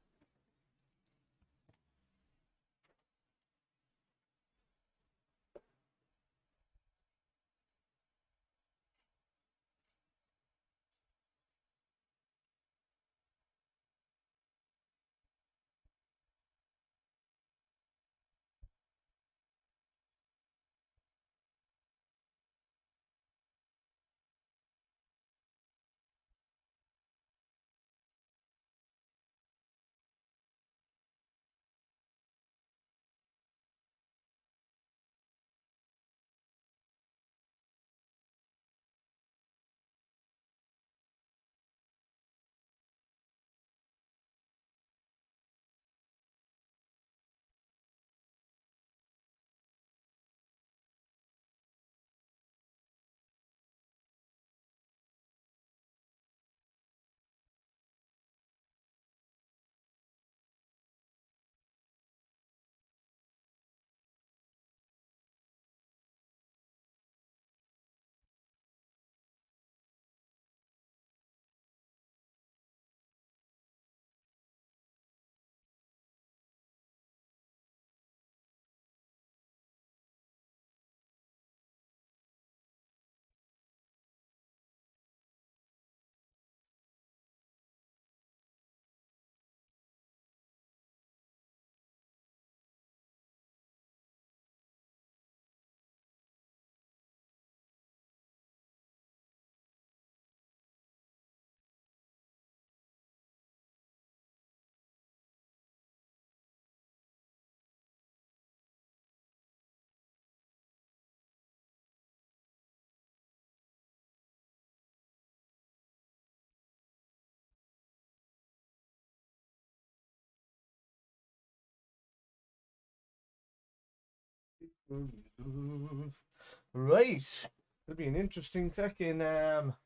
Right. It'll be an interesting fucking it'll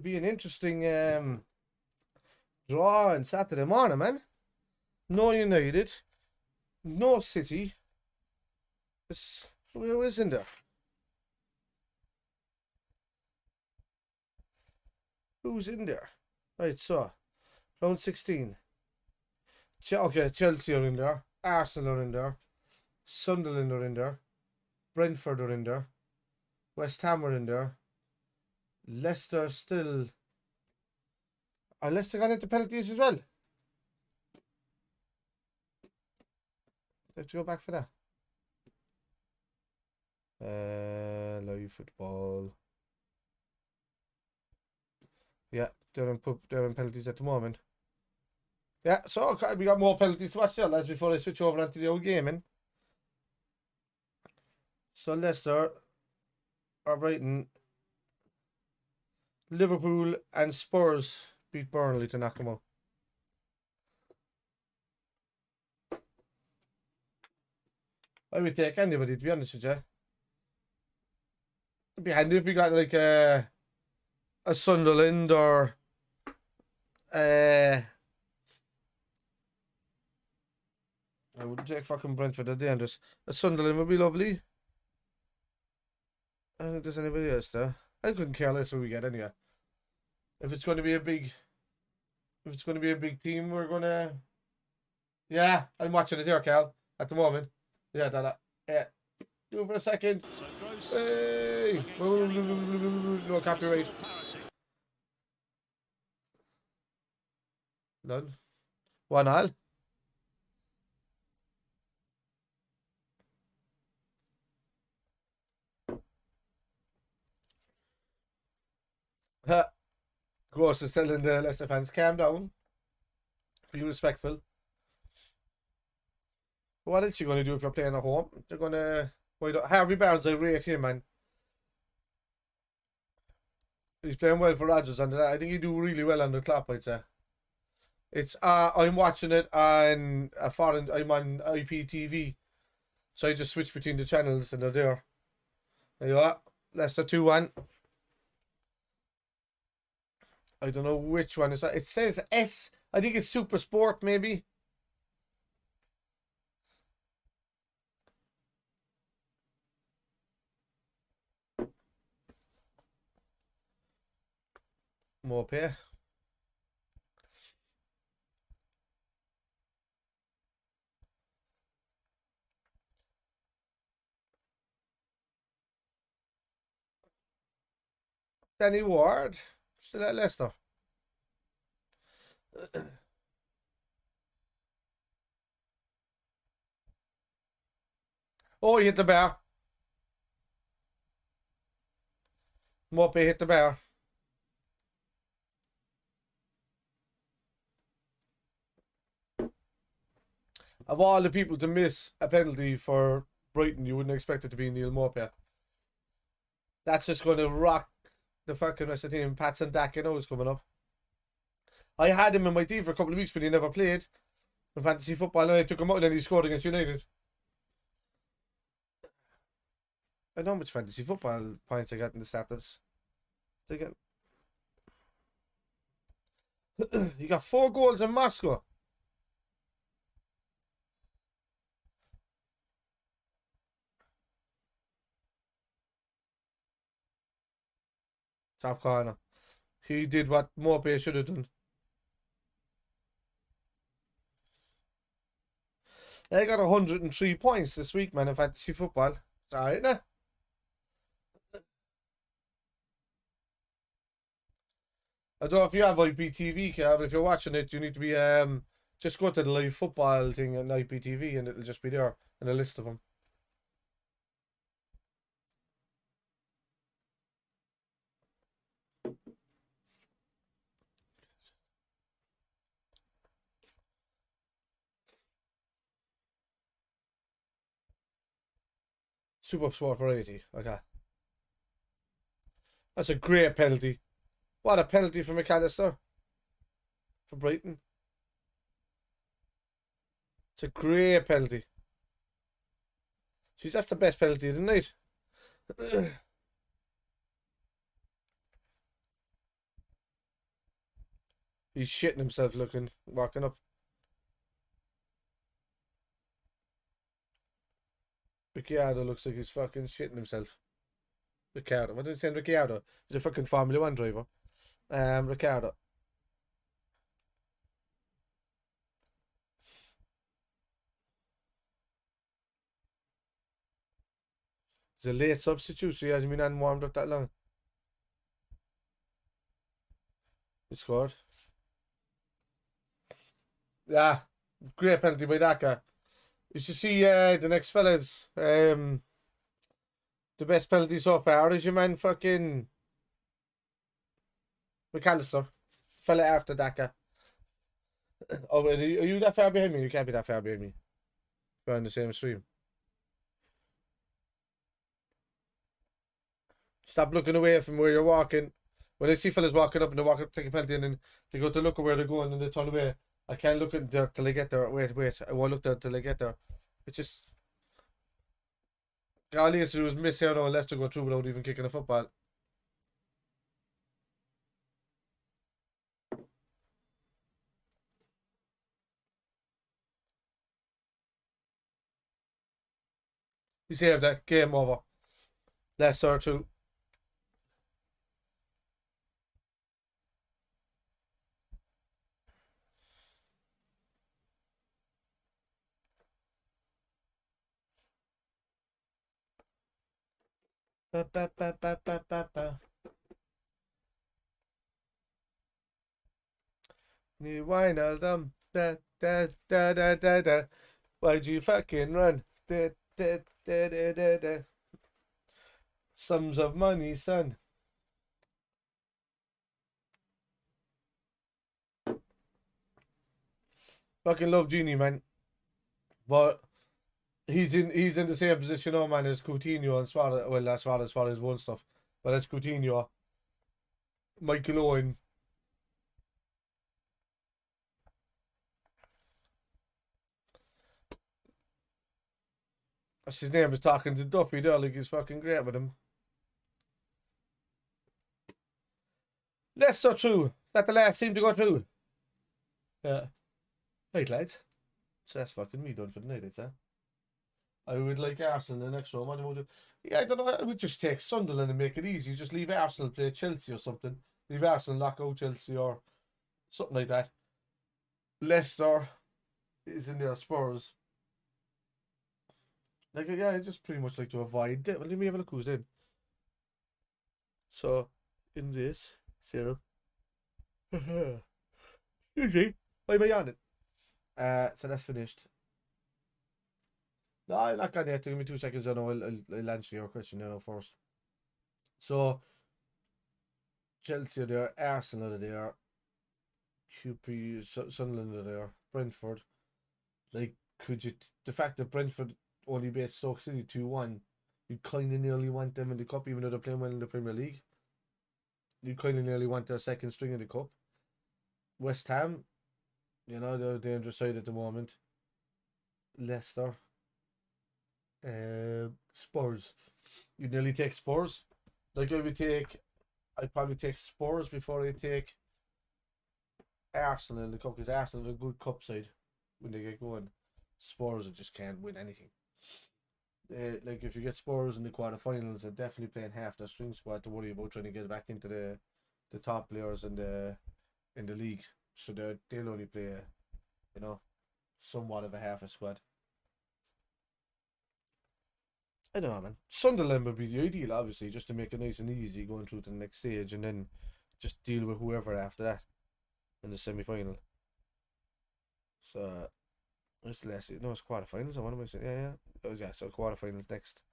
be an interesting draw on Saturday morning, man. No United, no City. Who is in there? Who's in there? Right, so round 16. Okay, Chelsea are in there, Arsenal are in there, Sunderland are in there, Brentford are in there, West Ham are in there, Leicester still. Are Leicester gone into penalties as well? They have to go back for that. Live football. Yeah, they're in penalties at the moment. Yeah, so we got more penalties to watch there, lads, before I switch over onto the old gaming. So Leicester are Brighton. Liverpool and Spurs beat Burnley to knock them out. I would take anybody, to be honest with you. It'd be handy if we got like a Sunderland or I wouldn't take fucking Brentford at the end. A Sunderland would be lovely. I don't think there's anybody else there. I couldn't care less who we get anyway. If it's going to be a big team, we're gonna. Yeah, I'm watching it here, Cal, at the moment. Yeah, yeah. Do it for a second. Hey! No copyright. None. 1-1. Gross is telling the Leicester fans, calm down. Be respectful. What else are you going to do if you're playing at home? They're going to... Harvey Barnes, I rate him, man. He's playing well for Rodgers, and I think he do really well under Klopp, I'd say. It's I'm watching it on I'm on IPTV, so I just switch between the channels and they're there. There you are. Leicester 2-1. I don't know which one is that. It says S. I think it's Super Sport, maybe. More pay. Danny Ward. Still at Leicester. Oh, he hit the bar. Mope hit the bar. Of all the people to miss a penalty for Brighton, you wouldn't expect it to be Neil Mope. That's just going to rock the fucking rest of the team. Patson Dak, you know, is coming up. I had him in my team for a couple of weeks, but he never played in fantasy football, and I took him out, and then he scored against United. I know how much fantasy football points I got in the status. They got you got 4 goals in Moscow. Top corner. He did what Mope should have done. I got 103 points this week, man, in fantasy football. It's alright, nah? I don't know if you have IPTV, but if you're watching it, you need to be just go to the live football thing on IPTV, and it'll just be there in a list of them. Super Sport for 80. Okay. That's a great penalty. What a penalty for McAllister. For Brighton. It's a great penalty. Jeez, that's the best penalty of the night. He's shitting himself walking up. Ricciardo looks like he's fucking shitting himself. Ricciardo. What did I say? Ricciardo? He's a fucking Formula 1 driver. Ricciardo. He's a late substitute, so he hasn't been unwarmed up that long. He scored. Yeah. Great penalty by Daka. You should see the next fellas. The best penalty so far is your man fucking McAllister. Fella after Daka. Oh, are you that far behind me? You can't be that far behind me. We're on the same stream. Stop looking away from where you're walking. When I see fellas walking up and they walk up, take a penalty, and then they go to look at where they're going and they turn away. I can't look at there till I get there. Wait. I won't look there till I get there. It's just... all he has to do is miss here now and Leicester go through without even kicking a football. He saved that. Game over. Leicester 2. Ba, ba, ba, ba, ba, ba, ba. You Wijnaldum. Da, da, da, da, da, da. Why'd you fucking run? Da, da, da, da, da, da. Sums of money, son. Fucking love Genie, man. But he's in the same position, oh man, as Coutinho and Suarez. Well, that's Suarez won stuff. But as Coutinho, Michael Owen. That's his name is talking to Duffy there, like he's fucking great with him. Leicester through. Is that the last team to go through? Yeah. Right, lads. So that's fucking me done for the night, it's that. I would like Arsenal in the next round. Yeah, I don't know. I would just take Sunderland and make it easy. Just leave Arsenal play Chelsea or something. Leave Arsenal knock out Chelsea or something like that. Leicester is in their Spurs. Like, yeah, I just pretty much like to avoid it. Well, let me have a look who's in. So, in this. So, usually, why am I on it? So that's finished. No, I'm not gone yet. Give me 2 seconds. I know I'll answer your question now first. So, Chelsea are there, Arsenal are there, QP, Sunderland are there, Brentford. Like, could you, the fact that Brentford only beat Stoke City 2-1, you kind of nearly want them in the cup, even though they're playing well in the Premier League. You kind of nearly want their second string in the cup. West Ham, you know, they're a dangerous side at the moment. Leicester. Spurs. You'd nearly take Spurs. Like, I'd probably take Spurs before I take Arsenal in the cup, because Arsenal are a good cup side when they get going. Spurs just can't win anything. Like, if you get Spurs in the quarterfinals, they're definitely playing half their string squad to worry about trying to get back into the top players in the league. So they'll only play, you know, somewhat of a half a squad. I don't know, man. Sunderland would be the ideal, obviously, just to make it nice and easy going through to the next stage, and then just deal with whoever after that in the semi-final. So it's less. No, it's quarterfinals. What am I saying? Yeah. Oh, yeah. So quarterfinals next,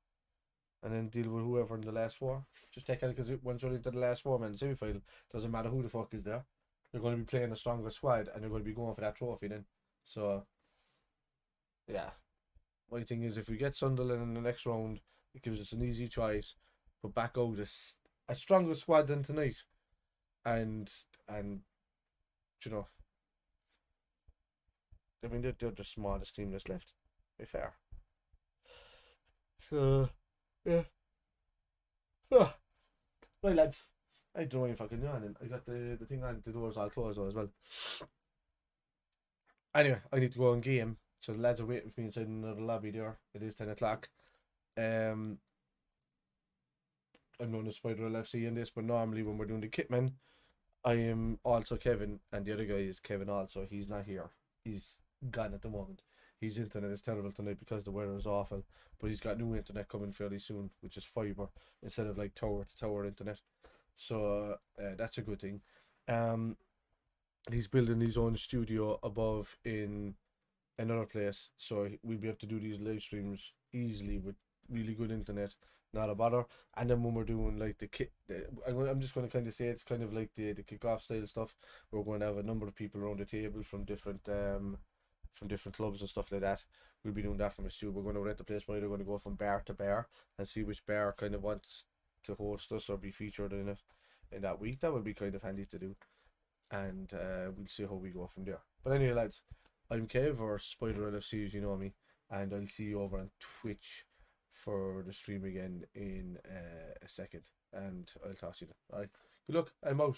and then deal with whoever in the last four. Just take it, because once you're into the last four, man, semi-final, doesn't matter who the fuck is there. You're going to be playing a stronger squad, and you're going to be going for that trophy then. So yeah. My thing is, if we get Sunderland in the next round, it gives us an easy choice. But back out a stronger squad than tonight, and you know, I mean, they're the smallest team that's left. To be fair. So yeah. Right, lads. I don't know if I can do it. I got the thing on, the doors all closed as well. Anyway, I need to go on game. So the lads are waiting for me inside another lobby there. It is 10 o'clock. I'm known as Spider LFC in this, but normally when we're doing the Kitmen, I am also Kevin, and the other guy is Kevin also. He's not here. He's gone at the moment. His internet is terrible tonight because the weather is awful, but he's got new internet coming fairly soon, which is fibre instead of like tower to tower internet. So that's a good thing. He's building his own studio above in another place, so we'll be able to do these live streams easily with really good internet, not a bother. And then when we're doing like I'm just going to kind of say it's kind of like the kickoff style stuff. We're going to have a number of people around the table from different clubs and stuff like that. We'll be doing that from a studio. We're going to rent the place. We're either going to go from bar to bar and see which bar kind of wants to host us or be featured in it in that week. That would be kind of handy to do, and we'll see how we go from there. But anyway, lads, I'm Kev, or Spider LFC as you know me, and I'll see you over on Twitch for the stream again in a second, and I'll talk to you then. Alright, good luck, I'm out.